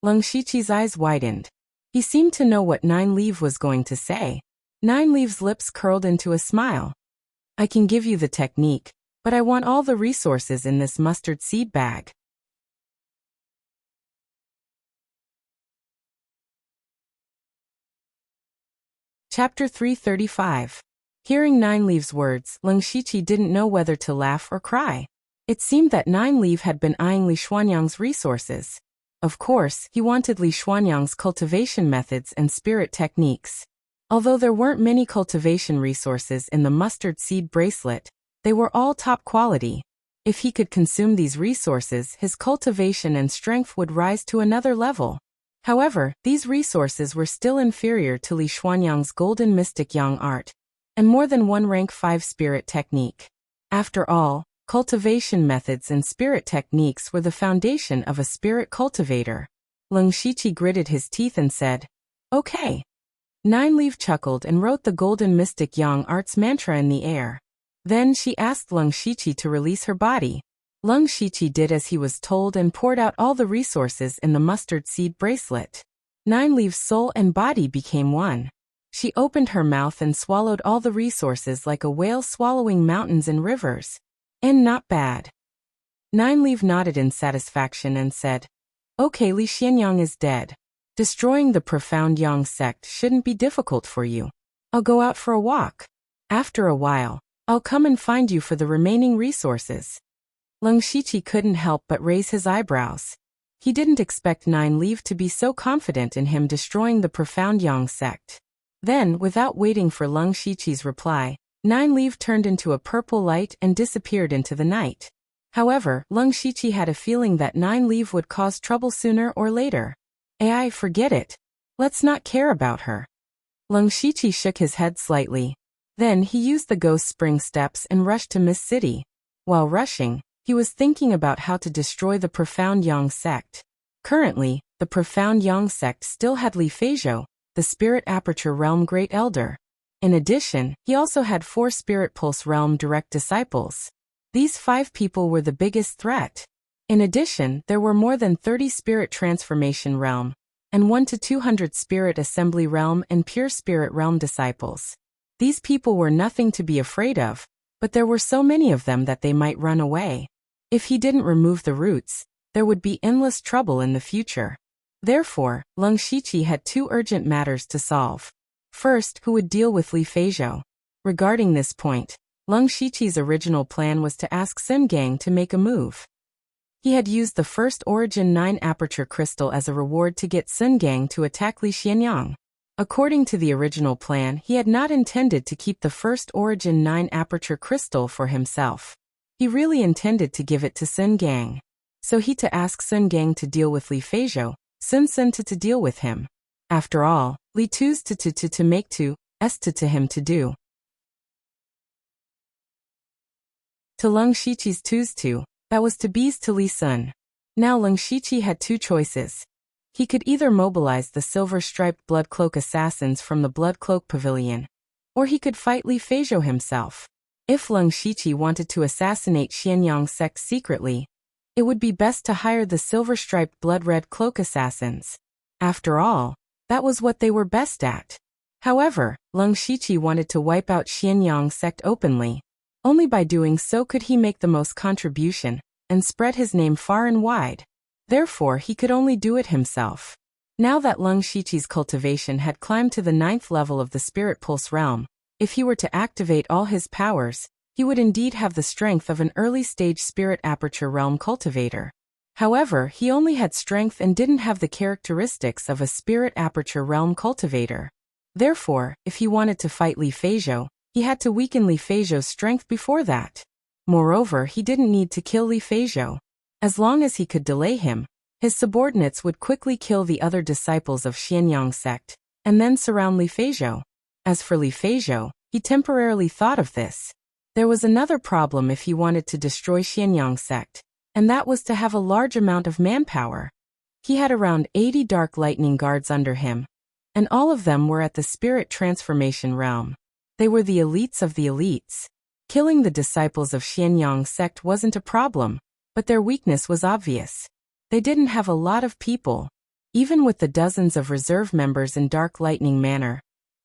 Leng Shiqi's eyes widened. He seemed to know what Nine Leaf was going to say. Nine Leaf's lips curled into a smile. I can give you the technique, but I want all the resources in this mustard seed bag. Chapter 335. Hearing Nine Leaf's words, Leng Shiqi didn't know whether to laugh or cry. It seemed that Nine Leaf had been eyeing Li Xuanyang's resources. Of course, he wanted Li Xuanyang's cultivation methods and spirit techniques. Although there weren't many cultivation resources in the mustard seed bracelet, they were all top quality. If he could consume these resources, his cultivation and strength would rise to another level. However, these resources were still inferior to Li Xuanyang's golden mystic yang art, and more than one rank 5 spirit technique. After all, cultivation methods and spirit techniques were the foundation of a spirit cultivator. Leng Shiqi gritted his teeth and said, Okay. Nine Leaf chuckled and wrote the golden mystic yang art's mantra in the air. Then she asked Leng Shiqi to release her body. Leng Shiqi did as he was told and poured out all the resources in the mustard seed bracelet. Nine Leaf's soul and body became one. She opened her mouth and swallowed all the resources like a whale swallowing mountains and rivers. And not bad. Nine Leaf nodded in satisfaction and said, Okay, Li Xianyang is dead. Destroying the profound Yang sect shouldn't be difficult for you. I'll go out for a walk. After a while, I'll come and find you for the remaining resources. Leng Shiqi couldn't help but raise his eyebrows. He didn't expect Nine Leaf to be so confident in him destroying the profound Yang sect. Then, without waiting for Leng Shiqi's reply, Nine Leaf turned into a purple light and disappeared into the night. However, Leng Shiqi had a feeling that Nine Leaf would cause trouble sooner or later. Forget it. Let's not care about her. Leng Shiqi shook his head slightly. Then he used the ghost spring steps and rushed to Mist City. While rushing, he was thinking about how to destroy the profound Yang sect. Currently, the profound Yang sect still had Li Feizhou, the Spirit Aperture Realm Great Elder. In addition, he also had 4 Spirit Pulse Realm direct disciples. These 5 people were the biggest threat. In addition, there were more than 30 Spirit Transformation Realm, and 1 to 200 Spirit Assembly Realm and Pure Spirit Realm disciples. These people were nothing to be afraid of, but there were so many of them that they might run away. If he didn't remove the roots, there would be endless trouble in the future. Therefore, Leng Shiqi had 2 urgent matters to solve. First, who would deal with Li Feizhou? Regarding this point, Leng Shiqi's original plan was to ask Sun Gang to make a move. He had used the first Origin 9 Aperture Crystal as a reward to get Sun Gang to attack Li Xianyang. According to the original plan, he had not intended to keep the first Origin 9 Aperture Crystal for himself. He really intended to give it to Sun Gang. So he to ask Sun Gang to deal with Li Feizhou, Sun to deal with him. After all, Li Tu's to make to, S to him to do. To Leng Shiqi's Tu's to, that was to B's to Li Sun. Now Leng Shiqi had 2 choices. He could either mobilize the silver-striped Blood Cloak assassins from the Blood Cloak Pavilion, or he could fight Li Feizhou himself. If Leng Shiqi wanted to assassinate Xianyang sect secretly, it would be best to hire the silver-striped blood-red cloak assassins. After all, that was what they were best at. However, Leng Shiqi wanted to wipe out Xianyang sect openly. Only by doing so could he make the most contribution and spread his name far and wide. Therefore, he could only do it himself. Now that Leng Shiqi's cultivation had climbed to the 9th level of the Spirit Pulse realm, if he were to activate all his powers, he would indeed have the strength of an early-stage Spirit Aperture Realm cultivator. However, he only had strength and didn't have the characteristics of a spirit aperture realm cultivator. Therefore, if he wanted to fight Li Feizhou, he had to weaken Li Feizhou's strength before that. Moreover, he didn't need to kill Li Feizhou. As long as he could delay him, his subordinates would quickly kill the other disciples of Xianyang sect, and then surround Li Feizhou. As for Li Feizhou, he temporarily thought of this. There was another problem if he wanted to destroy Xianyang sect, and that was to have a large amount of manpower. He had around 80 dark lightning guards under him, and all of them were at the spirit transformation realm. They were the elites of the elites. Killing the disciples of Xianyang sect wasn't a problem, but their weakness was obvious. They didn't have a lot of people. Even with the dozens of reserve members in Dark Lightning Manor,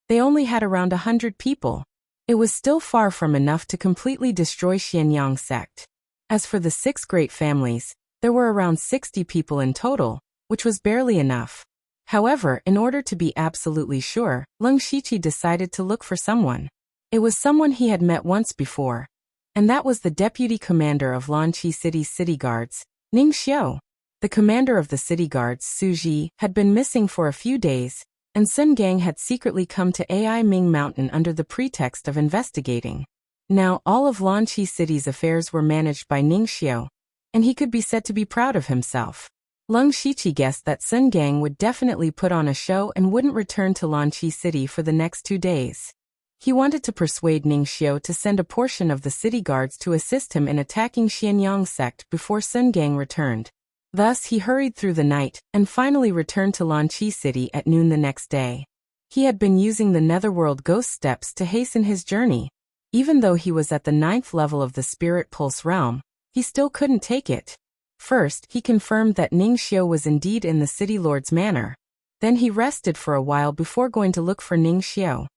they only had around 100 people. It was still far from enough to completely destroy Xianyang sect. As for the 6 great families, there were around 60 people in total, which was barely enough. However, in order to be absolutely sure, Leng Shiqi decided to look for someone. It was someone he had met once before, and that was the deputy commander of Lanqi City's city guards, Ning Xiu. The commander of the city guards, Su Ji, had been missing for a few days, and Sun Gang had secretly come to Ai Ming Mountain under the pretext of investigating. Now, all of Lanqi City's affairs were managed by Ning Xiu, and he could be said to be proud of himself. Leng Shiqi guessed that Sun Gang would definitely put on a show and wouldn't return to Lanqi City for the next 2 days. He wanted to persuade Ning Xiu to send a portion of the city guards to assist him in attacking Xianyang sect before Sun Gang returned. Thus, he hurried through the night, and finally returned to Lanqi City at noon the next day. He had been using the Netherworld Ghost Steps to hasten his journey. Even though he was at the 9th level of the Spirit Pulse realm, he still couldn't take it. First, he confirmed that Ning Xiu was indeed in the City Lord's manor. Then he rested for a while before going to look for Ning Xiu.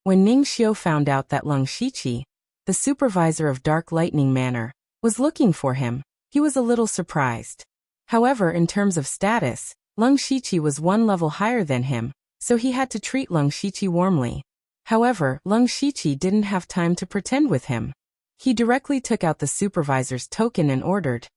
When Ning Xiu found out that Leng Shiqi, the supervisor of Dark Lightning Manor, was looking for him, he was a little surprised. However, in terms of status, Leng Shiqi was 1 level higher than him, so he had to treat Leng Shiqi warmly. However, Leng Shiqi didn't have time to pretend with him. He directly took out the supervisor's token and ordered,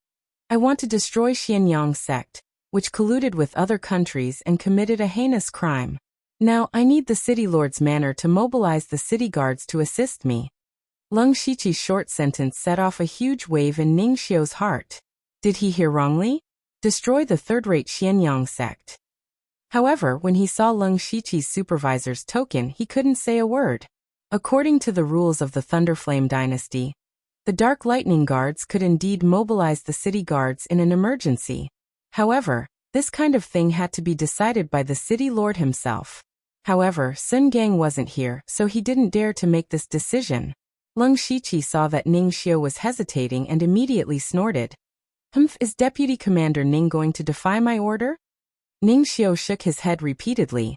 "I want to destroy Xianyang sect, which colluded with other countries and committed a heinous crime. Now, I need the City Lord's manor to mobilize the city guards to assist me." Leng Shiqi's short sentence set off a huge wave in Ning Xiu's heart. Did he hear wrongly? Destroy the third-rate Xianyang sect. However, when he saw Leng Shiqi's supervisor's token, he couldn't say a word. According to the rules of the Thunderflame dynasty, the Dark Lightning Guards could indeed mobilize the city guards in an emergency. However, this kind of thing had to be decided by the city lord himself. However, Sun Gang wasn't here, so he didn't dare to make this decision. Leng Shiqi saw that Ning Xiu was hesitating and immediately snorted. Is Deputy Commander Ning going to defy my order?" Ning Xiu shook his head repeatedly.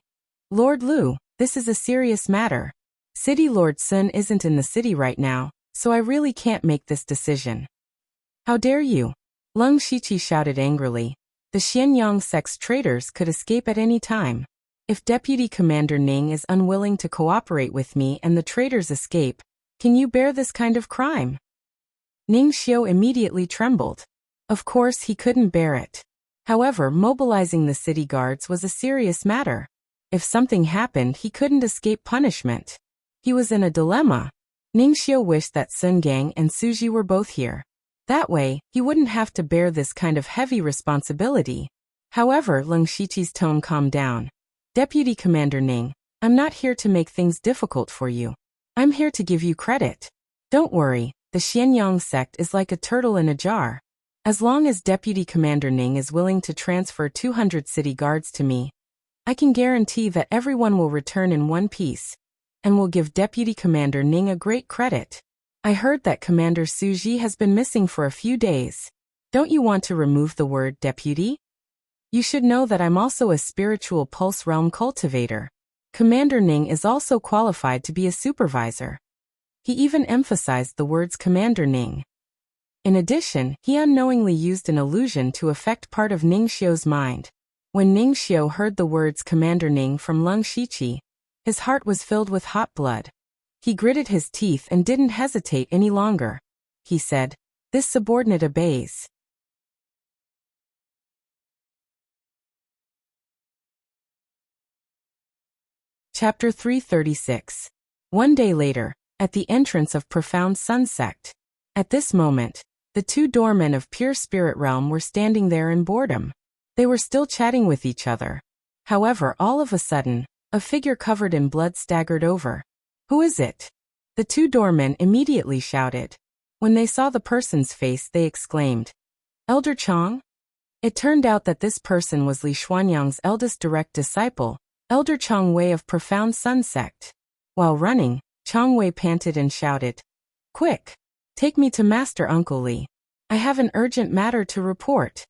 "Lord Lu, this is a serious matter. City Lord Sun isn't in the city right now, so I really can't make this decision." "How dare you?" Leng Shiqi shouted angrily. "The Xianyang sect's traitors could escape at any time. If Deputy Commander Ning is unwilling to cooperate with me and the traitors escape, can you bear this kind of crime?" Ning Xiu immediately trembled. Of course, he couldn't bear it. However, mobilizing the city guards was a serious matter. If something happened, he couldn't escape punishment. He was in a dilemma. Ning Xiu wished that Sun Gang and Suji were both here. That way, he wouldn't have to bear this kind of heavy responsibility. However, Leng Shiqi's tone calmed down. "Deputy Commander Ning, I'm not here to make things difficult for you. I'm here to give you credit. Don't worry, the Xianyang sect is like a turtle in a jar. As long as Deputy Commander Ning is willing to transfer 200 city guards to me, I can guarantee that everyone will return in one piece, and will give Deputy Commander Ning a great credit. I heard that Commander Suji has been missing for a few days. Don't you want to remove the word deputy? You should know that I'm also a spiritual pulse realm cultivator. Commander Ning is also qualified to be a supervisor." He even emphasized the words Commander Ning. In addition, he unknowingly used an illusion to affect part of Ning Xiu's mind. When Ning Xiu heard the words Commander Ning from Leng Shiqi, his heart was filled with hot blood. He gritted his teeth and didn't hesitate any longer. He said, This subordinate obeys. Chapter 336. One day later, at the entrance of Profound Sun Sect. At this moment, the two doormen of Pure Spirit Realm were standing there in boredom. They were still chatting with each other. However, all of a sudden, a figure covered in blood staggered over. "Who is it?" The two doormen immediately shouted. When they saw the person's face, they exclaimed, "Elder Chang?" It turned out that this person was Li Xuanyang's eldest direct disciple, Elder Chang Wei of Profound Sun Sect. While running, Chang Wei panted and shouted, "Quick! Take me to Master Uncle Li. I have an urgent matter to report."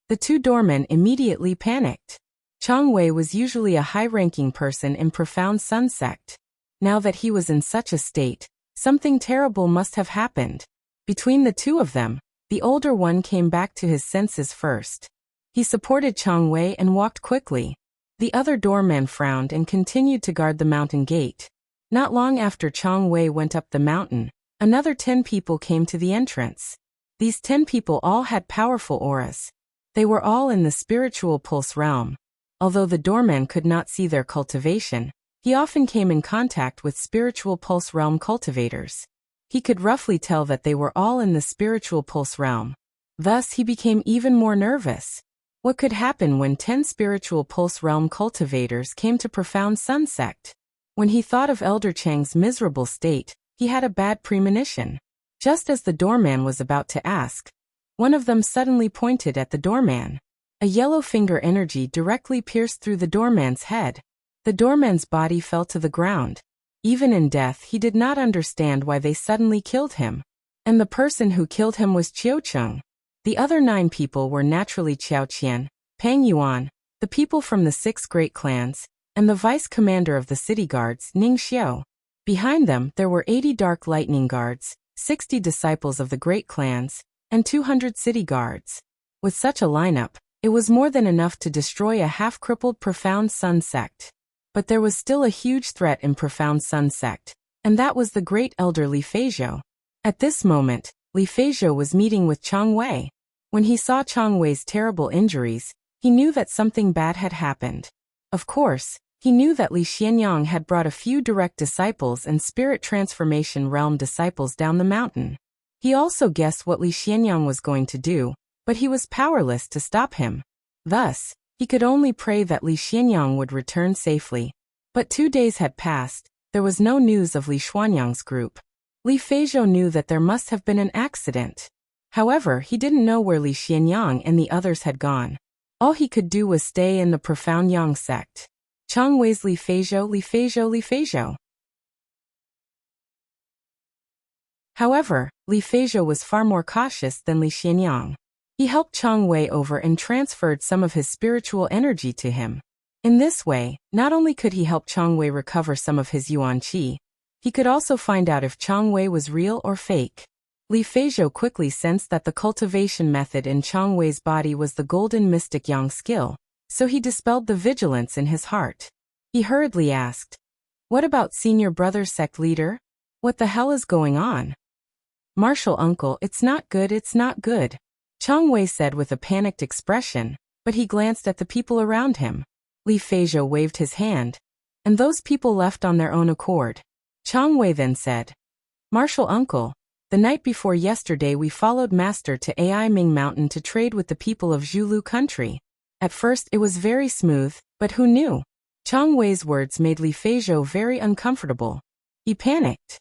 The two doormen immediately panicked. Chang Wei was usually a high-ranking person in Profound Sun Sect. Now that he was in such a state, something terrible must have happened. Between the two of them, the older one came back to his senses first. He supported Chang Wei and walked quickly. The other doorman frowned and continued to guard the mountain gate. Not long after Chang Wei went up the mountain, another 10 people came to the entrance. These 10 people all had powerful auras. They were all in the spiritual pulse realm. Although the doorman could not see their cultivation, he often came in contact with spiritual pulse realm cultivators. He could roughly tell that they were all in the spiritual pulse realm. Thus, he became even more nervous. What could happen when 10 spiritual pulse realm cultivators came to Profound Sun Sect? When he thought of Elder Chang's miserable state, he had a bad premonition. Just as the doorman was about to ask, one of them suddenly pointed at the doorman. A yellow finger energy directly pierced through the doorman's head. The doorman's body fell to the ground. Even in death, he did not understand why they suddenly killed him. And the person who killed him was Chiao Cheng. The other 9 people were naturally Qiao Qian, Pang Yuan, the people from the 6 great clans, and the vice commander of the city guards, Ning Xiao. Behind them, there were 80 dark lightning guards, 60 disciples of the great clans, and 200 city guards. With such a lineup, it was more than enough to destroy a half-crippled Profound Sun Sect. But there was still a huge threat in Profound Sun Sect, and that was the great elder Li Feizhou. At this moment, Li Feizhou was meeting with Chang Wei. When he saw Chang Wei's terrible injuries, he knew that something bad had happened. Of course, he knew that Li Xianyang had brought a few direct disciples and spirit transformation realm disciples down the mountain. He also guessed what Li Xianyang was going to do, but he was powerless to stop him. Thus, he could only pray that Li Xianyang would return safely. But 2 days had passed, there was no news of Li Xuanyang's group. Li Feizhou knew that there must have been an accident. However, he didn't know where Li Xianyang and the others had gone. All he could do was stay in the Profound Yang sect. Chang Wei's Li Feizhou, Li Feizhou, Li Feizhou. However, Li Feizhou was far more cautious than Li Xianyang. He helped Chang Wei over and transferred some of his spiritual energy to him. In this way, not only could he help Chang Wei recover some of his yuan qi, he could also find out if Chang Wei was real or fake. Li Feizhou quickly sensed that the cultivation method in Chang Wei's body was the golden mystic yang skill, so he dispelled the vigilance in his heart. He hurriedly asked, "What about senior brother sect leader? What the hell is going on?" "Martial uncle, it's not good, it's not good," Chang Wei said with a panicked expression, but he glanced at the people around him. Li Feizhou waved his hand, and those people left on their own accord. Chang Wei then said, "Martial uncle, the night before yesterday we followed Master to Ai Ming Mountain to trade with the people of Zhulu country. At first it was very smooth, but who knew?" Chang Wei's words made Li Feizhou very uncomfortable. He panicked.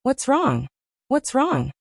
"What's wrong? What's wrong?"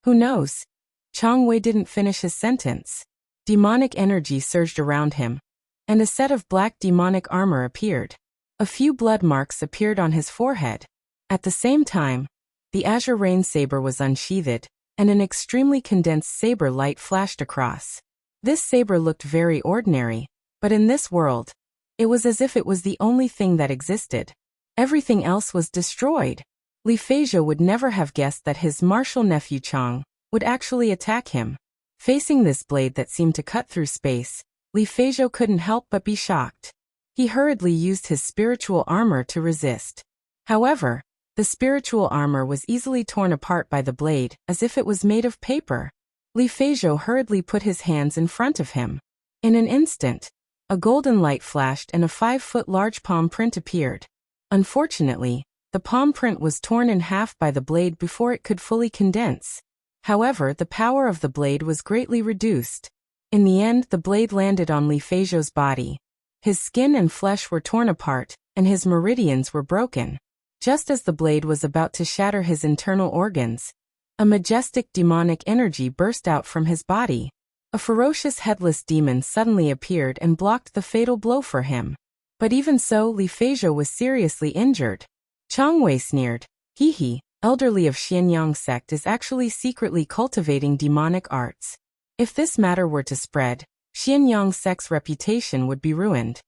"Who knows?" Chang Wei didn't finish his sentence. Demonic energy surged around him, and a set of black demonic armor appeared. A few blood marks appeared on his forehead. At the same time, the azure rain saber was unsheathed, and an extremely condensed saber light flashed across. This saber looked very ordinary, but in this world, it was as if it was the only thing that existed. Everything else was destroyed. Li Feizhou would never have guessed that his martial nephew Chang would actually attack him. Facing this blade that seemed to cut through space, Li Feizhou couldn't help but be shocked. He hurriedly used his spiritual armor to resist. However, The spiritual armor was easily torn apart by the blade, as if it was made of paper. Li Feizhou hurriedly put his hands in front of him. In an instant, a golden light flashed and a 5-foot large palm print appeared. Unfortunately, the palm print was torn in half by the blade before it could fully condense. However, the power of the blade was greatly reduced. In the end, the blade landed on Li Feizhou's body. His skin and flesh were torn apart, and his meridians were broken. Just as the blade was about to shatter his internal organs, a majestic demonic energy burst out from his body. A ferocious headless demon suddenly appeared and blocked the fatal blow for him. But even so, Li Feizhou was seriously injured. Chang Wei sneered. He, elderly of Xianyang sect, is actually secretly cultivating demonic arts. If this matter were to spread, Xianyang sect's reputation would be ruined.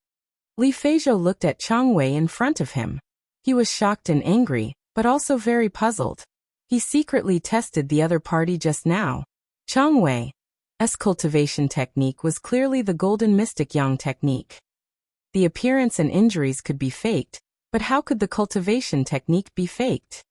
Li Feizhou looked at Chang Wei in front of him. He was shocked and angry, but also very puzzled. He secretly tested the other party just now. Chang Wei's cultivation technique was clearly the Golden Mystic Yang technique. The appearance and injuries could be faked, but how could the cultivation technique be faked?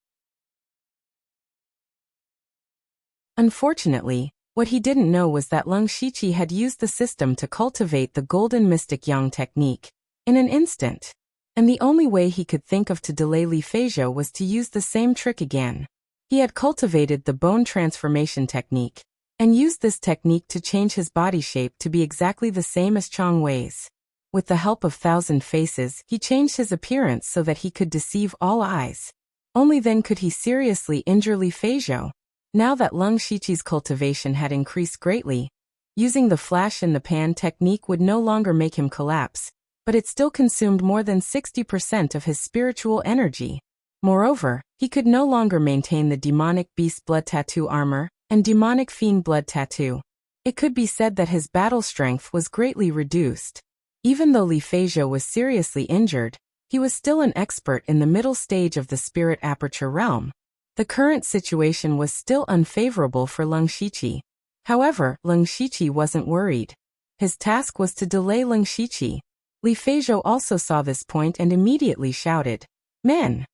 Unfortunately, what he didn't know was that Leng Shiqi had used the system to cultivate the Golden Mystic Yang technique in an instant. And the only way he could think of to delay Li Feizhou was to use the same trick again. He had cultivated the bone transformation technique, and used this technique to change his body shape to be exactly the same as Chang Wei's. With the help of 1,000 faces, he changed his appearance so that he could deceive all eyes. Only then could he seriously injure Li Feizhou. Now that Leng Shiqi's cultivation had increased greatly, using the flash in the pan technique would no longer make him collapse, but it still consumed more than 60% of his spiritual energy. Moreover, he could no longer maintain the demonic beast blood tattoo armor and demonic fiend blood tattoo. It could be said that his battle strength was greatly reduced. Even though Li Feizhou was seriously injured, he was still an expert in the middle stage of the spirit aperture realm. The current situation was still unfavorable for Leng Shiqi. However, Leng Shiqi wasn't worried. His task was to delay Leng Shiqi. Li Feizhou also saw this point and immediately shouted, "Men!"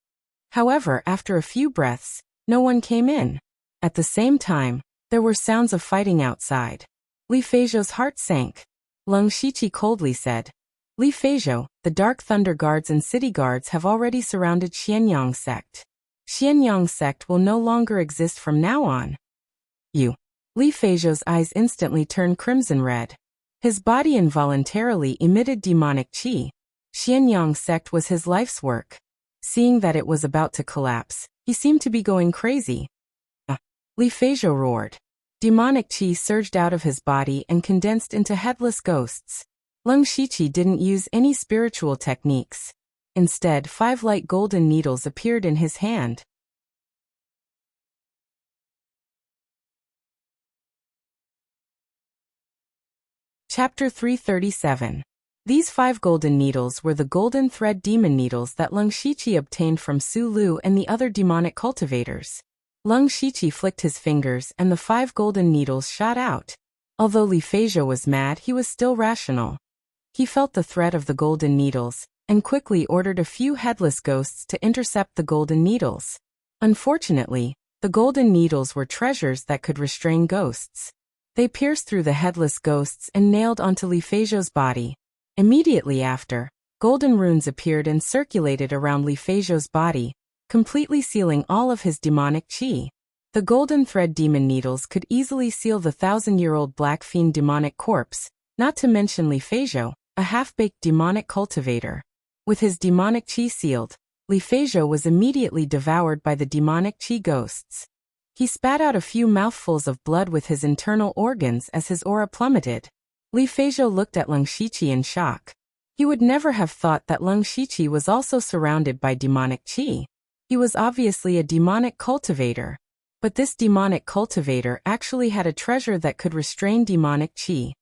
However, after a few breaths, no one came in. At the same time, there were sounds of fighting outside. Li Feizhou's heart sank. Leng Shiqi coldly said, "Li Feizhou, the Dark Thunder Guards and City Guards have already surrounded Xianyang sect. Xianyang sect will no longer exist from now on." You. Li Feizhou's eyes instantly turned crimson red. His body involuntarily emitted demonic qi. Xianyang sect was his life's work. Seeing that it was about to collapse, he seemed to be going crazy. Li Feizhou roared. Demonic qi surged out of his body and condensed into headless ghosts. Leng Shiqi didn't use any spiritual techniques. Instead, 5 light golden needles appeared in his hand. Chapter 337. These 5 golden needles were the golden thread demon needles that Leng Shiqi obtained from Su Lu and the other demonic cultivators. Leng Shiqi flicked his fingers and the 5 golden needles shot out. Although Li Feizhou was mad, he was still rational. He felt the threat of the golden needles, and quickly ordered a few headless ghosts to intercept the golden needles. Unfortunately, the golden needles were treasures that could restrain ghosts. They pierced through the headless ghosts and nailed onto Li Feizhou's body. Immediately after, golden runes appeared and circulated around Li Feizhou's body, completely sealing all of his demonic qi. The golden thread demon needles could easily seal the 1,000-year-old black fiend demonic corpse, not to mention Li Feizhou, a half-baked demonic cultivator. With his demonic qi sealed, Li Feizhou was immediately devoured by the demonic qi ghosts. He spat out a few mouthfuls of blood with his internal organs as his aura plummeted. Li Feizhou looked at Leng Shiqi in shock. He would never have thought that Leng Shiqi was also surrounded by demonic qi. He was obviously a demonic cultivator. But this demonic cultivator actually had a treasure that could restrain demonic qi.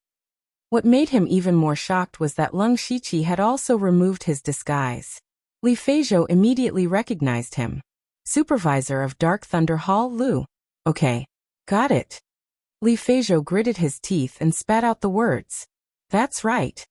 What made him even more shocked was that Leng Shiqi had also removed his disguise. Li Feizhou immediately recognized him. Supervisor of Dark Thunder Hall, Lu. Okay. Got it. Li Feizhou gritted his teeth and spat out the words. That's right.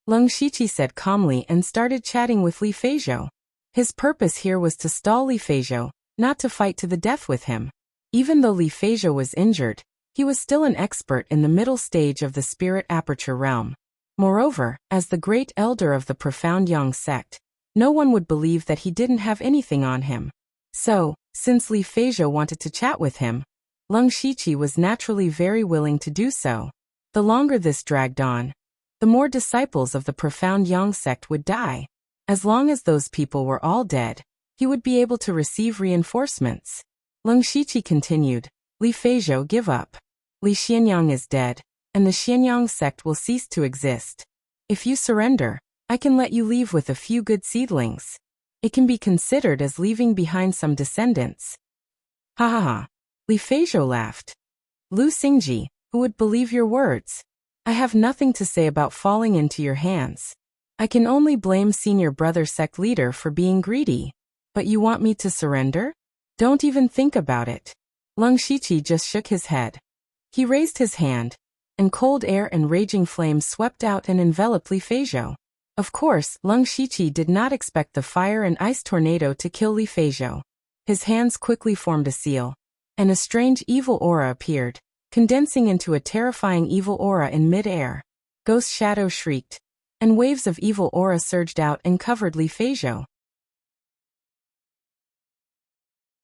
Leng Shiqi said calmly and started chatting with Li Feizhou. His purpose here was to stall Li Feizhou, not to fight to the death with him. Even though Li Feizhou was injured, he was still an expert in the middle stage of the spirit aperture realm. Moreover, as the great elder of the profound Yang sect, no one would believe that he didn't have anything on him. So, since Li Feizhou wanted to chat with him, Leng Shiqi was naturally very willing to do so. The longer this dragged on, the more disciples of the profound Yang sect would die. As long as those people were all dead, he would be able to receive reinforcements. Leng Shiqi continued, Li Feizhou, give up. Li Xianyang is dead, and the Xianyang sect will cease to exist. If you surrender, I can let you leave with a few good seedlings. It can be considered as leaving behind some descendants. Ha ha ha. Li Feizhou laughed. Lu Xingji, who would believe your words? I have nothing to say about falling into your hands. I can only blame senior brother sect leader for being greedy. But you want me to surrender? Don't even think about it. Leng Shiqi just shook his head. He raised his hand, and cold air and raging flames swept out and enveloped Li Feizhou. Of course, Leng Shiqi did not expect the fire and ice tornado to kill Li Feizhou. His hands quickly formed a seal, and a strange evil aura appeared, condensing into a terrifying evil aura in mid-air. Ghost Shadow shrieked, and waves of evil aura surged out and covered Li Feizhou.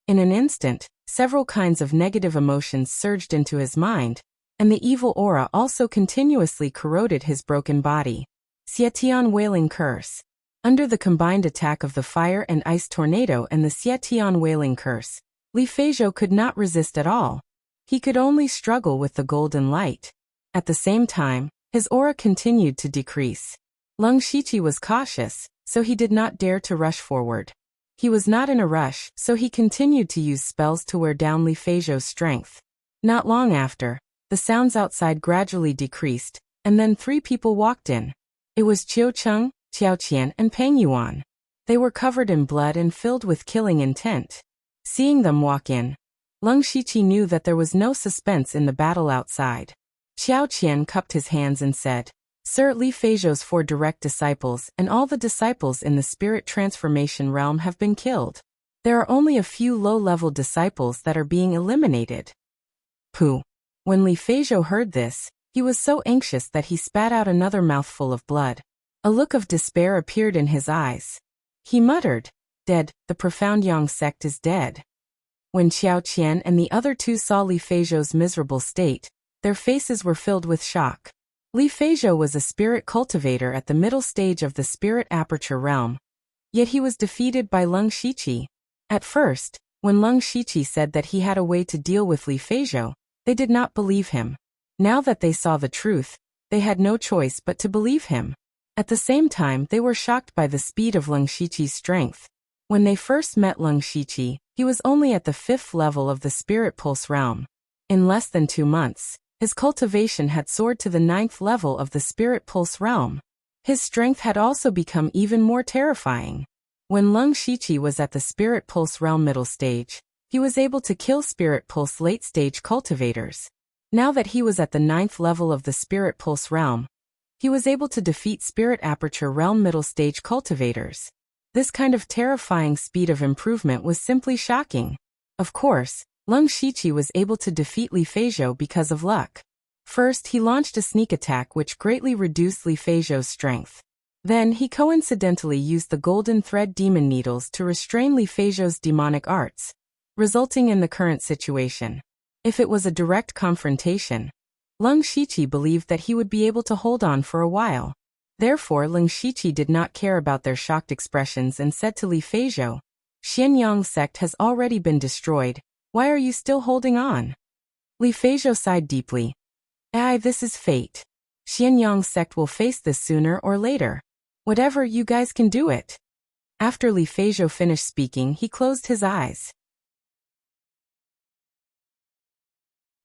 In an instant, several kinds of negative emotions surged into his mind, and the evil aura also continuously corroded his broken body. Xietian Wailing Curse. Under the combined attack of the fire and ice tornado and the Xietian Wailing Curse, Li Feizhou could not resist at all. He could only struggle with the golden light. At the same time, his aura continued to decrease. Leng Shiqi was cautious, so he did not dare to rush forward. He was not in a rush, so he continued to use spells to wear down Li Feizhou's strength. Not long after, the sounds outside gradually decreased, and then 3 people walked in. It was Qiu Cheng, Qiao Qian, and Peng Yuan. They were covered in blood and filled with killing intent. Seeing them walk in, Leng Shiqi knew that there was no suspense in the battle outside. Qiao Qian cupped his hands and said, Sir, Li Feizhou's 4 direct disciples and all the disciples in the spirit transformation realm have been killed. There are only a few low-level disciples that are being eliminated. Pooh. When Li Feizhou heard this, he was so anxious that he spat out another mouthful of blood. A look of despair appeared in his eyes. He muttered, Dead, the profound Yang sect is dead. When Qiao Qian and the other 2 saw Li Feizhou's miserable state, their faces were filled with shock. Li Feizhou was a spirit cultivator at the middle stage of the spirit aperture realm. Yet he was defeated by Leng Shiqi. At first, when Leng Shiqi said that he had a way to deal with Li Feizhou, they did not believe him. Now that they saw the truth, they had no choice but to believe him. At the same time, they were shocked by the speed of Leng Shiqi's strength. When they first met Leng Shiqi, he was only at the 5th level of the spirit pulse realm. In less than 2 months, his cultivation had soared to the 9th level of the spirit pulse realm. His strength had also become even more terrifying. When Leng Shiqi was at the spirit pulse realm middle stage, he was able to kill spirit pulse late stage cultivators. Now that he was at the 9th level of the spirit pulse realm, he was able to defeat spirit aperture realm middle stage cultivators. This kind of terrifying speed of improvement was simply shocking. Of course, Leng Shiqi was able to defeat Li Feizhou because of luck. First, he launched a sneak attack which greatly reduced Li Feizhou's strength. Then, he coincidentally used the golden thread demon needles to restrain Li Feizhou's demonic arts, resulting in the current situation. If it was a direct confrontation, Leng Shiqi believed that he would be able to hold on for a while. Therefore, Leng Shiqi did not care about their shocked expressions and said to Li Feizhou, Xianyang sect has already been destroyed. Why are you still holding on? Li Feizhou sighed deeply. This is fate. Xianyang sect will face this sooner or later. Whatever, you guys can do it. After Li Feizhou finished speaking, he closed his eyes.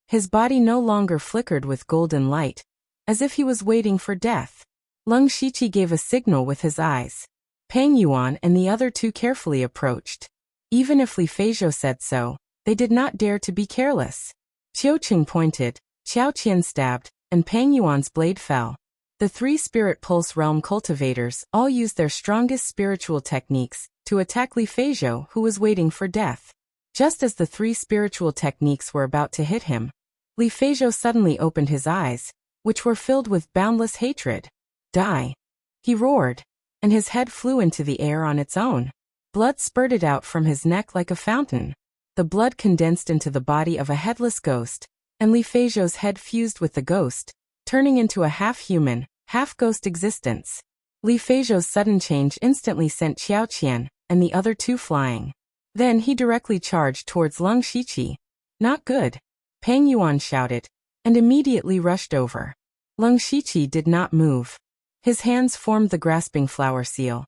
His body no longer flickered with golden light, as if he was waiting for death. Leng Shiqi gave a signal with his eyes. Peng Yuan and the other 2 carefully approached. Even if Li Feizhou said so, they did not dare to be careless. Qiu Qing pointed, Qiao Qian stabbed, and Peng Yuan's blade fell. The 3 spirit pulse realm cultivators all used their strongest spiritual techniques to attack Li Feizhou, who was waiting for death. Just as the 3 spiritual techniques were about to hit him, Li Feizhou suddenly opened his eyes, which were filled with boundless hatred. Die! He roared, and his head flew into the air on its own. Blood spurted out from his neck like a fountain. The blood condensed into the body of a headless ghost, and Li Feizhou's head fused with the ghost, turning into a half-human, half-ghost existence. Li Feizhou's sudden change instantly sent Qiao Qian and the other 2 flying. Then he directly charged towards Lung Xiqi. Not good! Peng Yuan shouted, and immediately rushed over. Lung Xiqi did not move. His hands formed the grasping flower seal,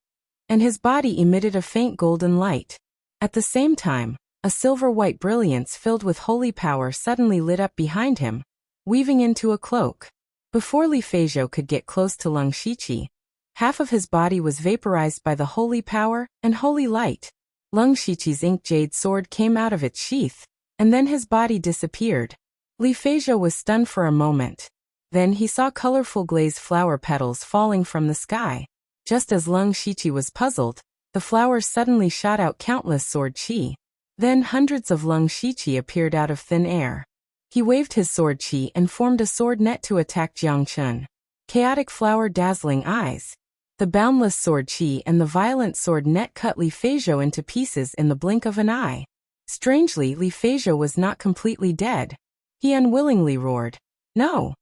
and his body emitted a faint golden light. At the same time, a silver-white brilliance filled with holy power suddenly lit up behind him, weaving into a cloak. Before Li Feizhou could get close to Lung Xiqi, half of his body was vaporized by the holy power and holy light. Lung Xiqi's ink jade sword came out of its sheath, and then his body disappeared. Li Feizhou was stunned for a moment. Then he saw colorful glazed flower petals falling from the sky. Just as Lung Xiqi was puzzled, the flowers suddenly shot out countless sword qi. Then hundreds of Lung Xiqi appeared out of thin air. He waved his sword qi and formed a sword net to attack Jiang Chun. Chaotic flower dazzling eyes. The boundless sword qi and the violent sword net cut Li Feizhou into pieces in the blink of an eye. Strangely, Li Feizhou was not completely dead. He unwillingly roared, "No!"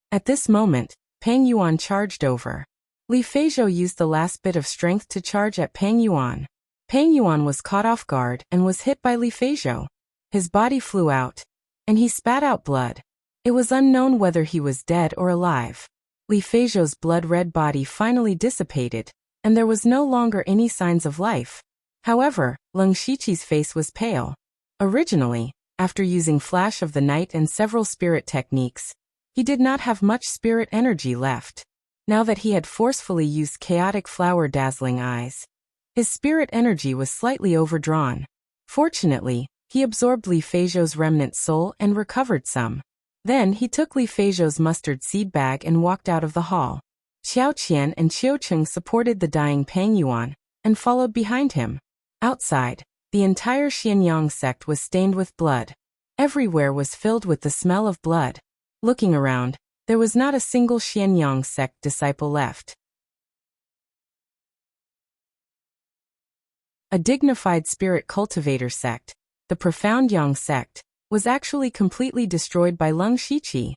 At this moment, Peng Yuan charged over. Li Feizhou used the last bit of strength to charge at Peng Yuan. Peng Yuan was caught off guard and was hit by Li Feizhou. His body flew out, and he spat out blood. It was unknown whether he was dead or alive. Li Feizhou's blood-red body finally dissipated, and there was no longer any signs of life. However, Lung Xiqi's face was pale. Originally, after using Flash of the Night and several spirit techniques, he did not have much spirit energy left. Now that he had forcefully used chaotic flower dazzling eyes, his spirit energy was slightly overdrawn. Fortunately, he absorbed Li Feizhou's remnant soul and recovered some. Then he took Li Feizhou's mustard seed bag and walked out of the hall. Qiao Qian and Qiu Cheng supported the dying Peng Yuan and followed behind him. Outside, the entire Xianyang sect was stained with blood. Everywhere was filled with the smell of blood. Looking around, there was not a single Xianyang sect disciple left. A dignified spirit cultivator sect, the Profound Yang sect, was actually completely destroyed by Lung Xiqi.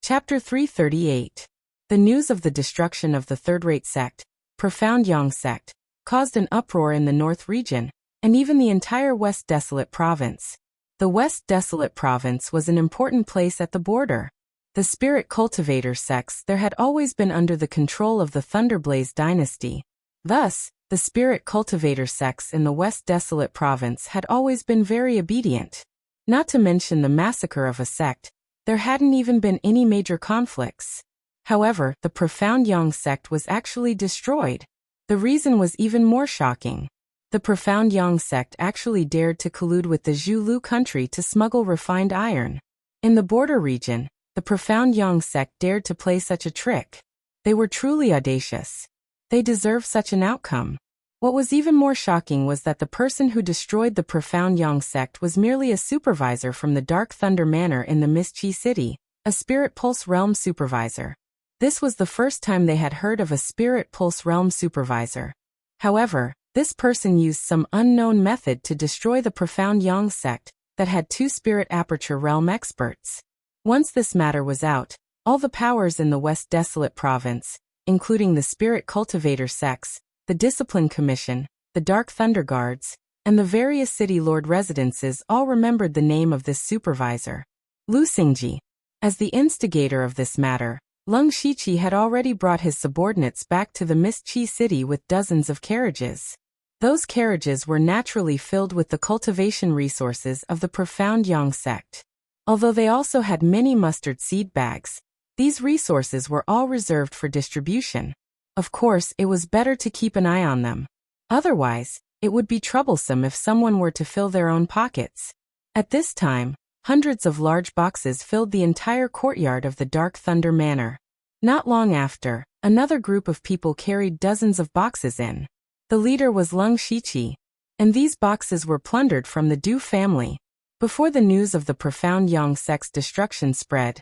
Chapter 338. The news of the destruction of the third-rate sect, Profound Yang sect, caused an uproar in the North region, and even the entire West Desolate Province. The West Desolate Province was an important place at the border. The spirit cultivator sects there had always been under the control of the Thunderblaze dynasty. Thus, the spirit cultivator sects in the West Desolate Province had always been very obedient. Not to mention the massacre of a sect, there hadn't even been any major conflicts. However, the Profound Yang sect was actually destroyed. The reason was even more shocking. The Profound Yang sect actually dared to collude with the Zhulu country to smuggle refined iron. In the border region, the Profound Yang sect dared to play such a trick. They were truly audacious. They deserved such an outcome. What was even more shocking was that the person who destroyed the Profound Yang sect was merely a supervisor from the Dark Thunder Manor in the Mistchi City, a Spirit Pulse Realm supervisor. This was the first time they had heard of a Spirit Pulse Realm supervisor. However, this person used some unknown method to destroy the Profound Yang sect that had 2 Spirit Aperture Realm experts. Once this matter was out, all the powers in the West Desolate Province, including the Spirit Cultivator sects, the Discipline Commission, the Dark Thunder Guards, and the various city lord residences all remembered the name of this supervisor, Lu Xingji. As the instigator of this matter, Lung Xiqi had already brought his subordinates back to the Mistchi City with dozens of carriages. Those carriages were naturally filled with the cultivation resources of the Profound Yang sect. Although they also had many mustard seed bags, these resources were all reserved for distribution. Of course, it was better to keep an eye on them. Otherwise, it would be troublesome if someone were to fill their own pockets. At this time, Hundreds of large boxes filled the entire courtyard of the Dark Thunder Manor. Not long after, another group of people carried dozens of boxes in. The leader was Lung Shiqi, and these boxes were plundered from the Du family. Before the news of the profound Yang sect's destruction spread,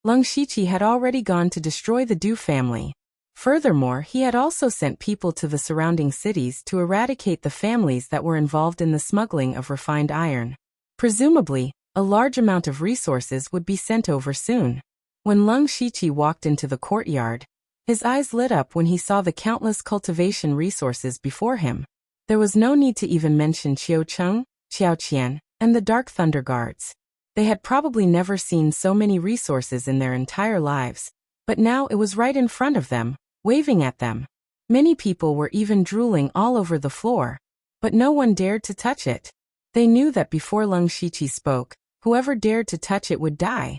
Lung Shiqi had already gone to destroy the Du family. Furthermore, he had also sent people to the surrounding cities to eradicate the families that were involved in the smuggling of refined iron. Presumably, a large amount of resources would be sent over soon. When Lung Shiqi walked into the courtyard, his eyes lit up when he saw the countless cultivation resources before him. There was no need to even mention Qiu Cheng, Xiao Qian, and the Dark Thunder Guards. They had probably never seen so many resources in their entire lives, but now it was right in front of them, waving at them. Many people were even drooling all over the floor, but no one dared to touch it. They knew that before Lung Shiqi spoke, whoever dared to touch it would die.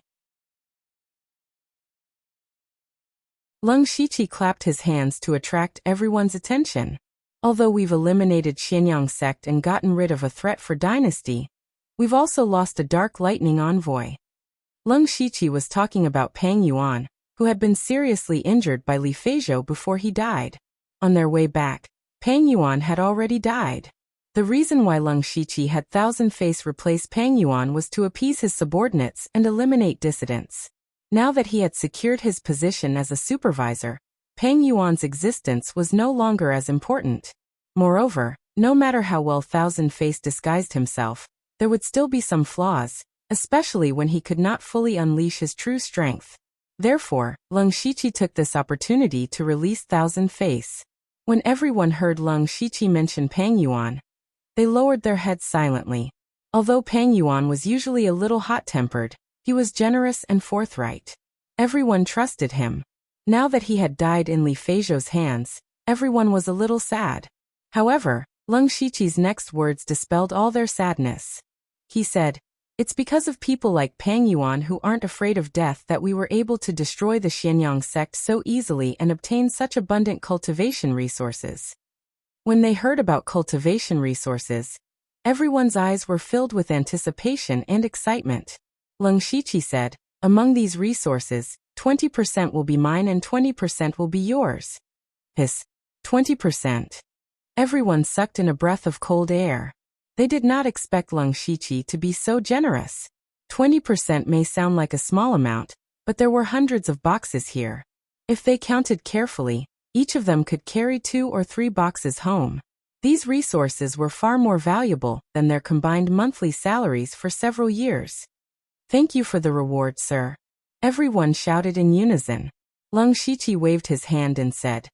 Lung Shiqi clapped his hands to attract everyone's attention. Although we've eliminated Xianyang sect and gotten rid of a threat for dynasty, we've also lost a dark lightning envoy. Lung Shiqi was talking about Pang Yuan, who had been seriously injured by Li Feizhou before he died. On their way back, Pang Yuan had already died. The reason why Lung Shiqi had Thousand Face replace Pang Yuan was to appease his subordinates and eliminate dissidents. Now that he had secured his position as a supervisor, Pang Yuan's existence was no longer as important. Moreover, no matter how well Thousand Face disguised himself, there would still be some flaws, especially when he could not fully unleash his true strength. Therefore, Lung Shiqi took this opportunity to release Thousand Face. When everyone heard Lung Shiqi mention Pang Yuan, they lowered their heads silently. Although Pang Yuan was usually a little hot-tempered, he was generous and forthright. Everyone trusted him. Now that he had died in Li Feizhou's hands, everyone was a little sad. However, Lung Shiqi's next words dispelled all their sadness. He said, "It's because of people like Pang Yuan who aren't afraid of death that we were able to destroy the Xianyang sect so easily and obtain such abundant cultivation resources." When they heard about cultivation resources, everyone's eyes were filled with anticipation and excitement. Lung Shiqi said, "Among these resources, 20% will be mine and 20% will be yours." Hiss. 20%. Everyone sucked in a breath of cold air. They did not expect Lung Shiqi to be so generous. 20% may sound like a small amount, but there were hundreds of boxes here. If they counted carefully, each of them could carry 2 or 3 boxes home. These resources were far more valuable than their combined monthly salaries for several years. "Thank you for the reward, sir." Everyone shouted in unison. Lung Shiqi waved his hand and said,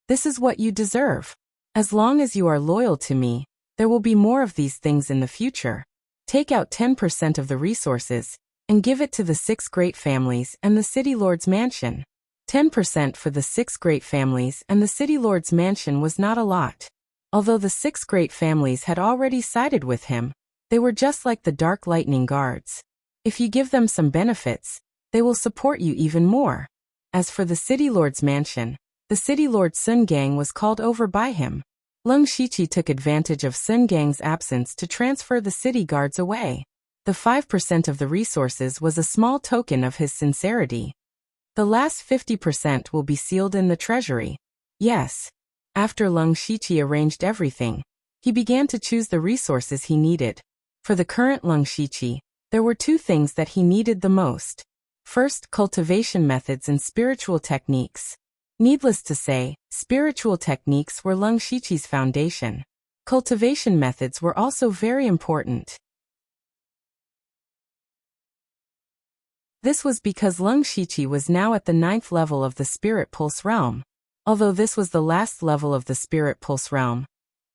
"This is what you deserve. As long as you are loyal to me, there will be more of these things in the future. Take out 10% of the resources and give it to the 6 great families and the City Lord's mansion." 10% for the 6 great families and the City Lord's mansion was not a lot. Although the 6 great families had already sided with him, they were just like the Dark Lightning Guards. If you give them some benefits, they will support you even more. As for the City Lord's mansion, the City Lord Sun Gang was called over by him. Lung Shiqi took advantage of Sun Gang's absence to transfer the city guards away. The 5% of the resources was a small token of his sincerity. The last 50% will be sealed in the treasury. Yes. After Lung Shiqi arranged everything, he began to choose the resources he needed. For the current Lung Shiqi, there were 2 things that he needed the most. First, cultivation methods and spiritual techniques. Needless to say, spiritual techniques were Lung Shiqi's foundation. Cultivation methods were also very important. This was because Lung Shiqi was now at the 9th level of the Spirit Pulse realm. Although this was the last level of the Spirit Pulse realm,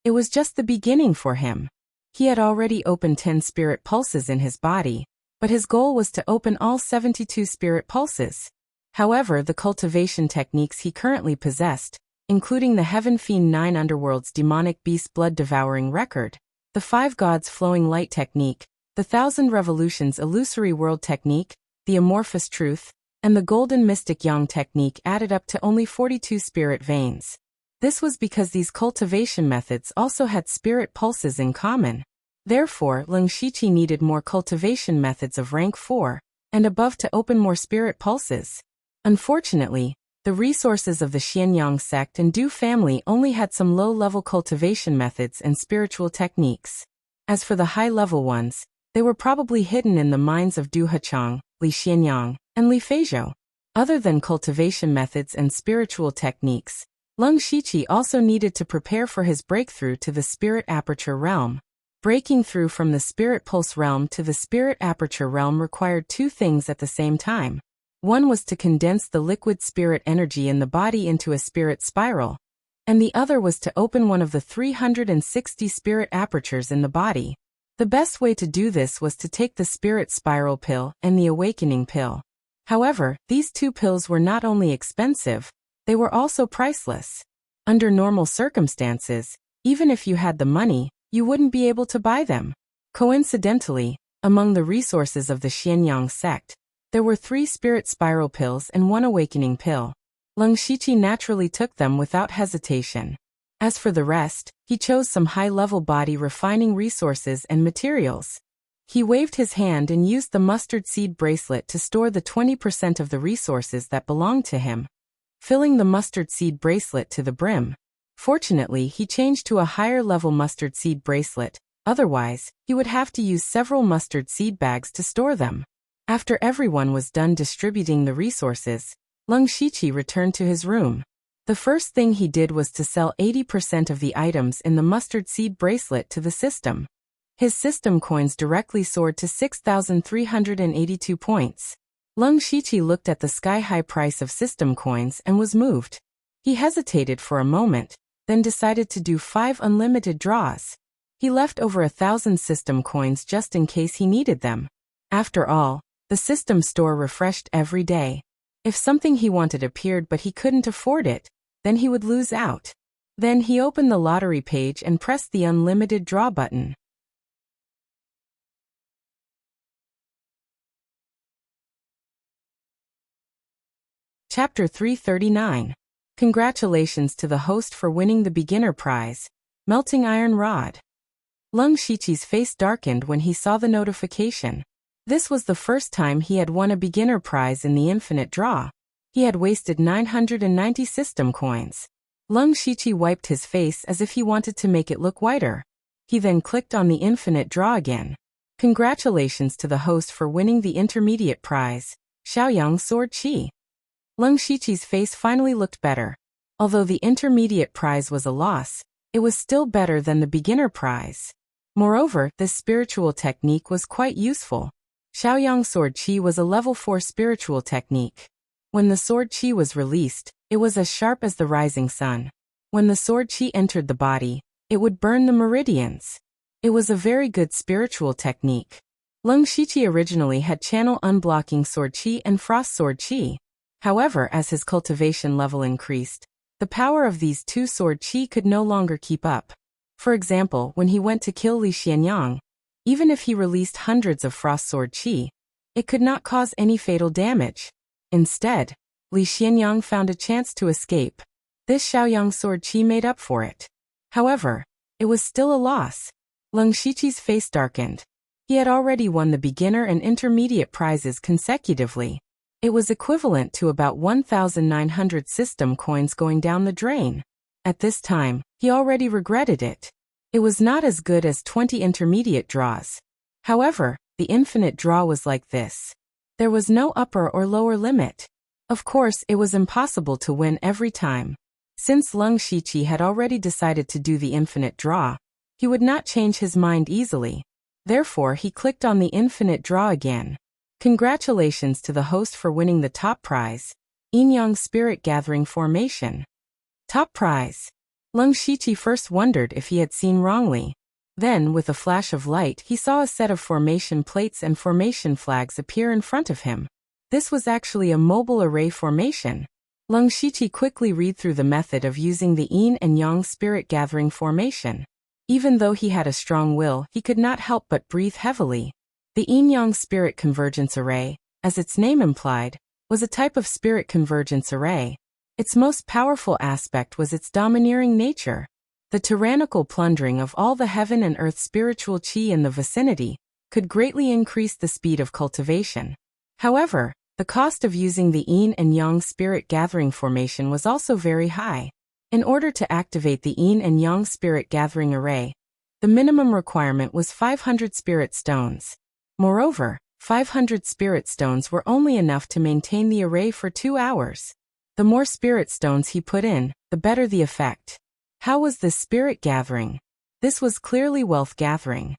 it was just the beginning for him. He had already opened 10 spirit pulses in his body, but his goal was to open all 72 spirit pulses. However, the cultivation techniques he currently possessed, including the Heaven Fiend 9 Underworld's Demonic Beast Blood Devouring Record, the 5 Gods Flowing Light Technique, the 1000 Revolutions Illusory World Technique, the Amorphous Truth, and the Golden Mystic Yang Technique added up to only 42 spirit veins. This was because these cultivation methods also had spirit pulses in common. Therefore, Leng Shiqi needed more cultivation methods of rank 4 and above to open more spirit pulses. Unfortunately, the resources of the Xianyang sect and Du family only had some low-level cultivation methods and spiritual techniques. As for the high-level ones, they were probably hidden in the minds of Du Hechang, Li Xianyang, and Li Feizhou. Other than cultivation methods and spiritual techniques, Leng Shiqi also needed to prepare for his breakthrough to the spirit aperture realm. Breaking through from the spirit pulse realm to the spirit aperture realm required two things at the same time. One was to condense the liquid spirit energy in the body into a spirit spiral, and the other was to open one of the 360 spirit apertures in the body. The best way to do this was to take the spirit spiral pill and the awakening pill. However, these two pills were not only expensive, they were also priceless. Under normal circumstances, even if you had the money, you wouldn't be able to buy them. Coincidentally, among the resources of the Xianyang sect, there were 3 spirit spiral pills and 1 awakening pill. Leng Shiqi naturally took them without hesitation. As for the rest, he chose some high-level body refining resources and materials. He waved his hand and used the mustard seed bracelet to store the 20% of the resources that belonged to him, filling the mustard seed bracelet to the brim. Fortunately, he changed to a higher-level mustard seed bracelet, otherwise, he would have to use several mustard seed bags to store them. After everyone was done distributing the resources, Leng Shiqi returned to his room. The first thing he did was to sell 80% of the items in the mustard seed bracelet to the system. His system coins directly soared to 6,382 points. Leng Shiqi looked at the sky-high price of system coins and was moved. He hesitated for a moment, then decided to do 5 unlimited draws. He left over 1,000 system coins just in case he needed them. After all, the system store refreshed every day. If something he wanted appeared but he couldn't afford it, then he would lose out. Then he opened the lottery page and pressed the unlimited draw button. Chapter 339. Congratulations to the host for winning the beginner prize, Melting Iron Rod. Leng Shiqi's face darkened when he saw the notification. This was the first time he had won a beginner prize in the infinite draw. He had wasted 990 system coins. Leng Shiqi wiped his face as if he wanted to make it look whiter. He then clicked on the infinite draw again. Congratulations to the host for winning the intermediate prize, Xiaoyang Sword Qi. Leng Shiqi's face finally looked better. Although the intermediate prize was a loss, it was still better than the beginner prize. Moreover, this spiritual technique was quite useful. Xiaoyang Sword Qi was a level 4 spiritual technique. When the Sword Qi was released, it was as sharp as the rising sun. When the Sword Qi entered the body, it would burn the meridians. It was a very good spiritual technique. Leng Shiqi originally had channel unblocking Sword Qi and Frost Sword Qi. However, as his cultivation level increased, the power of these two Sword Qi could no longer keep up. For example, when he went to kill Li Xianyang, even if he released hundreds of Frost Sword Qi, it could not cause any fatal damage. Instead, Li Xianyang found a chance to escape. This Xiaoyang Sword Qi made up for it. However, it was still a loss. Leng Shiqi's face darkened. He had already won the beginner and intermediate prizes consecutively. It was equivalent to about 1,900 system coins going down the drain. At this time, he already regretted it. It was not as good as 20 intermediate draws. However, the infinite draw was like this. There was no upper or lower limit. Of course, it was impossible to win every time. Since Leng Shiqi had already decided to do the infinite draw, he would not change his mind easily. Therefore, he clicked on the infinite draw again. Congratulations to the host for winning the top prize, Yin-Yang Spirit Gathering Formation. Top prize. Leng Shiqi first wondered if he had seen wrongly. Then, with a flash of light, he saw a set of formation plates and formation flags appear in front of him. This was actually a mobile array formation. Leng Shiqi quickly read through the method of using the Yin and Yang Spirit Gathering Formation. Even though he had a strong will, he could not help but breathe heavily. The Yin-Yang Spirit Convergence Array, as its name implied, was a type of spirit convergence array. Its most powerful aspect was its domineering nature. The tyrannical plundering of all the heaven and earth spiritual qi in the vicinity could greatly increase the speed of cultivation. However, the cost of using the yin and yang spirit gathering formation was also very high. In order to activate the yin and yang spirit gathering array, the minimum requirement was 500 spirit stones. Moreover, 500 spirit stones were only enough to maintain the array for 2 hours. The more spirit stones he put in, the better the effect. How was this spirit gathering? This was clearly wealth gathering.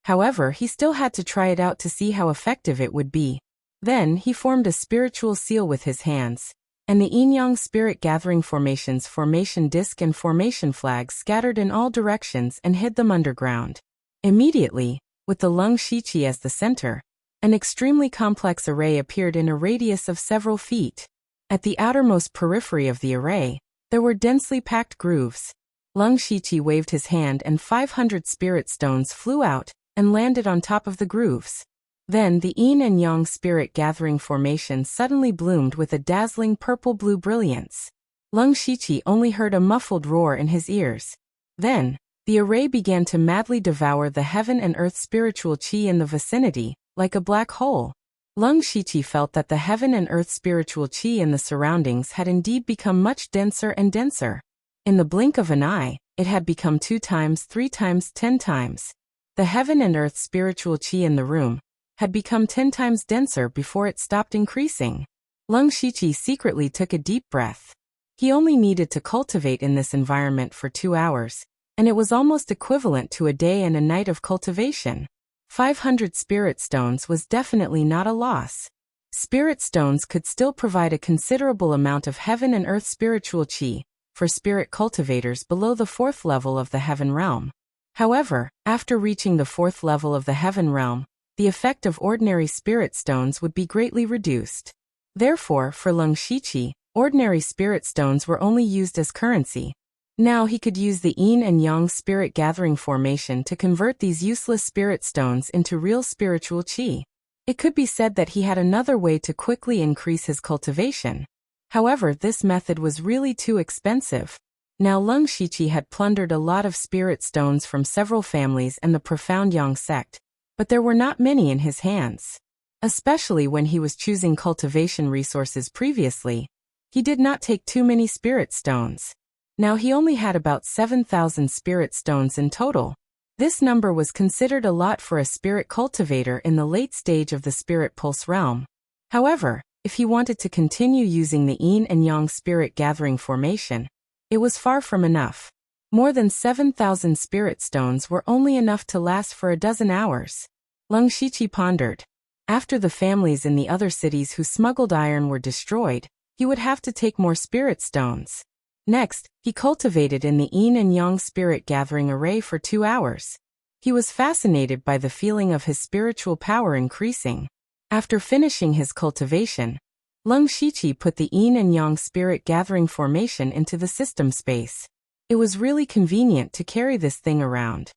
However, he still had to try it out to see how effective it would be. Then, he formed a spiritual seal with his hands, and the yin-yang spirit gathering formations, formation disc and formation flags scattered in all directions and hid them underground. Immediately, with the lung shiqi as the center, an extremely complex array appeared in a radius of several feet. At the outermost periphery of the array, there were densely packed grooves. Lung shiqi waved his hand and 500 spirit stones flew out and landed on top of the grooves. Then the yin and yang spirit gathering formation suddenly bloomed with a dazzling purple-blue brilliance. Lung shiqi only heard a muffled roar in his ears. Then, the array began to madly devour the heaven and earth spiritual qi in the vicinity, like a black hole. Lung shiqi felt that the heaven and earth spiritual qi in the surroundings had indeed become much denser and denser. In the blink of an eye, it had become 2 times, 3 times, 10 times. The heaven and earth spiritual qi in the room had become 10 times denser before it stopped increasing. Lung shiqi secretly took a deep breath. He only needed to cultivate in this environment for 2 hours, and it was almost equivalent to a day and a night of cultivation. 500 spirit stones was definitely not a loss. Spirit stones could still provide a considerable amount of heaven and earth spiritual qi for spirit cultivators below the 4th level of the heaven realm. However, after reaching the 4th level of the heaven realm, the effect of ordinary spirit stones would be greatly reduced. Therefore, for Lung shiqi, ordinary spirit stones were only used as currency. Now he could use the yin and yang spirit gathering formation to convert these useless spirit stones into real spiritual qi. It could be said that he had another way to quickly increase his cultivation. However, this method was really too expensive. Now Lung shiqi had plundered a lot of spirit stones from several families and the profound Yang sect, but there were not many in his hands. Especially when he was choosing cultivation resources previously, he did not take too many spirit stones. Now he only had about 7,000 spirit stones in total. This number was considered a lot for a spirit cultivator in the late stage of the spirit pulse realm. However, if he wanted to continue using the yin and yang spirit gathering formation, it was far from enough. More than 7,000 spirit stones were only enough to last for a dozen hours. Lung shiqi pondered. After the families in the other cities who smuggled iron were destroyed, he would have to take more spirit stones. Next, he cultivated in the yin and yang spirit gathering array for 2 hours. He was fascinated by the feeling of his spiritual power increasing. After finishing his cultivation, Lung shiqi put the yin and yang spirit gathering formation into the system space. It was really convenient to carry this thing around.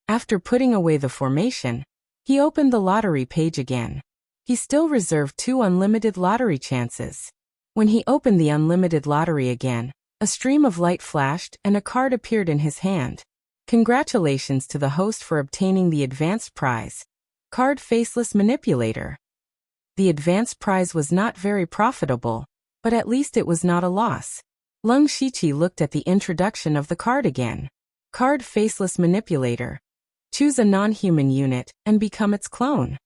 After putting away the formation, he opened the lottery page again. He still reserved 2 unlimited lottery chances. When he opened the unlimited lottery again, a stream of light flashed and a card appeared in his hand. Congratulations to the host for obtaining the advanced prize. Card Faceless Manipulator. The advanced prize was not very profitable, but at least it was not a loss. Lung shiqi looked at the introduction of the card again. Card Faceless Manipulator. Choose a non-human unit and become its clone.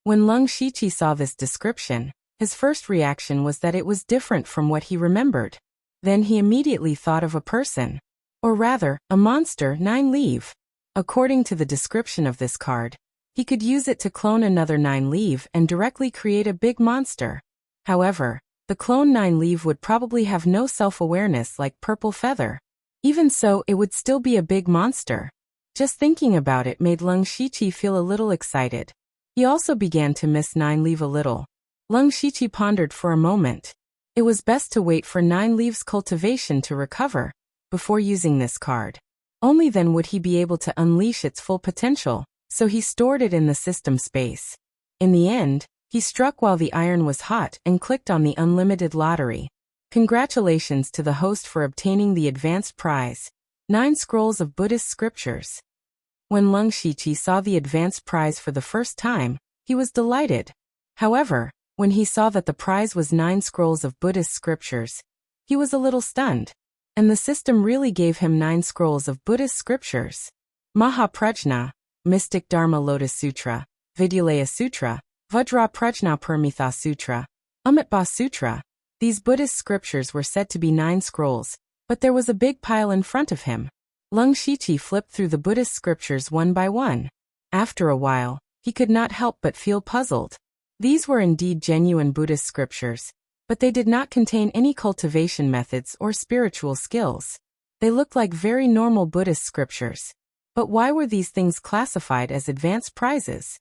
When Lung shiqi saw this description, his first reaction was that it was different from what he remembered. Then he immediately thought of a person. Or rather, a monster 9 leave. According to the description of this card, he could use it to clone another 9 leave and directly create a big monster. However, the clone 9 leave would probably have no self-awareness like Purple Feather. Even so, it would still be a big monster. Just thinking about it made Lung shiqi feel a little excited. He also began to miss 9 leave a little. Lung shiqi pondered for a moment. It was best to wait for 9 leaves cultivation to recover before using this card. Only then would he be able to unleash its full potential, so he stored it in the system space. In the end, He struck while the iron was hot and clicked on the unlimited lottery. Congratulations to the host for obtaining the advanced prize, 9 scrolls of Buddhist scriptures. When Lung Shiqi saw the advanced prize for the first time, he was delighted. However, when he saw that the prize was 9 scrolls of Buddhist scriptures, he was a little stunned. And the system really gave him 9 scrolls of Buddhist scriptures. Mahaprajna, Mystic Dharma Lotus Sutra, Vidyalaya Sutra, Vajra Prajna Paramitha Sutra, Amitba Sutra. These Buddhist scriptures were said to be 9 scrolls, but there was a big pile in front of him. Lung Shiqi flipped through the Buddhist scriptures one by one. After a while, he could not help but feel puzzled. These were indeed genuine Buddhist scriptures, but they did not contain any cultivation methods or spiritual skills. They looked like very normal Buddhist scriptures. But why were these things classified as advanced prizes?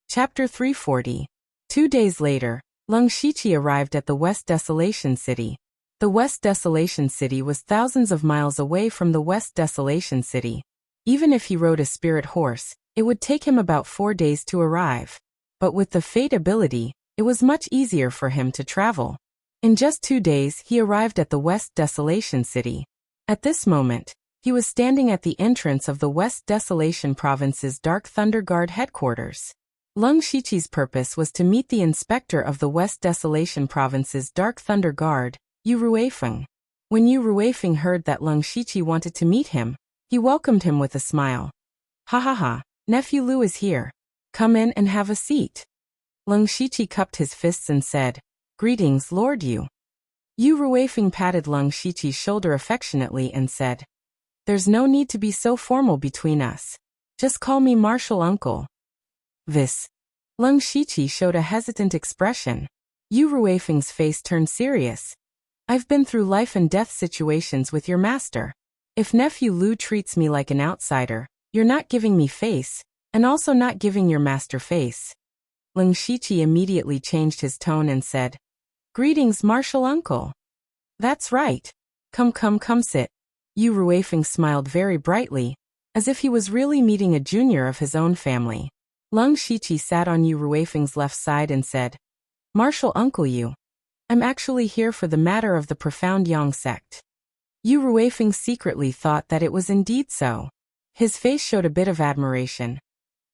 Chapter 340. 2 days later, Lung Shiqi arrived at the West Desolation City. The West Desolation City was thousands of miles away from the West Desolation City. Even if he rode a spirit horse, it would take him about 4 days to arrive. But with the Fate ability, it was much easier for him to travel. In just 2 days, he arrived at the West Desolation City. At this moment, he was standing at the entrance of the West Desolation Province's Dark Thunder Guard headquarters. Lung Shiqi's purpose was to meet the inspector of the West Desolation Province's Dark Thunder Guard, Yu Ruifeng. When Yu Ruifeng heard that Lung Shiqi wanted to meet him, he welcomed him with a smile. "Ha ha ha, Nephew Lu is here. Come in and have a seat." Lung Shiqi cupped his fists and said, "Greetings, Lord Yu." Yu Ruifeng patted Lung Shiqi's shoulder affectionately and said, "There's no need to be so formal between us. Just call me Martial Uncle." This. Lung Shiqi showed a hesitant expression. Yu Ruifeng's face turned serious. "I've been through life and death situations with your master. If Nephew Lu treats me like an outsider, you're not giving me face, and also not giving your master face." Lung Shiqi immediately changed his tone and said, "Greetings, Martial Uncle." "That's right. Come sit." Yu Ruifeng smiled very brightly, as if he was really meeting a junior of his own family. Lung Shiqi sat on Yu Ruifeng's left side and said, "Martial Uncle Yu, I'm actually here for the matter of the Profound Yang sect." Yu Ruifeng secretly thought that it was indeed so. His face showed a bit of admiration.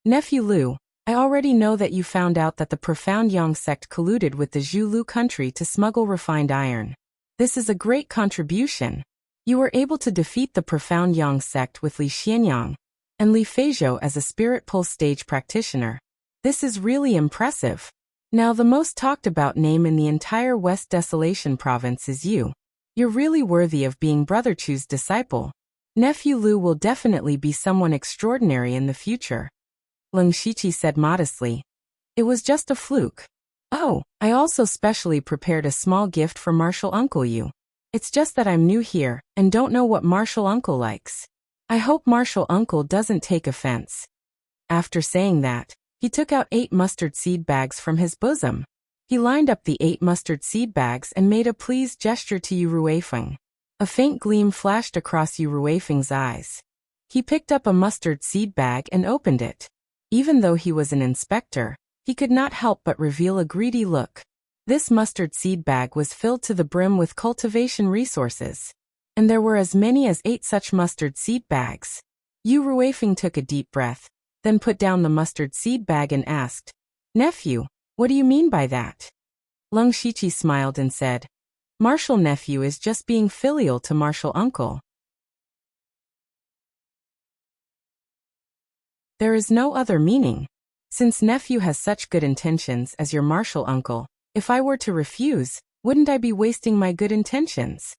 "Nephew Lu, I already know that you found out that the Profound Yang sect colluded with the Zhu Lu country to smuggle refined iron. This is a great contribution. You were able to defeat the Profound Yang sect with Li Xianyang and Li Feizhou as a spirit pulse stage practitioner. This is really impressive. Now the most talked about name in the entire West Desolation province is you. You're really worthy of being Brother Chu's disciple. Nephew Lu will definitely be someone extraordinary in the future." Lung Shiqi said modestly, "It was just a fluke. Oh, I also specially prepared a small gift for Martial Uncle Yu. It's just that I'm new here and don't know what Martial Uncle likes. I hope Martial Uncle doesn't take offense." After saying that, he took out 8 mustard seed bags from his bosom. He lined up the 8 mustard seed bags and made a pleased gesture to Yu Ruifeng. A faint gleam flashed across Yu Ruifeng's eyes. He picked up a mustard seed bag and opened it. Even though he was an inspector, he could not help but reveal a greedy look. This mustard seed bag was filled to the brim with cultivation resources. And there were as many as 8 such mustard seed bags. Yu Ruifeng took a deep breath, then put down the mustard seed bag and asked, "Nephew, what do you mean by that?" Lung Shiqi smiled and said, "Martial Nephew is just being filial to Martial Uncle. There is no other meaning. Since Nephew has such good intentions as your Martial Uncle, if I were to refuse, wouldn't I be wasting my good intentions?"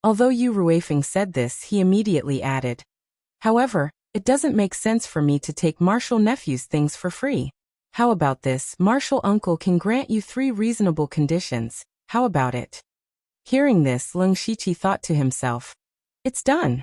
Although Yu Ruifeng said this, he immediately added, "However, it doesn't make sense for me to take Martial Nephew's things for free. How about this? Martial Uncle can grant you 3 reasonable conditions. How about it?" Hearing this, Lung Shiqi thought to himself, "It's done."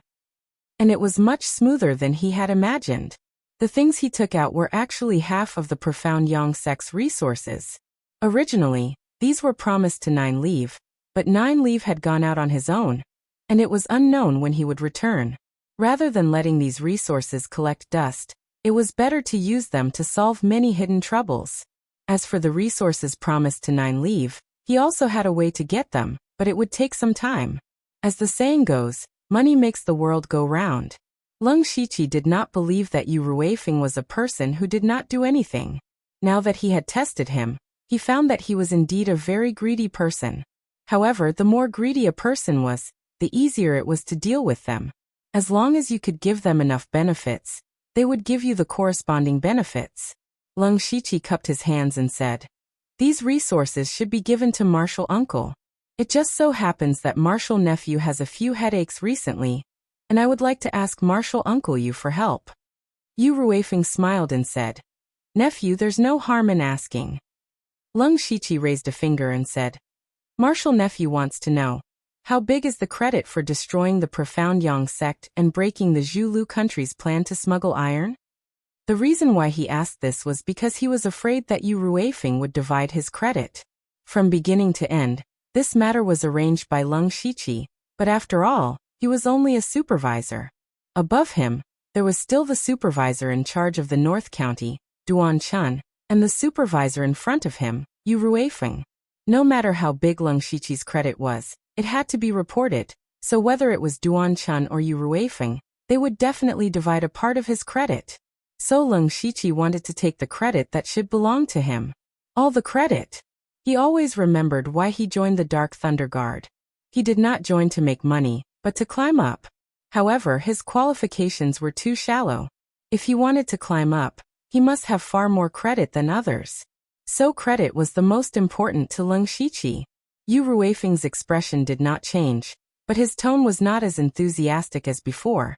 And it was much smoother than he had imagined. The things he took out were actually half of the Profound Yang sect's resources. Originally, these were promised to 9 Leave, but 9 Leave had gone out on his own, and it was unknown when he would return. Rather than letting these resources collect dust, it was better to use them to solve many hidden troubles. As for the resources promised to Nine Leave, he also had a way to get them, but it would take some time. As the saying goes, money makes the world go round. Leng Shiqi did not believe that Yu Ruifeng was a person who did not do anything. Now that he had tested him, he found that he was indeed a very greedy person. However, the more greedy a person was, the easier it was to deal with them. As long as you could give them enough benefits, they would give you the corresponding benefits. Leng Shiqi cupped his hands and said, "These resources should be given to Martial Uncle. It just so happens that Martial Nephew has a few headaches recently, and I would like to ask Martial Uncle you for help." Yu Ruifeng smiled and said, "Nephew, there's no harm in asking." Leng Shiqi raised a finger and said, "Martial Nephew wants to know, how big is the credit for destroying the Profound Yang sect and breaking the Zhulu country's plan to smuggle iron?" The reason why he asked this was because he was afraid that Yu Ruifeng would divide his credit. From beginning to end, this matter was arranged by Leng Shiqi, but after all, he was only a supervisor. Above him, there was still the supervisor in charge of the North County, Duan Chun, and the supervisor in front of him, Yu Ruifeng. No matter how big Leng Shiqi's credit was, it had to be reported, so whether it was Duan Chun or Yu Ruifeng, they would definitely divide a part of his credit. So Leng Shiqi wanted to take the credit that should belong to him. All the credit. He always remembered why he joined the Dark Thunder Guard. He did not join to make money, but to climb up. However, his qualifications were too shallow. If he wanted to climb up, he must have far more credit than others. So credit was the most important to Leng Shiqi. Yu Ruifeng's expression did not change, but his tone was not as enthusiastic as before.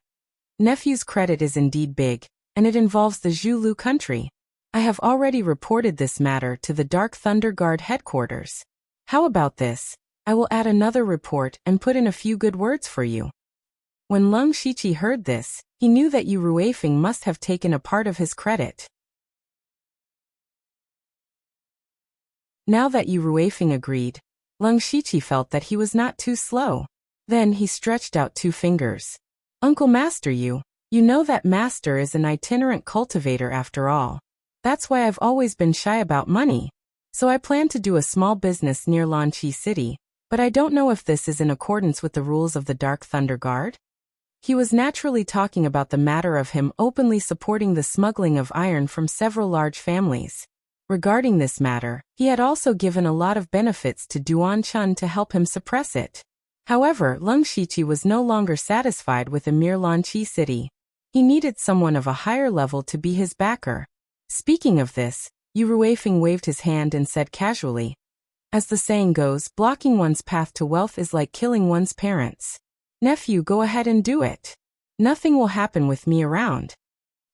"Nephew's credit is indeed big, and it involves the Zhulu country. I have already reported this matter to the Dark Thunder Guard headquarters. How about this? I will add another report and put in a few good words for you." When Leng Shiqi heard this, he knew that Yu Ruifeng must have taken a part of his credit. Now that Yu Ruifeng agreed, Leng Shiqi felt that he was not too slow. Then he stretched out 2 fingers. "Uncle Master you know that Master is an itinerant cultivator after all. That's why I've always been shy about money. So I plan to do a small business near Lanqi City, but I don't know if this is in accordance with the rules of the Dark Thunder Guard." He was naturally talking about the matter of him openly supporting the smuggling of iron from several large families. Regarding this matter, he had also given a lot of benefits to Duan Chun to help him suppress it. However, Leng Shiqi was no longer satisfied with a mere Lanqi City. He needed someone of a higher level to be his backer. Speaking of this, Yu Ruifeng waved his hand and said casually, "As the saying goes, blocking one's path to wealth is like killing one's parents. Nephew, go ahead and do it. Nothing will happen with me around."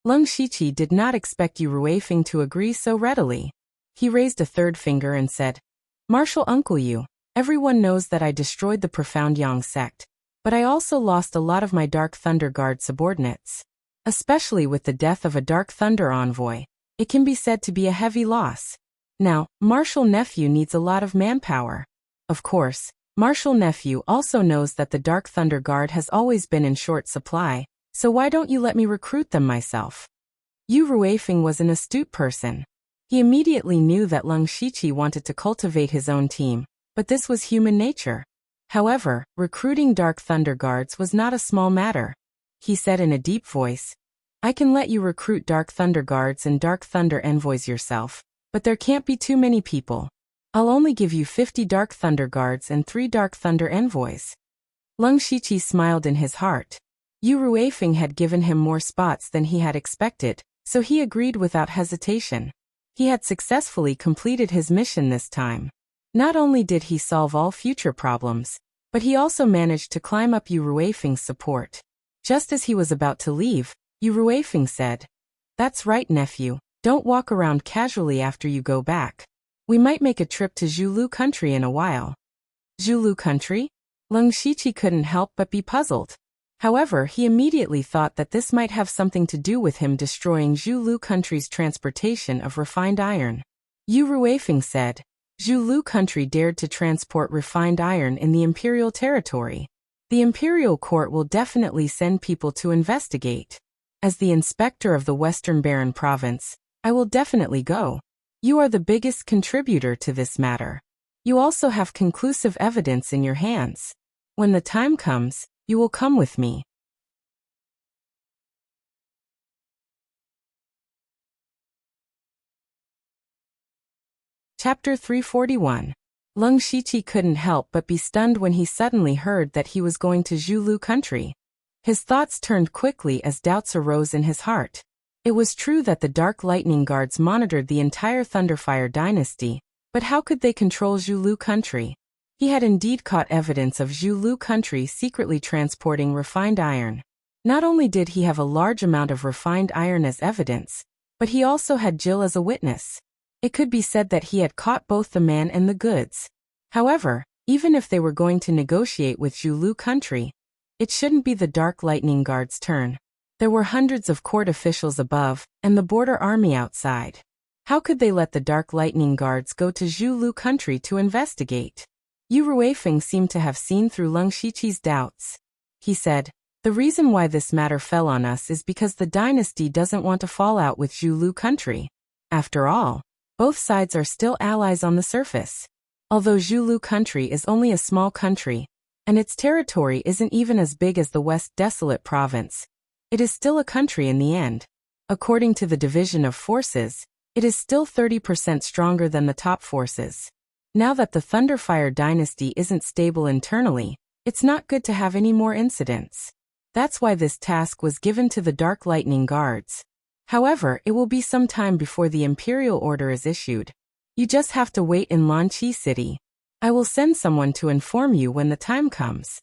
Leng Shiqi did not expect Yu Ruifeng to agree so readily. He raised a 3rd finger and said, "Martial Uncle Yu, everyone knows that I destroyed the Profound Yang sect, but I also lost a lot of my Dark Thunder Guard subordinates. Especially with the death of a Dark Thunder envoy, it can be said to be a heavy loss. Now, Martial Nephew needs a lot of manpower. Of course, Martial Nephew also knows that the Dark Thunder Guard has always been in short supply, so why don't you let me recruit them myself?" Yu Ruifeng was an astute person. He immediately knew that Leng Shiqi wanted to cultivate his own team, but this was human nature. However, recruiting Dark Thunder Guards was not a small matter. He said in a deep voice, "I can let you recruit Dark Thunder Guards and Dark Thunder Envoys yourself, but there can't be too many people. I'll only give you 50 Dark Thunder Guards and 3 Dark Thunder Envoys." Leng Shiqi smiled in his heart. Yu Ruifeng had given him more spots than he had expected, so he agreed without hesitation. He had successfully completed his mission this time. Not only did he solve all future problems, but he also managed to climb up Yu Ruifeng's support. Just as he was about to leave, Yu Ruifeng said, "That's right, nephew, don't walk around casually after you go back. We might make a trip to Zhulu country in a while." Zhulu country? Leng Shiqi couldn't help but be puzzled. However, he immediately thought that this might have something to do with him destroying Zhulu country's transportation of refined iron. Yu Ruifeng said, "Zhulu country dared to transport refined iron in the imperial territory. The imperial court will definitely send people to investigate. As the inspector of the Western Baron province, I will definitely go. You are the biggest contributor to this matter. You also have conclusive evidence in your hands. When the time comes, you will come with me. Chapter 341. Leng Shiqi couldn't help but be stunned when he suddenly heard that he was going to Zhulu country. His thoughts turned quickly as doubts arose in his heart. It was true that the Dark Lightning Guards monitored the entire Thunderfire dynasty, but how could they control Zhulu country? He had indeed caught evidence of Zhulu country secretly transporting refined iron. Not only did he have a large amount of refined iron as evidence, but he also had Jill as a witness. It could be said that he had caught both the man and the goods. However, even if they were going to negotiate with Zhulu country, it shouldn't be the Dark Lightning Guard's turn. There were hundreds of court officials above, and the border army outside. How could they let the Dark Lightning Guards go to Zhulu country to investigate? Yu Ruifeng seemed to have seen through Leng Shiqi's doubts. He said, "The reason why this matter fell on us is because the dynasty doesn't want to fall out with Zhulu country. After all, both sides are still allies on the surface. Although Zhulu country is only a small country, and its territory isn't even as big as the West Desolate province, it is still a country in the end. According to the division of forces, it is still 30% stronger than the top forces. Now that the Thunderfire dynasty isn't stable internally, it's not good to have any more incidents. That's why this task was given to the Dark Lightning Guards. However, it will be some time before the imperial order is issued. You just have to wait in Lanqi City. I will send someone to inform you when the time comes."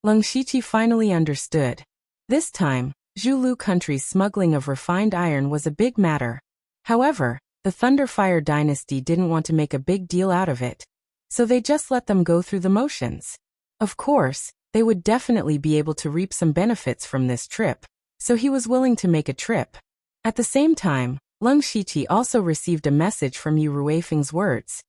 Leng Shiqi finally understood. This time, Zhulu country's smuggling of refined iron was a big matter. However, the Thunderfire dynasty didn't want to make a big deal out of it, so they just let them go through the motions. Of course, they would definitely be able to reap some benefits from this trip, so he was willing to make a trip. At the same time, Leng Shiqi also received a message from Yu Ruifeng's words.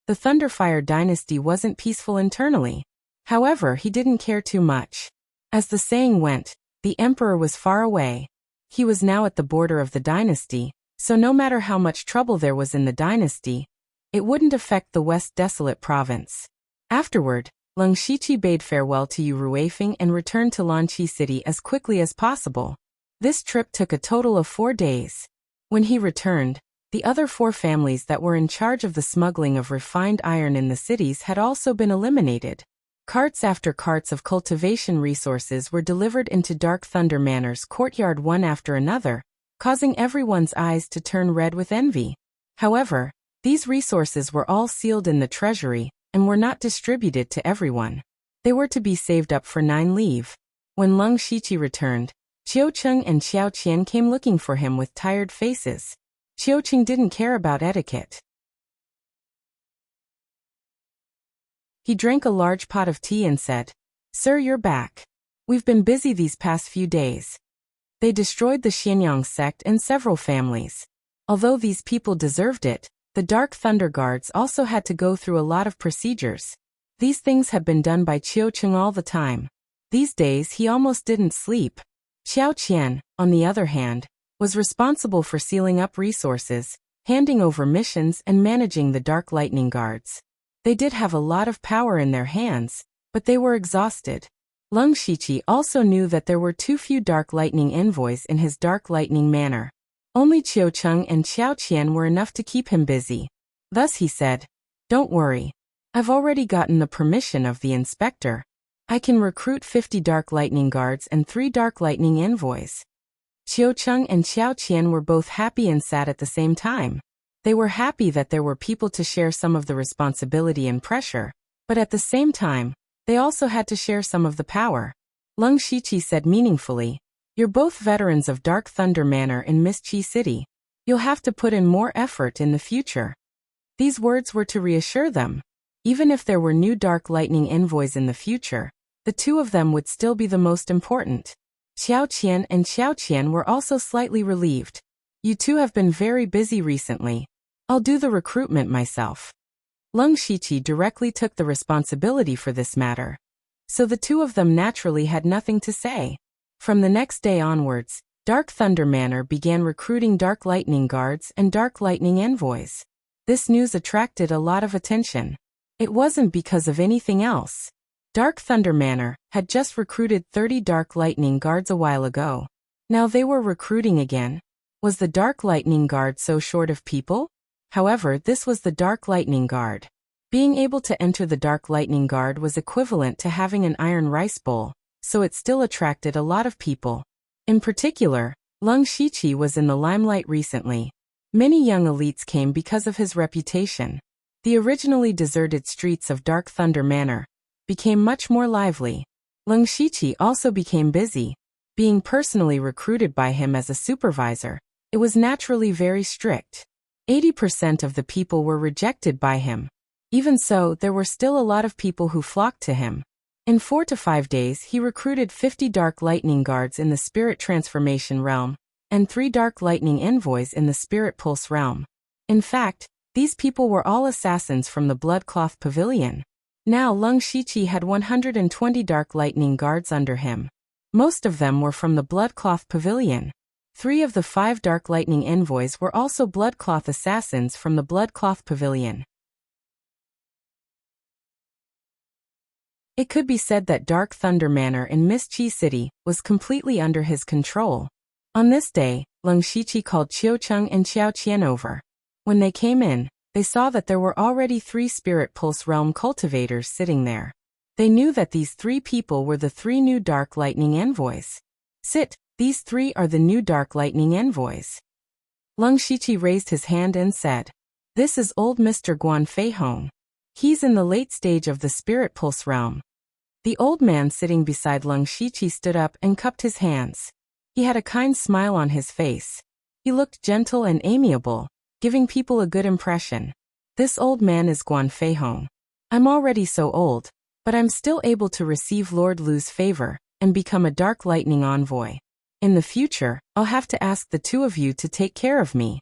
The Thunderfire dynasty wasn't peaceful internally. However, he didn't care too much. As the saying went, the emperor was far away. He was now at the border of the dynasty, so no matter how much trouble there was in the dynasty, it wouldn't affect the West Desolate province. Afterward, Leng Shiqi bade farewell to Yu Ruifeng and returned to Lanqi City as quickly as possible. This trip took a total of 4 days. When he returned, the other 4 families that were in charge of the smuggling of refined iron in the cities had also been eliminated. Carts after carts of cultivation resources were delivered into Dark Thunder Manor's courtyard one after another, causing everyone's eyes to turn red with envy. However, these resources were all sealed in the treasury and were not distributed to everyone. They were to be saved up for 9 leave. When Leng Shiqi returned, Qiucheng and Xiao Qian came looking for him with tired faces. Qiucheng didn't care about etiquette. He drank a large pot of tea and said, "Sir, you're back. We've been busy these past few days." They destroyed the Xianyang sect and several families. Although these people deserved it, the Dark Thunder Guards also had to go through a lot of procedures. These things had been done by Qiucheng all the time. These days he almost didn't sleep. Xiao Qian, on the other hand, was responsible for sealing up resources, handing over missions and managing the Dark Lightning Guards. They did have a lot of power in their hands, but they were exhausted. Leng Shiqi also knew that there were too few Dark Lightning envoys in his Dark Lightning Manor. Only Qiucheng and Xiao Qian were enough to keep him busy. Thus he said, "Don't worry. I've already gotten the permission of the inspector. I can recruit 50 Dark Lightning Guards and 3 Dark Lightning envoys." Qiucheng and Xiao Qian were both happy and sad at the same time. They were happy that there were people to share some of the responsibility and pressure, but at the same time, they also had to share some of the power. Leng Shiqi said meaningfully, "You're both veterans of Dark Thunder Manor in Mischi City. You'll have to put in more effort in the future." These words were to reassure them. Even if there were new Dark Lightning envoys in the future, the 2 of them would still be the most important. Xiao Qian and Xiao Qian were also slightly relieved. "You 2 have been very busy recently. I'll do the recruitment myself." Leng Shiqi directly took the responsibility for this matter. so the two of them naturally had nothing to say. From the next day onwards, Dark Thunder Manor began recruiting Dark Lightning Guards and Dark Lightning Envoys. This news attracted a lot of attention. It wasn't because of anything else. Dark Thunder Manor had just recruited 30 Dark Lightning Guards a while ago. Now they were recruiting again. Was the Dark Lightning Guard so short of people? However, this was the Dark Lightning Guard. Being able to enter the Dark Lightning Guard was equivalent to having an iron rice bowl, so it still attracted a lot of people. In particular, Lung Shiqi was in the limelight recently. Many young elites came because of his reputation. The originally deserted streets of Dark Thunder Manor became much more lively. Lung Shiqi also became busy. Being personally recruited by him as a supervisor, it was naturally very strict. 80% of the people were rejected by him. Even so, there were still a lot of people who flocked to him. In 4 to 5 days, he recruited 50 Dark Lightning Guards in the Spirit Transformation realm, and 3 Dark Lightning Envoys in the Spirit Pulse realm. In fact, these people were all assassins from the Bloodcloth Pavilion. Now Lung Shiqi had 120 Dark Lightning Guards under him. Most of them were from the Bloodcloth Pavilion. 3 of the 5 Dark Lightning Envoys were also Bloodcloth assassins from the Bloodcloth Pavilion. It could be said that Dark Thunder Manor in Mist Chi City was completely under his control. On this day, Lung Shiqi called Qiu Cheng and Xiao Qian over. When they came in, they saw that there were already 3 Spirit Pulse Realm cultivators sitting there. They knew that these 3 people were the 3 new Dark Lightning Envoys. Sit, these 3 are the new Dark Lightning Envoys. Lung Shiqi raised his hand and said, "This is old Mr. Guan Feihong. He's in the late stage of the Spirit Pulse Realm." The old man sitting beside Lung Shiqi stood up and cupped his hands. He had a kind smile on his face. He looked gentle and amiable, giving people a good impression. This old man is Guan Feihong. I'm already so old, but I'm still able to receive Lord Lu's favor and become a Dark Lightning Envoy. In the future, I'll have to ask the 2 of you to take care of me.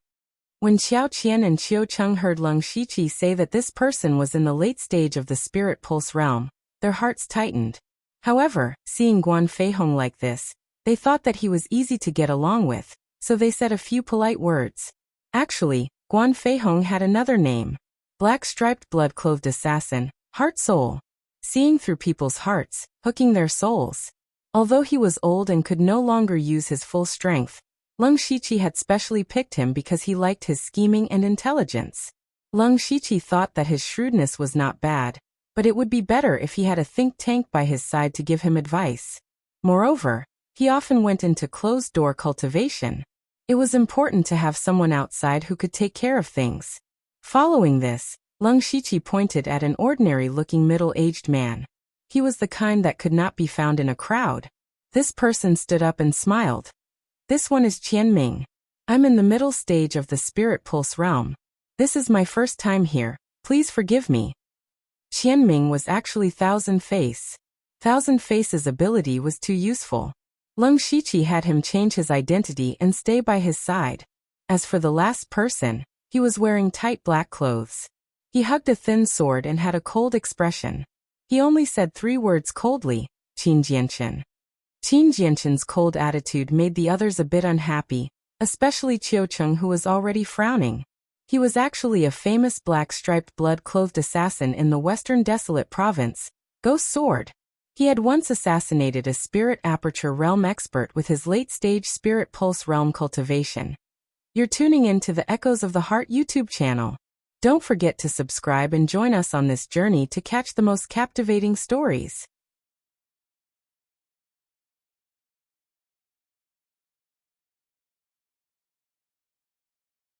When Xiao Qian and Qiu Cheng heard Lung Shiqi say that this person was in the late stage of the Spirit Pulse realm, their hearts tightened. However, seeing Guan Feihong like this, they thought that he was easy to get along with, so they said a few polite words. Actually, Guan Feihong had another name. Black-striped blood-clothed assassin, Heart Soul. Seeing through people's hearts, hooking their souls. Although he was old and could no longer use his full strength, Lung Shiqi had specially picked him because he liked his scheming and intelligence. Lung Shiqi thought that his shrewdness was not bad, but it would be better if he had a think tank by his side to give him advice. Moreover, he often went into closed-door cultivation. It was important to have someone outside who could take care of things. Following this, Lung Shiqi pointed at an ordinary-looking middle-aged man. He was the kind that could not be found in a crowd. This person stood up and smiled. This one is Qian Ming. I'm in the middle stage of the Spirit Pulse realm. This is my first time here. Please forgive me. Qian Ming was actually Thousand Face. Thousand Face's ability was too useful. Lung Shiqi had him change his identity and stay by his side. As for the last person, he was wearing tight black clothes. He hugged a thin sword and had a cold expression. He only said 3 words coldly, Qin Jianchen. Qin Jianchen's cold attitude made the others a bit unhappy, especially Qiu Cheng, who was already frowning. He was actually a famous black-striped blood-clothed assassin in the Western Desolate Province, Ghost Sword. He had once assassinated a Spirit Aperture Realm expert with his late-stage Spirit Pulse Realm cultivation. You're tuning in to the Echoes of the Heart YouTube channel. Don't forget to subscribe and join us on this journey to catch the most captivating stories.